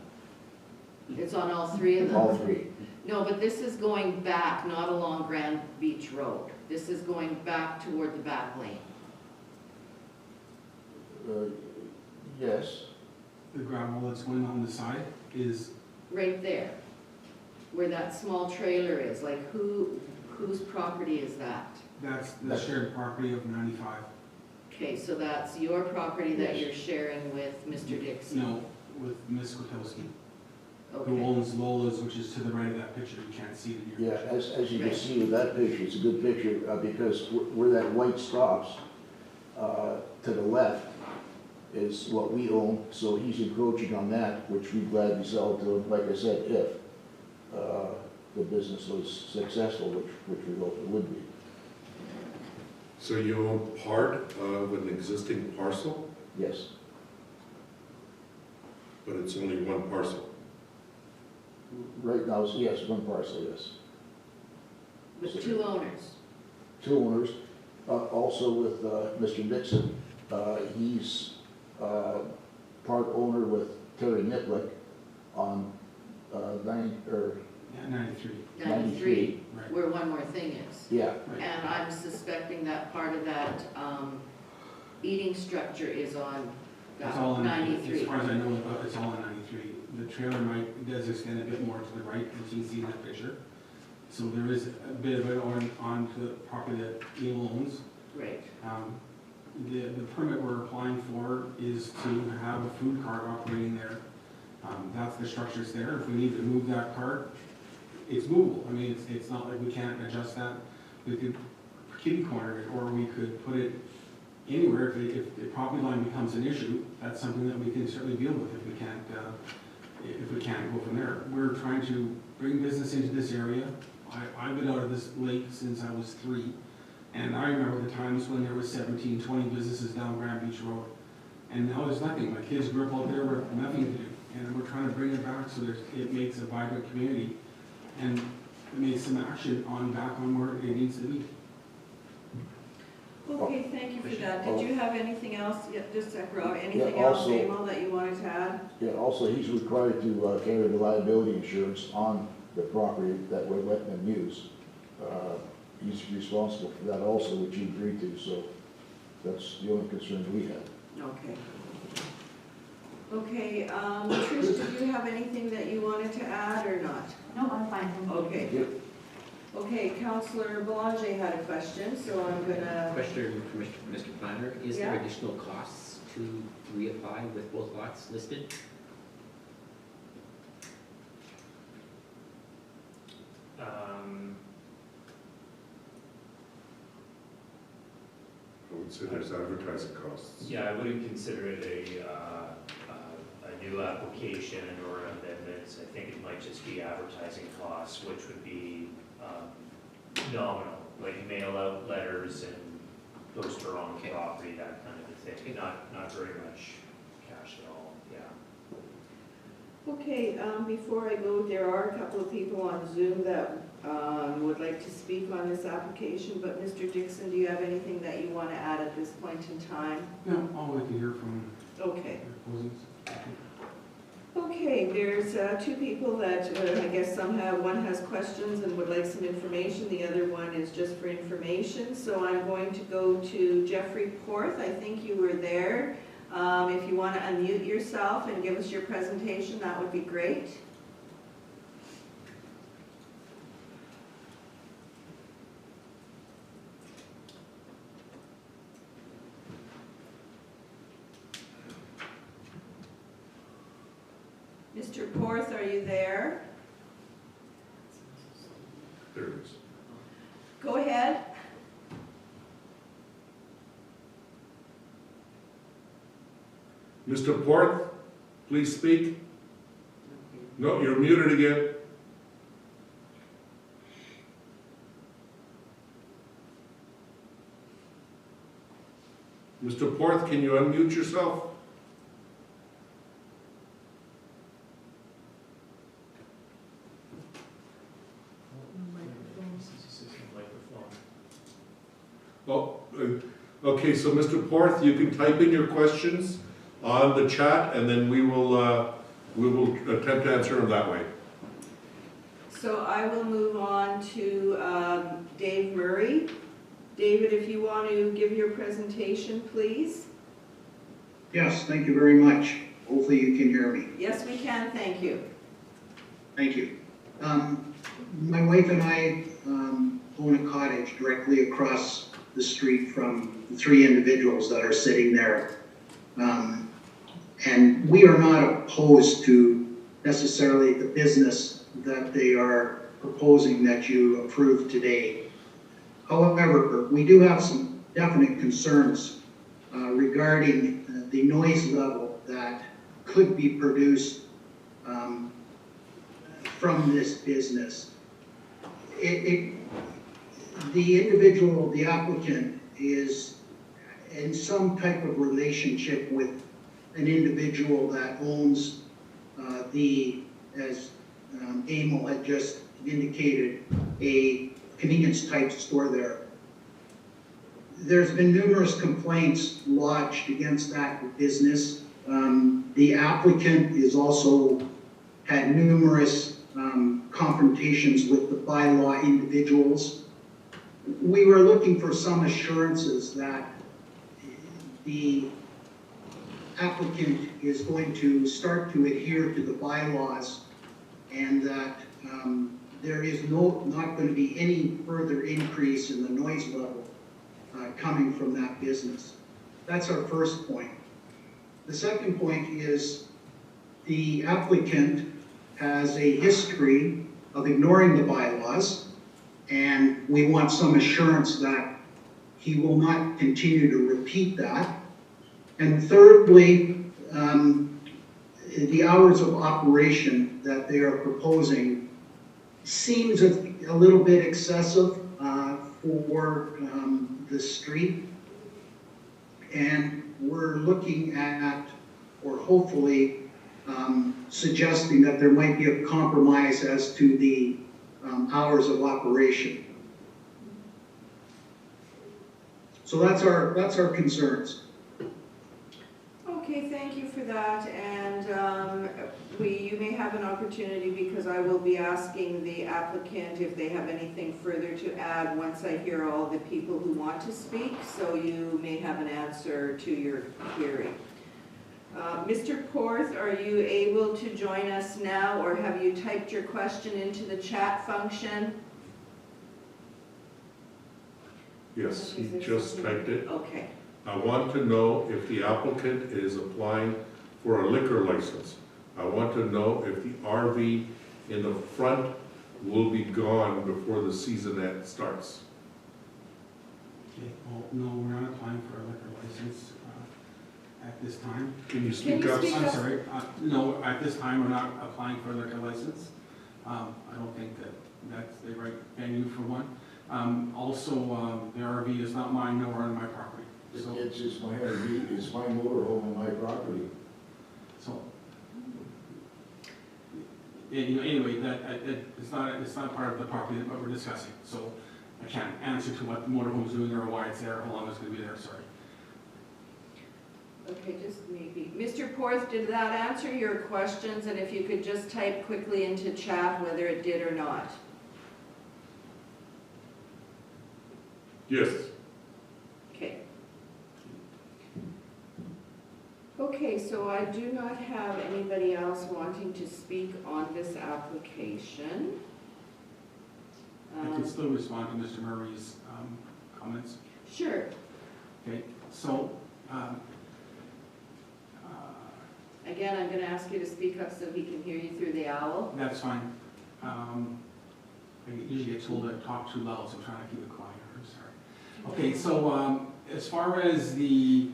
It's on all three of them? all three. No, but this is going back, not along Grand Beach Road. This is going back toward the back lane. Yes, The gravel that's going on the side is, Right there, where that small trailer is, like whose property is that? that's the shared property of 95. Okay, so that's your property that Yes. you're sharing with Mr. Dixon? No, with Ms. Kotowski, who Okay, owns Lola's, which is to the right of that picture. You can't see it in your yeah, picture. as you can Right. see with that picture, it's a good picture, because where that white stops, to the left is what we own, so he's encroaching on that, which we'd gladly sell to him, like I said, if, the business was successful, which we hope it would be. So you own part of an existing parcel, Yes, but it's only one parcel? right now, yes, one parcel, yes. with two owners? Two owners, also with Mr. Dixon. He's part owner with Terry Niplick on 93. 93, Right. where One More Thing is. Yeah, Right. And I'm suspecting that part of that eating structure is on It's all in, 93. as far as I know, it's all in 93. The trailer does extend a bit more to the right, as you can see in that picture. So there is a bit of it on to the property that Neil owns. Right. The permit we're applying for is to have a food cart operating there. That's the structure's there. If we need to move that cart, it's movable. I mean, it's not like we can't adjust that. We could kitty corner it, or we could put it anywhere. If the property line becomes an issue, that's something that we can certainly deal with if we can't go from there. We're trying to bring business into this area. I've been out of this lake since I was 3, and I remember the times when there was 17, 20 businesses down Grand Beach Road, and now there's nothing. My kids grew up out there with nothing to do, and we're trying to bring it back so it makes a vibrant community, and makes some action back on where it needs to be. Okay, thank you for that. Did you have anything else, just a sec, Rob, anything Yeah, else, also- Emil, that you wanted to add? yeah, also, he's required to carry the liability insurance on the property that we're letting him use. He's responsible for that also, which he agreed to, so that's the only concern we have. Okay. Okay, Trish, did you have anything that you wanted to add or not? No, I'm fine. Thank you. Okay. Yep. Okay, Councillor Belanger had a question, so I'm gonna, Question for Mr. Planner, is there Yeah. additional costs to reapply with both lots listed? I would say there's advertising costs. Yeah, I wouldn't consider it a new application or amendments. I think it might just be advertising costs, which would be nominal, like mail out letters and poster on the property, that kind of a thing. Not very much cash at all, yeah. okay, before I go, there are a couple of people on Zoom that would like to speak on this application, but Mr. Dixon, do you have anything that you want to add at this point in time? No, I'll wait to hear from Okay. the opposings. Okay, there's 2 people that I guess somehow, one has questions and would like some information, the other one is just for information. So I'm going to go to Jeffrey Porth, I think you were there. If you want to unmute yourself and give us your presentation, that would be great. Mr. Porth, are you there? There it is. Go ahead. Mr. Porth, please speak. No, you're muted again. Mr. Porth, can you unmute yourself? Oh, okay, so Mr. Porth, you can type in your questions on the chat, and then we will we will attempt to answer them that way. So I will move on to Dave Murray. David, if you want to give your presentation, please. Yes, thank you very much. Hopefully you can hear me. Yes, we can, thank you. Thank you. My wife and I own a cottage directly across the street from the three individuals that are sitting there. And we are not opposed to necessarily the business that they are proposing that you approve today. However, we do have some definite concerns regarding the noise level that could be produced from this business. The individual, the applicant, is in some type of relationship with an individual that owns as Emil had just indicated, a convenience type store there. There's been numerous complaints lodged against that business. The applicant is also had numerous confrontations with the bylaw individuals. We were looking for some assurances that the applicant is going to start to adhere to the bylaws and that there is not going to be any further increase in the noise level coming from that business. That's our first point. The second point is the applicant has a history of ignoring the bylaws, and we want some assurance that he will not continue to repeat that. And thirdly, the hours of operation that they are proposing seems a little bit excessive for the street. And we're looking at, or hopefully suggesting that there might be a compromise as to the hours of operation. So that's our concerns. Okay, thank you for that, and you may have an opportunity because I will be asking the applicant if they have anything further to add once I hear all the people who want to speak, so you may have an answer to your query. Mr. Porth, are you able to join us now, or have you typed your question into the chat function? Yes, he just typed it. Okay. I want to know if the applicant is applying for a liquor license. I want to know if the RV in the front will be gone before the season starts. Okay, well, no, we're not applying for a liquor license at this time. Can you speak up? I'm sorry. No, at this time, we're not applying for a liquor license. I don't think that's the right venue for one. Also, the RV is not mine, nor on my property. So, It's just my RV, it's my motorhome on my property. so anyway, it's not part of the property that we're discussing. So I can't answer to what the motorhome is doing or why it's there, how long it's going to be there. Sorry. Okay, just maybe. Mr. Porth, did that answer your questions? And if you could just type quickly into chat whether it did or not. Yes. Okay. Okay, so I do not have anybody else wanting to speak on this application. I can still respond to Mr. Murray's comments. Sure. Okay, so again, I'm going to ask you to speak up so he can hear you through the owl. that's fine. I usually get told I talk too loud, so I'm trying to keep it quiet. I'm sorry. Okay, so as far as the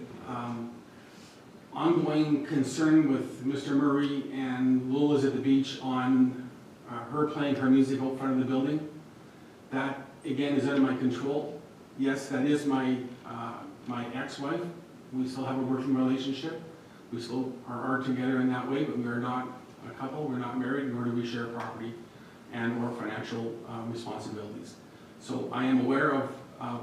ongoing concern with Mr. Murray and Lola's at the beach on her playing her music out front of the building, that again is under my control. Yes, that is my my ex-wife. We still have a working relationship. We still are together in that way, but we are not a couple. We're not married, nor do we share property and or financial responsibilities. So I am aware of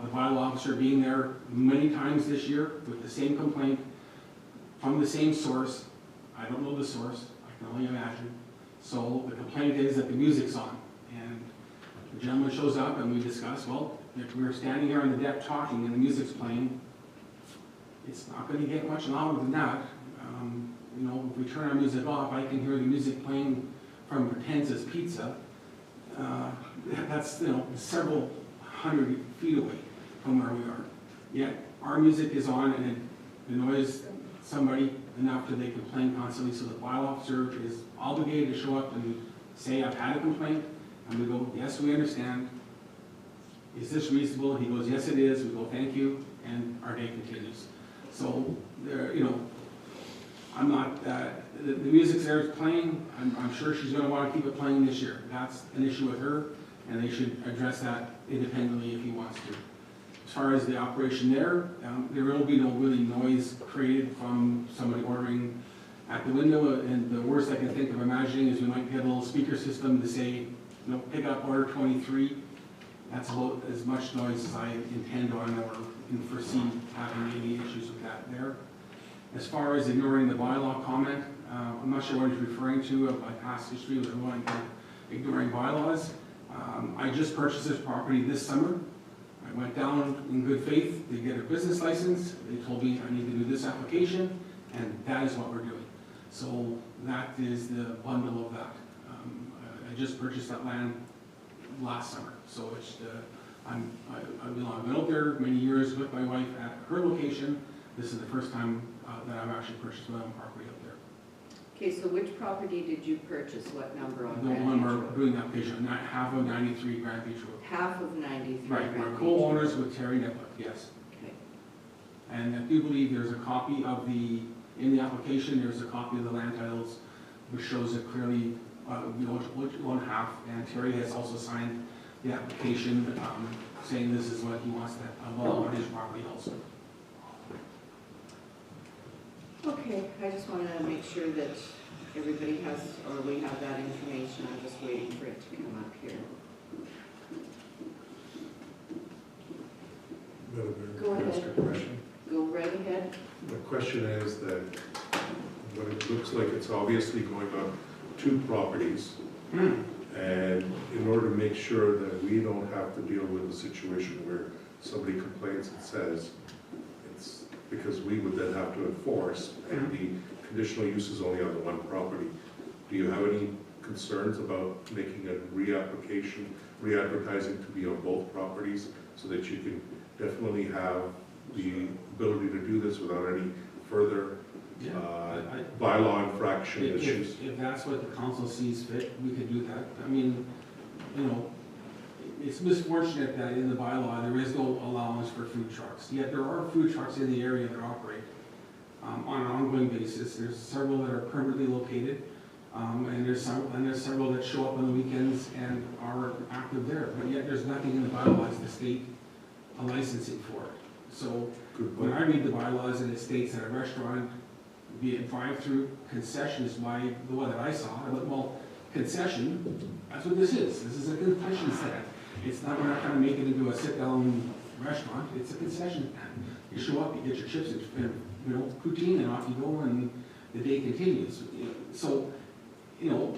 the bylaw officer being there many times this year with the same complaint from the same source. I don't know the source. I can only imagine. So the complaint is that the music's on, and the gentleman shows up and we discuss, well, if we're standing here on the deck talking and the music's playing, it's not gonna get much louder than that. You know, if we turn our music off, I can hear the music playing from Hortense's Pizza. That's, you know, several hundred feet away from where we are. Yet our music is on and it annoys somebody enough that they complain constantly, so the file officer is obligated to show up and say, I've had a complaint, and we go, yes, we understand. Is this reasonable? He goes, yes, it is. We go, thank you, and our day continues. So, there, you know, I'm not, the music's there, it's playing. I'm sure she's going to want to keep it playing this year. That's an issue with her, and they should address that independently if he wants to. As far as the operation there will be no really noise created from somebody ordering at the window, and the worst I can think of imagining is we might get a little speaker system to say, you know, pick up order 23. That's about as much noise as I intend on or can foresee having any issues with that there. As far as ignoring the bylaw comment, I'm not sure what he's referring to of my past history with everyone ignoring bylaws. I just purchased this property this summer. I went down in good faith to get a business license. They told me I need to do this application, and that is what we're doing. So that is the bundle of that. I just purchased that land last summer, so it's I've been out there many years with my wife at her location. This is the first time that I've actually purchased my own property up there. Okay, so which property did you purchase? What number on The Grand one Beach we're Road? doing the application, half of 93 Grand Beach Road. Half of 93 Right, Grand we're Beach co-owners Road. with Terry Niblick, yes. Okay. And I do believe there's a copy of in the application, there's a copy of the land titles, which shows it clearly, you know, which one half, and Terry has also signed the application, saying this is what he wants to have on his property also. Okay, I just want to make sure that everybody has, or we have that information. I'm just waiting for it to come up here. Go ahead. Go right ahead. The question is that when it looks like it's obviously going on two properties, and in order to make sure that we don't have to deal with a situation where somebody complains and says it's because we would then have to enforce, and the conditional use is only on the one property. Do you have any concerns about making a reapplication, re-advertising to be on both properties so that you can definitely have the ability to do this without any further bylaw infraction issues? If that's what the council sees fit, we could do that. I mean, you know, it's misfortunate that in the bylaw there is no allowance for food trucks. Yet there are food trucks in the area that operate on an ongoing basis. There's several that are permanently located, and there's several that show up on the weekends and are active there. But yet there's nothing in the bylaws to state a licensing for it. So when I read the bylaws and it states that a restaurant, be it drive-through, concession is the one that I saw. I went, well, concession, that's what this is. This is a concession stand. It's not, we're not trying to make it into a sit-down restaurant. It's a concession stand. You show up, you get your chips and you know, poutine, and off you go, and the day continues. So, you know,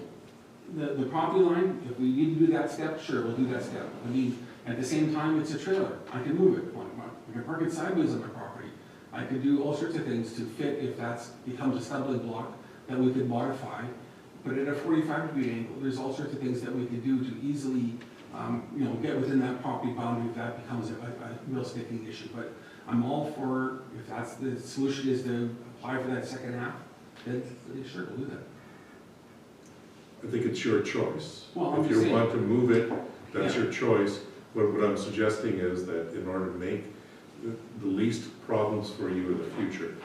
the property line, if we need to do that step, sure, we'll do that step. I mean, at the same time, it's a trailer. I can move it. I can park it sideways on my property. I could do all sorts of things to fit if that becomes a stumbling block that we could modify. But at a 45-degree angle, there's all sorts of things that we could do to easily, you know, get within that property boundary if that becomes a real sticking issue. But I'm all for, if that's the solution is to apply for that second half, then sure, we'll do that. I think it's your choice. Well, if you want to move it, that's your choice. But what I'm suggesting is that in order to make the least problems for you in the future,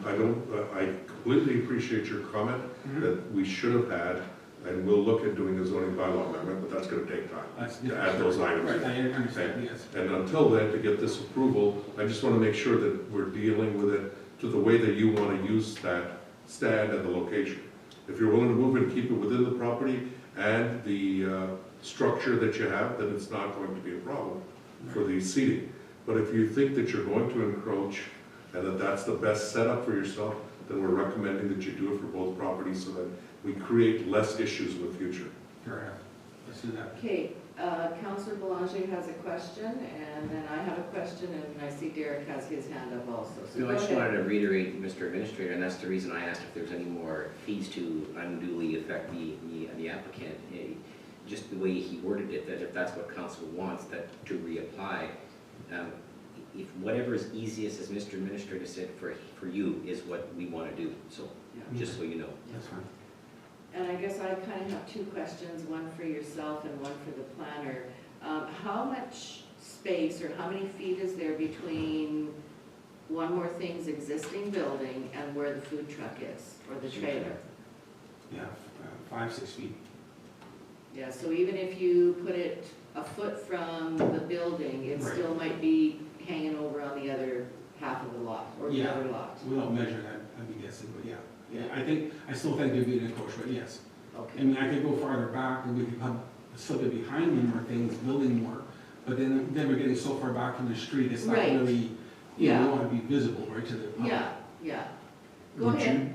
I completely appreciate your comment that we should have had, and we'll look at doing a zoning bylaw amendment, but that's going to take time to add those items. Right, I understand, yes. And until then, to get this approval, I just want to make sure that we're dealing with it to the way that you want to use that stand and the location. If you're willing to move it and keep it within the property and the structure that you have, then it's not going to be a problem for the seating. But if you think that you're going to encroach and that that's the best setup for yourself, then we're recommending that you do it for both properties so that we create less issues in the future. Fair enough. Let's do that. Okay, Councillor Belanger has a question, and then I have a question, and I see Derek has his hand up also. So No, go I just ahead. wanted to reiterate, Mr. Administrator, and that's the reason I asked if there's any more fees to unduly affect the applicant. Just the way he worded it, that if that's what council wants, that to reapply, if whatever is easiest, as Mr. Administrator said, for you, is what we want to do. So, just so you know. That's fine. And I guess I kind of have two questions, one for yourself and one for the planner. How much space or how many feet is there between One More Thing's existing building and where the food truck is, or the trailer? Yeah, 5, 6 feet. Yeah, so even if you put it a foot from the building, it Right. still might be hanging over on the other half of the lot, or the other lot. Without measuring that, I'd be guessing, but yeah. I still think there'd be an encroachment, yes. I Okay. mean, I could go farther back and we could put slip it behind One More Things, building more, but then we're getting so far back from the street, it's not Right. really, you Yeah. want to be visible, right, to the public. Yeah. Go Would ahead.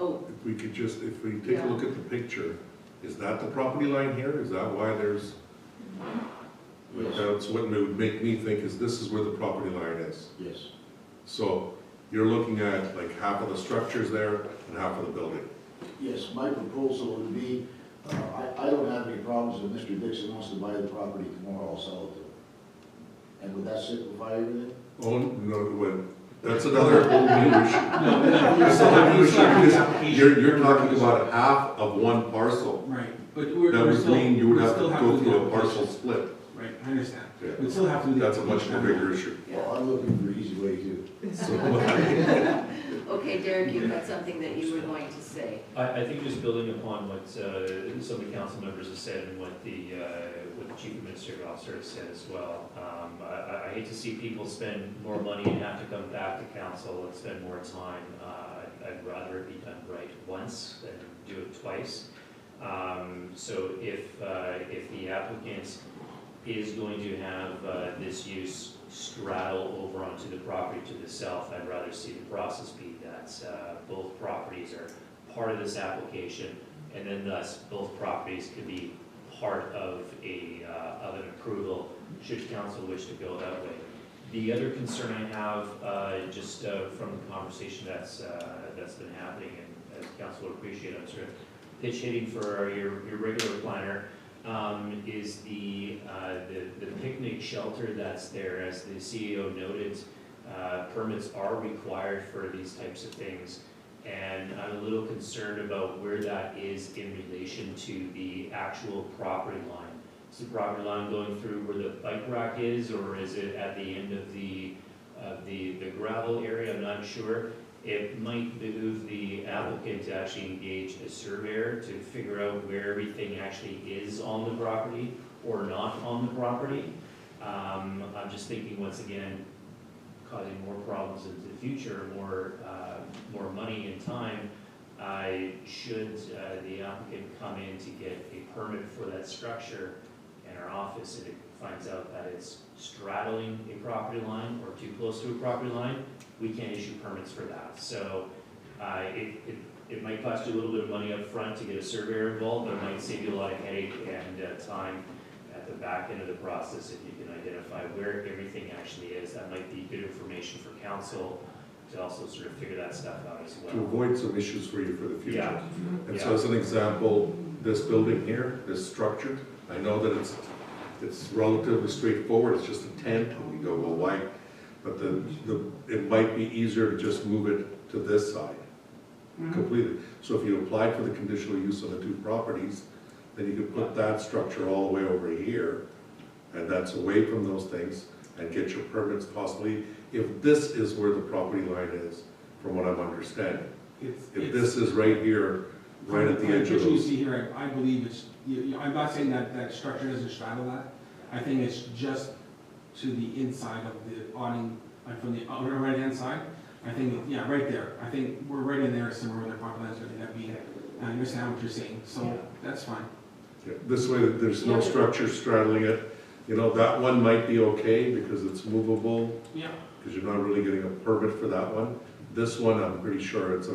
Oh, If we could just, if we take a look at the picture, is that the property line here? Is that why there's? That's what would make me think is this is where the property line is. Yes. So you're looking at like half of the structures there and half of the building. Yes, my proposal would be, I don't have any problems if Mr. Dixon wants to buy the property tomorrow, I'll sell it to him. And would that simplify everything? Oh, no, that's another whole new issue. No, That's another new you still have issue, the because application. you're talking about half of one parcel. Right, but That we're would still. mean you would we have to still go do the through a parcel application. split. Right, I understand. Yeah. We'd still have to do the. That's a much more application. bigger issue. Well, I'm looking for easy way too. okay, Derek, you've got something that you were going to say. I think just building upon what some of the council members have said and what the chief administrative officer has said as well. I hate to see people spend more money and have to come back to council and spend more time. I'd rather it be done right once than do it twice. So if the applicant is going to have this use straddle over onto the property to the south, I'd rather see the process be that both properties are part of this application, and then thus both properties could be part of an approval should council wish to go that way. The other concern I have, just from the conversation that's been happening, and as council would appreciate, I'm sort of pitch hitting for your regular planner, is the picnic shelter that's there. As the CEO noted, permits are required for these types of things, and I'm a little concerned about where that is in relation to the actual property line. Is the property line going through where the bike rack is, or is it at the end of the gravel area? I'm not sure. It might behoove the applicant to actually engage a surveyor to figure out where everything actually is on the property or not on the property. I'm just thinking, once again, causing more problems into the future, more money and time. Should the applicant come in to get a permit for that structure, and our office, if it finds out that it's straddling a property line or too close to a property line, we can't issue permits for that. So it might cost you a little bit of money up front to get a surveyor involved, but it might save you a lot of headache and time at the back end of the process if you can identify where everything actually is. That might be good information for council to also sort of figure that stuff out as well. To avoid some issues for you for the future. Yeah. And so as an example, this building here, this structure, I know that it's relatively straightforward, it's just a tent, and we go, well, why? But it might be easier to just move it to this side completely. So if you applied for the conditional use on the two properties, then you could put that structure all the way over here, and that's away from those things, and get your permits possibly, if this is where the property line is, from what I'm understanding. If this is right here, right at the edge of You those. see here, I believe it's, I'm not saying that structure doesn't straddle that. I think it's just to the inside of the awning, like from the right-hand side. I think, yeah, right there. I think we're right in there somewhere where the property lines are going to be. I understand what you're saying, so that's fine. Yeah, this way, there's no structure straddling it. You know, that one might be okay because it's movable. Yeah. Because you're not really getting a permit for that one. This one, I'm pretty sure it's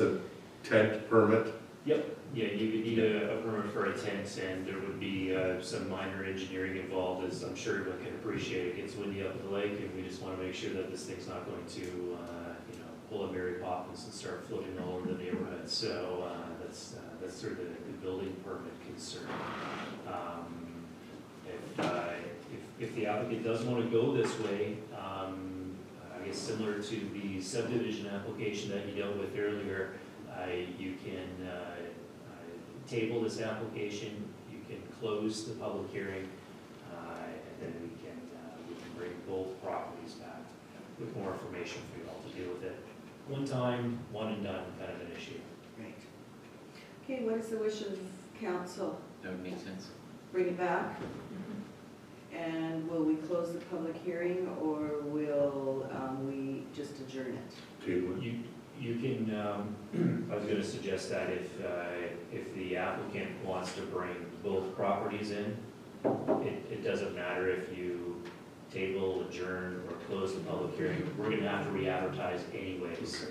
a tent permit. Yep, yeah, you would need a permit for a tent, and there would be some minor engineering involved, as I'm sure everyone can appreciate. It gets windy up at the lake, and we just want to make sure that this thing's not going to, pull a Mary Poppins and start floating all over the neighborhood. So that's sort of the building permit concern. If the applicant does want to go this way, I guess similar to the subdivision application that you dealt with earlier, you can table this application, you can close the public hearing, and then we can bring both properties back with more information for you all to deal with it. One time, one and done kind of an issue. Right. Okay, what is the wish of council? That would make sense. Bring it back? And will we close the public hearing, or will we just adjourn it? Table. You can, I was gonna suggest that if the applicant wants to bring both properties in, it doesn't matter if you table, adjourn, or close the public hearing. We're gonna have to re-advertise anyways.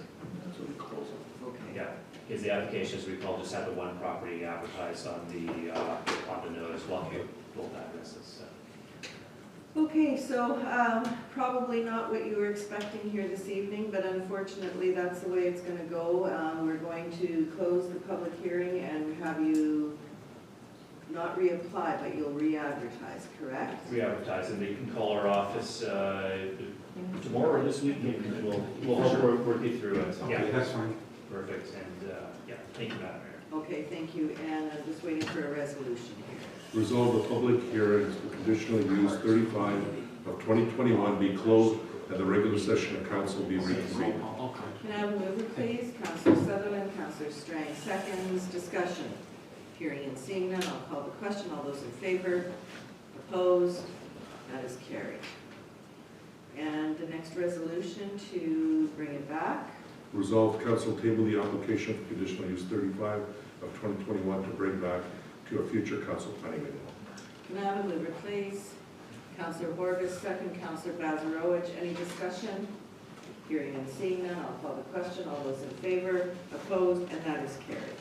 Okay. Yeah, because the application, as we recall, just had the one property advertised on the notice, while both addresses, so. Okay, so probably not what you were expecting here this evening, but unfortunately, that's the way it's gonna go. We're going to close the public hearing and have you not reapply, but you'll re-advertise, correct? Re-advertise, and they can call our office tomorrow or this week, and we'll help work you through it. Yeah, That's fine. perfect, and yeah, thank you, Madam Mayor. Okay, thank you, and I'm just waiting for a resolution here. Resolve the public hearings for conditional use 35 of 2021 be closed and the regular session of council be reconvened. Can I have a mover, please? Councillor Sutherland, Councillor Strang, seconds, discussion. Hearing and seeing none, I'll call the question. All those in favor? Opposed? That is carried. And the next resolution to bring it back. Resolve council table the application for conditional use 35 of 2021 to bring back to a future council planning meeting. Can I have a mover, please? Councillor Horvis, second. Councillor Bazarowicz, any discussion? Hearing and seeing none, I'll call the question. All those in favor? Opposed? And that is carried.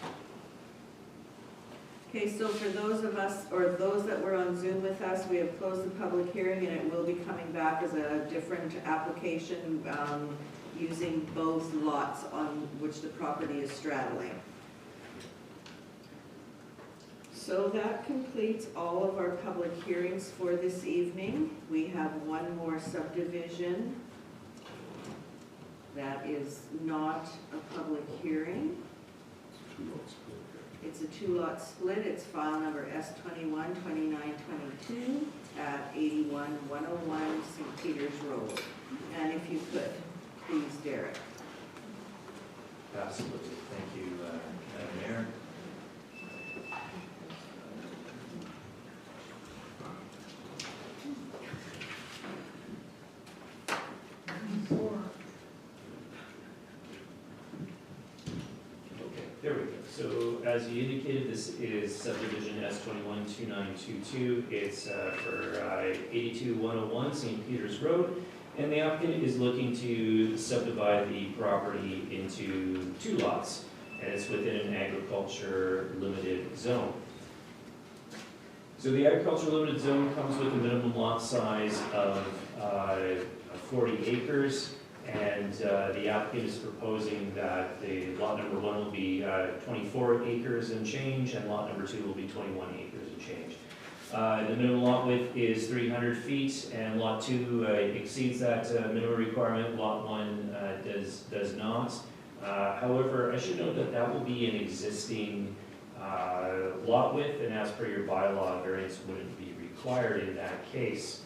Okay, so for those of us, or those that were on Zoom with us, we have closed the public hearing, and it will be coming back as a different application using both lots on which the property is straddling. So that completes all of our public hearings for this evening. We have one more subdivision that is not a public hearing. It's a two-lot split. It's file number S21-2922 at 81-101 St. Peter's Road. And if you could, please, Derek. Absolutely, thank you, Madam Mayor. There we go. So as you indicated, this is subdivision S21-2922. It's for 82-101 St. Peter's Road. And the applicant is looking to subdivide the property into two lots. And it's within an agriculture limited zone. So the agriculture limited zone comes with a minimum lot size of 40 acres. And the applicant is proposing that the lot number 1 will be 24 acres and change, and lot number 2 will be 21 acres and change. The minimum lot width is 300 feet, and lot 2 exceeds that minimum requirement. Lot 1 does not. However, I should note that that will be an existing lot width, and as per your bylaw, variance wouldn't be required in that case.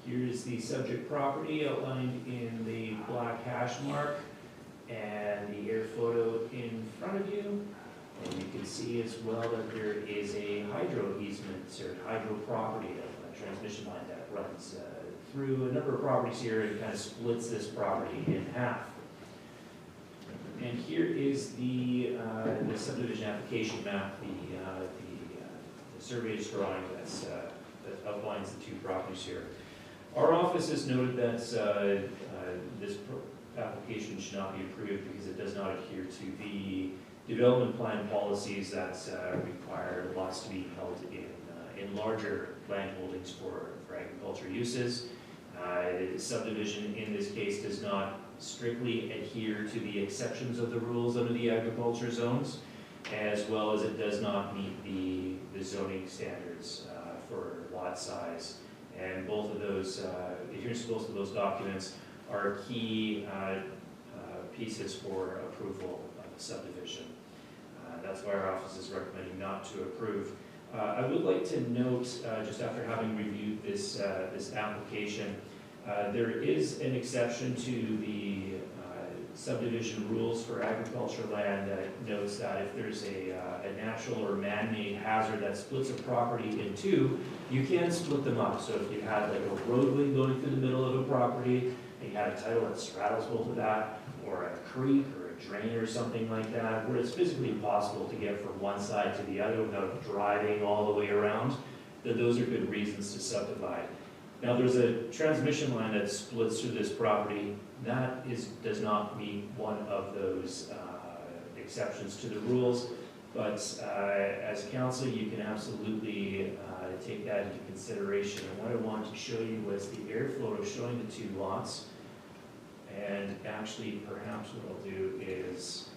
Here's the subject property outlined in the black hash mark and the air photo in front of you. And you can see as well that there is a hydro easement or hydro property, a transmission line that runs through a number of properties here and kind of splits this property in half. And here is the subdivision application map, the surveyor's drawing that outlines the two properties here. Our office has noted that this application should not be approved because it does not adhere to the development plan policies that require lots to be held in larger land holdings for agriculture uses. Subdivision in this case does not strictly adhere to the exceptions of the rules under the agriculture zones, as well as it does not meet the zoning standards for lot size. And both of those, adherence to both of those documents are key pieces for approval of a subdivision. That's why our office is recommending not to approve. I would like to note, just after having reviewed this application, there is an exception to the subdivision rules for agriculture land that notes that if there's a natural or man-made hazard that splits a property in two, you can split them up. So if you had like a roadway going through the middle of a property, and you had a title that straddles both of that, or a creek or a drain or something like that, where it's physically impossible to get from one side to the other without driving all the way around, then those are good reasons to subdivide. Now, there's a transmission line that splits through this property. That does not meet one of those exceptions to the rules, but as council, you can absolutely take that into consideration. And what I wanted to show you was the air photo showing the two lots. And actually, perhaps what I'll do is,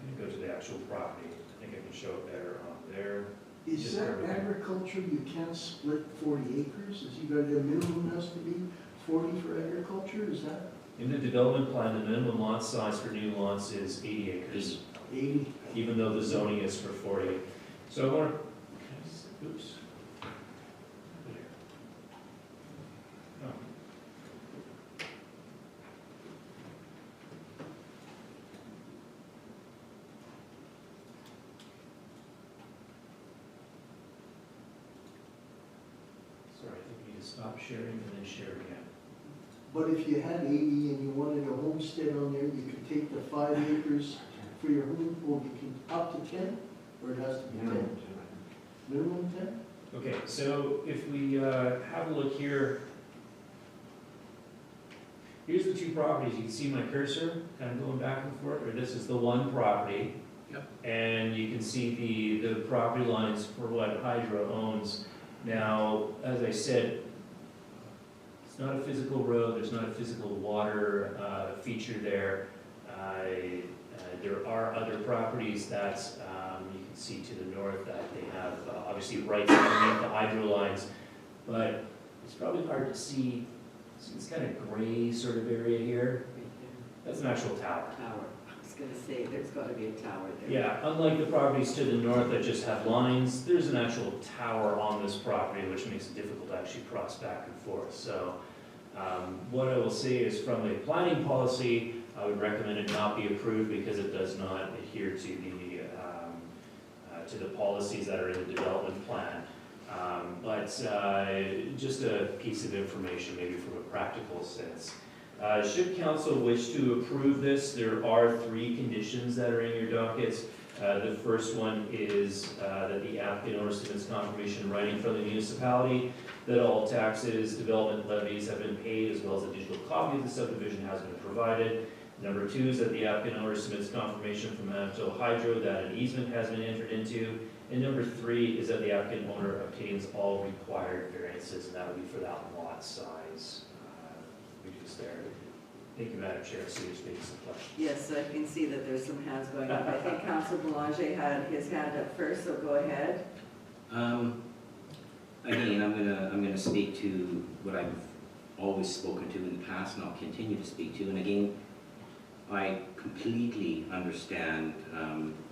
I'm going to go to the actual property. I think I can show it better on there. Is that agriculture, you can't split 40 acres? Is you got, the minimum has to be 40 for agriculture, is that? In the development plan, the minimum lot size for new lots is 80 acres. 80. Even though the zoning is for 40. So I want to, oops. Oh. Sorry, I think we need to stop sharing and then share again. But if you had 80 and you wanted a homestead on there, you could take the 5 acres for your home, or you can up to 10, or it has to be 10? Minimum 10? Okay, so if we have a look here, here's the two properties. You can see my cursor kind of going back and forth, or this is the one property. Yep. And you can see the property lines for what Hydro owns. Now, as I said, it's not a physical road, there's not a physical water feature there. There are other properties that you can see to the north that they have obviously rights underneath the hydro lines, but it's probably hard to see. It's kind of gray sort of area here. That's an actual tower. I was gonna say, there's gotta be a tower there. Yeah, unlike the properties to the north that just have lines, there's an actual tower on this property, which makes it difficult to actually cross back and forth. So what I will say is, from a planning policy, I would recommend it not be approved because it does not adhere to the policies that are in the development plan. But just a piece of information, maybe from a practical sense. Should council wish to approve this, there are 3 conditions that are in your dockets. The first one is that the applicant owner submits confirmation in writing from the municipality that all taxes, development levies have been paid, as well as a digital copy of the subdivision has been provided. Number 2 is that the applicant owner submits confirmation from Untitled Hydro that an easement has been entered into. And number 3 is that the applicant owner obtains all required variances, and that would be for that lot size reduced there. Thank you, Madam Chair. So you're speaking some questions. Yes, I can see that there's some hands going up. I think Councilor Boulanger had his hand up first, so go ahead. Again, I'm gonna speak to what I've always spoken to in the past, and I'll continue to speak to. And again, I completely understand,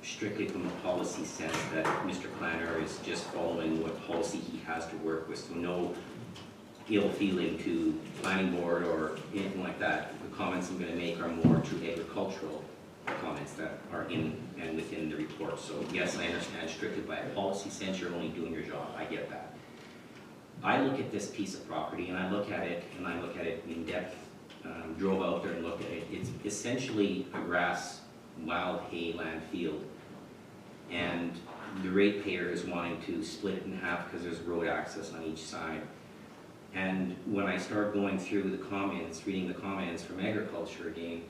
strictly from a policy sense, that Mr. Planner is just following what policy he has to work with, so no ill feeling to planning board or anything like that. The comments I'm going to make are more to agricultural comments that are in and within the report. So yes, I understand strictly by a policy sense, you're only doing your job. I get that. I look at this piece of property and I look at it in depth. Drove out there and looked at it. It's essentially a grass, wild hay land field. And the ratepayer is wanting to split it in half because there's road access on each side. And when I start going through the comments, reading the comments from agriculture again,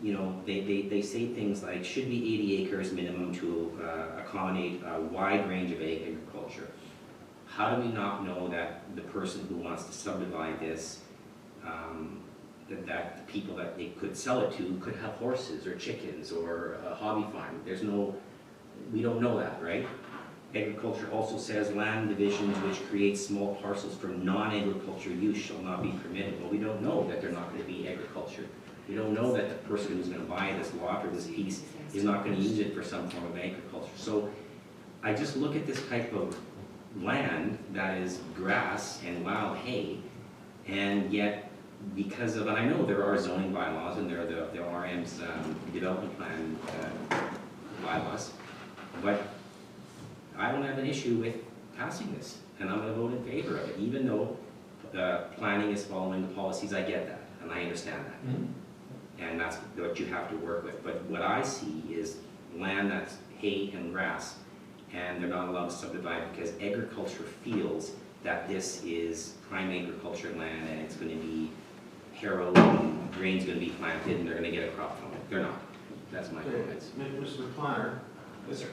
you know, they say things like, should be 80 acres minimum to accommodate a wide range of agriculture. How do we not know that the person who wants to subdivide this, that the people that they could sell it to could have horses or chickens or a hobby farm? We don't know that, right? Agriculture also says land divisions which create small parcels for non-agriculture use shall not be permitted. Well, we don't know that they're not going to be agriculture. We don't know that the person who's going to buy this lot or this piece is not going to use it for some form of agriculture. So I just look at this type of land that is grass and wild hay, and yet because of, and I know there are zoning bylaws and there are the RM's development plan bylaws, but I don't have an issue with passing this, and I'm going to vote in favor of it, even though planning is following the policies. I get that, and I understand that. Mm-hmm. And that's what you have to work with. But what I see is land that's hay and grass, and they're not allowed to subdivide because agriculture feels that this is prime agriculture land and it's going to be harrowed and grain's going to be planted and they're going to get a crop from it. They're not. That's my comments. Mr. Planner, Yes, sir.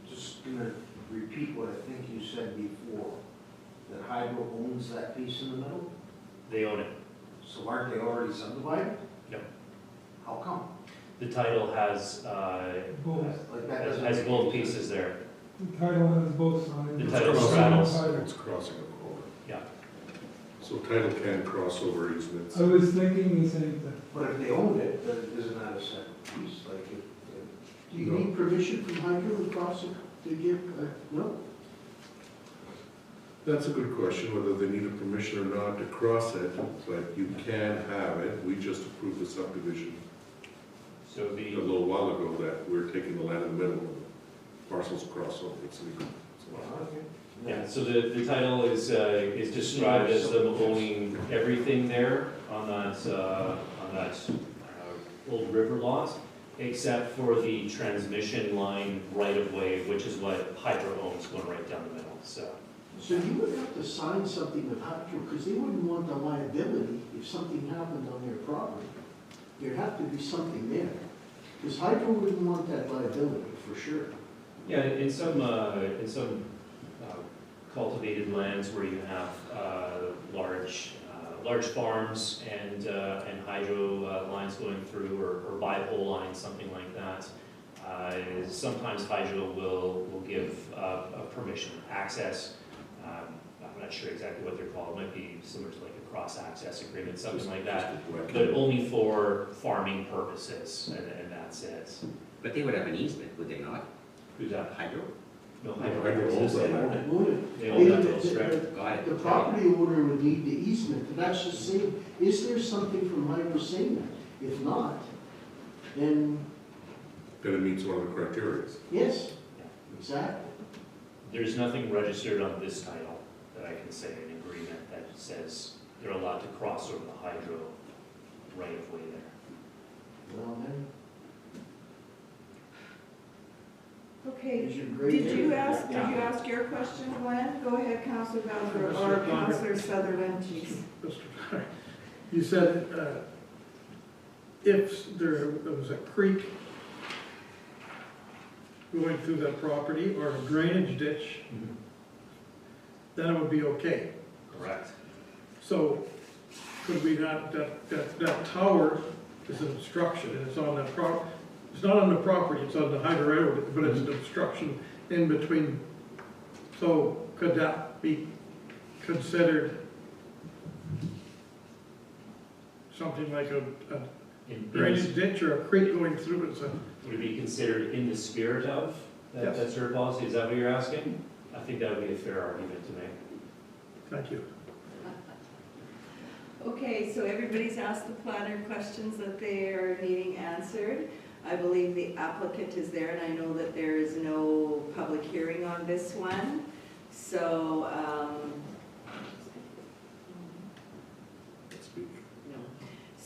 just gonna repeat what I think you said before, that Hydro owns that piece in the middle? They own it. So aren't they already subdivided? No. How come? The title has, Both. Like that has doesn't has make both any pieces there. The title has both sides. The It's title crossing- straddles. It's crossing a corner. Yeah. So title can cross over easements. I was thinking the same thing. But if they owned it, then isn't that a separate piece? Like, do you need permission from Hydro to cross it, to give, no? That's a good question, whether they need a permission or not to cross it, but you can have it. We just approved the subdivision So a the, little while ago that we're taking the land in the middle, and the parcels cross over. It's legal. yeah, so the title is described as them owning everything there on that old river lot, except for the transmission line right-of-way, which is what Hydro owns, going right down the middle, so. So you would have to sign something with Hydro, because they wouldn't want the liability if something happened on their property. There'd have to be something there, because Hydro wouldn't want that liability, for sure. Yeah, in some cultivated lands where you have large farms and hydro lines going through, or bipole lines, something like that, sometimes hydro will give permission, access. I'm not sure exactly what they're called. It might be similar to like a cross-access agreement, something like that, but only for farming purposes, and that's it. But they would have an easement, would they not? Who's that? Hydro? No, Hydro owns that land. They own that little strip. Got it. The property owner would need the easement, and that's just saying, is there something from Hydro saying that? If not, then, Then it meets one of the criteria. yes, exactly. There's nothing registered on this title that I can say, an agreement that says they're allowed to cross over the hydro right of way there. Well, then, Okay, Is your grade did you there? ask your question, Glenn? Go ahead, Councilor Bowser, or Councilor Sutherland, jeez. Mr. Planner, you said if there was a creek going through that property or a drainage ditch, then it would be okay. Correct. So could we not, that tower is an obstruction, and it's on that it's not on the property, it's on the hydro road, but it's an obstruction in between. So could that be considered something like a drainage ditch or a creek going through it? Would it be considered in the spirit of that sort of policy? Is that what you're asking? I think that would be a fair argument to make. Thank you. Okay, so everybody's asked the planner questions that they are needing answered. I believe the applicant is there, and I know that there is no public hearing on this one. So,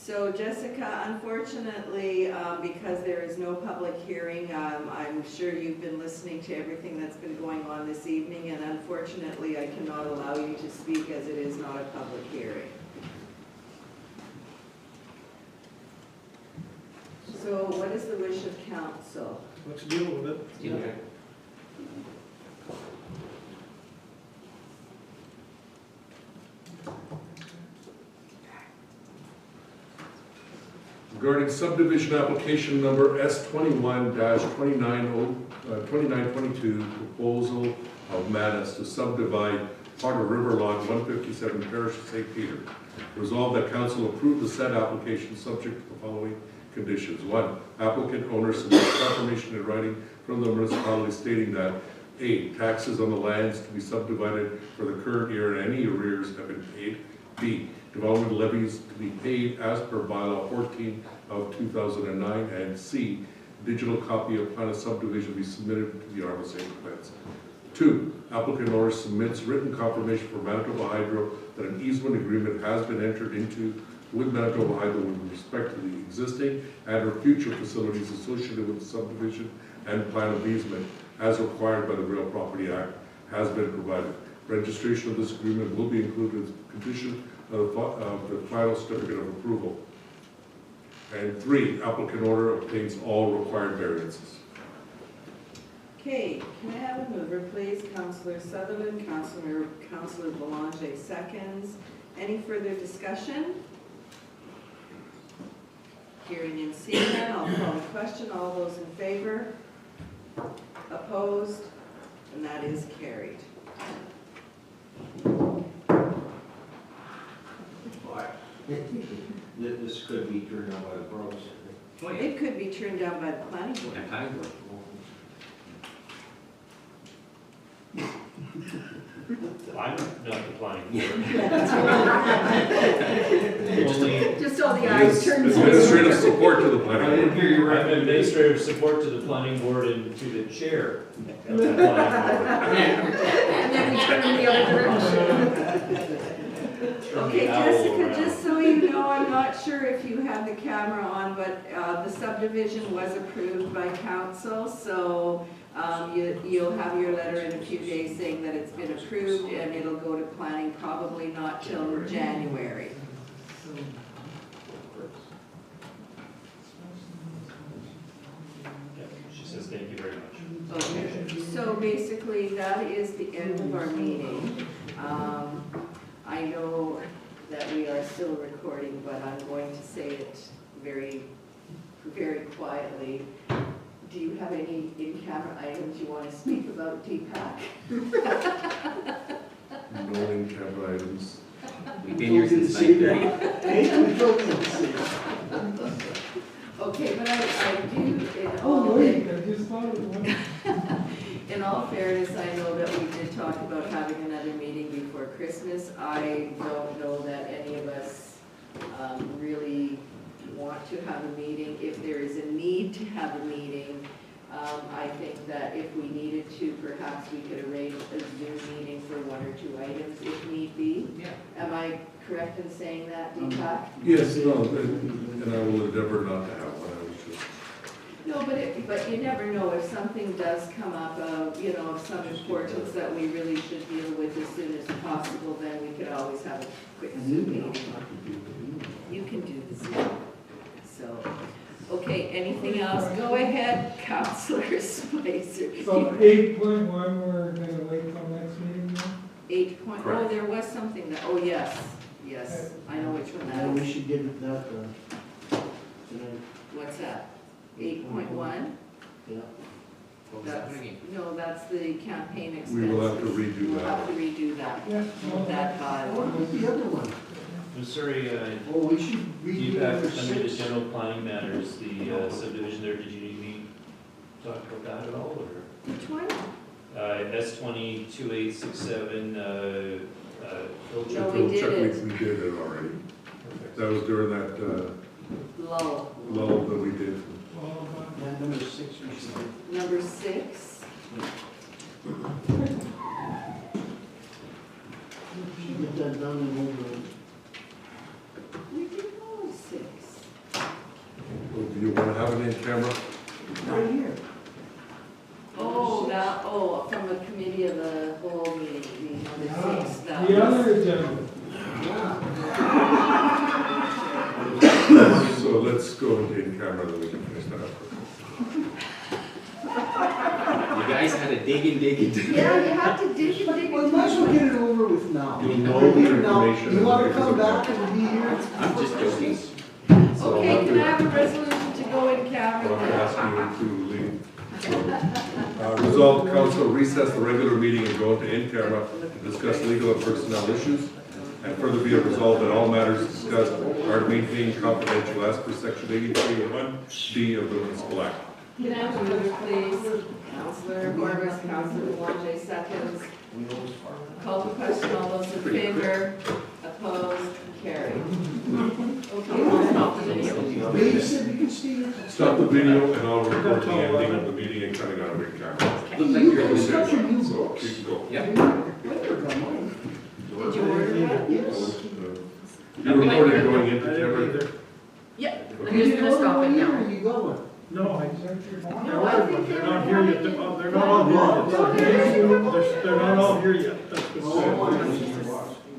So Jessica, unfortunately, because there is no public hearing, I'm sure you've been listening to everything that's been going on this evening, and unfortunately, I cannot allow you to speak as it is not a public hearing. So what is the wish of council? Let's deal with it. Deal with it. Regarding subdivision application number S21-2922, proposal of Manus to subdivide part of River Lot 157, Parish of St. Peter. Resolved that council approve the said application subject to the following conditions. 1, applicant owner submits confirmation in writing from the municipality stating that A, taxes on the lands to be subdivided for the current year and any arrears have been paid. B, development levies to be paid as per bylaw 14 of 2009. And C, digital copy of plan of subdivision be submitted to the RSA plans. 2, applicant owner submits written confirmation for Manitoba Hydro that an easement agreement has been entered into with Manitoba Hydro with respect to the existing and or future facilities associated with the subdivision and plan of easement as required by the Real Property Act has been provided. Registration of this agreement will be included as a condition of the final certificate of approval. And 3, applicant owner obtains all required variances. Okay, can I have a mover, please? Councillor Sutherland, Councillor Boulanger seconds. Any further discussion? Hearing and seeing none, I'll call the question. All those in favor? Opposed? And that is carried. This could be turned down by the pros. Oh, yeah. It could be turned down by the planning board. Yeah, planning board. I'm not the planning board. Just Only, all the eyes turned. Administrative support to the planning board. I'm administrative support to the planning board and to the chair of the planning board. And then we turn in the other direction. Okay, Jessica, just so you know, I'm not sure if you have the camera on, but the subdivision was approved by council, so you'll have your letter in a few days saying that it's been approved, and it'll go to planning probably not till January. She says, thank you very much. Okay, so basically, that is the end of our meeting. I know that we are still recording, but I'm going to say it very, very quietly. Do you have any in-camera items you want to speak about, Deepak? No in-camera items. We've been here since 9:30. Okay, but I do, in all fairness, I know that we did talk about having another meeting before Christmas. I don't know that any of us really want to have a meeting. If there is a need to have a meeting, I think that if we needed to, perhaps we could arrange a Zoom meeting for 1 or 2 items if need be. Yeah. Am I correct in saying that, Deepak? Yes, no, and I will endeavor not to have one. I was just No, but you never know if something does come up of, of some importance that we really should deal with as soon as possible, then we could always have a quick Zoom meeting. You can do the Zoom. So, okay, anything else? Go ahead, Councillor Spicer. So 8.1, we're gonna wait till next meeting now? 8 point, oh, there was something that, oh, yes, I know which one Yeah, that we is. should get it that, tonight. What's that? 8.1? Yeah. What was that again? No, that's the campaign expenses. We will have to redo We'll that. have to redo that. Yeah. That What was the other one? I'm sorry, Oh, we should redo Deepak, number under the 6. general planning matters, the subdivision there, did you need me to talk about that at all, or? Which one? S202867, filter. No, we did Check, it. we did it already. That was during that Lull. lull that we did. Yeah, number 6 we should do. Number 6. Get that done and over. We did all 6. Right here. From the committee of the whole meeting, The other agenda. So let's go into in-camera, then we can finish that up. You guys had to dig and dig and dig. Yeah, you have to dig and dig. Well, might as well get it over with now. You'll know the Now, information. you wanna come back and be here? I'm just joking. So I'll Okay, have can to- I have a resolution to go in I'll camera? have to ask you to leave. Resolved, council recess the regular meeting and go into in-camera and discuss legal and personnel issues. And further be it resolved that all matters discussed are maintained confidential as per section 83(1)(d) of the municipal act. Can I have a mover, please? Counselor Corbus, Counselor Wajay seconds. Call the question, all those in favor, opposed, carried. Okay, we'll stop the video. They said we could stay here. Stop the video and I'll record the ending of the meeting and cutting out of in-camera. Looks like you're Okay, Such a new so books. keep going. Yep. Did you order that? Yes. You recorded going into I didn't camera? either. Yep, I'm You just gonna stop it Where now. are you going? No, No, I think they're they not were here yet. coming in. They're not all here yet. Oh, They're not all here yet. That's good. Oh,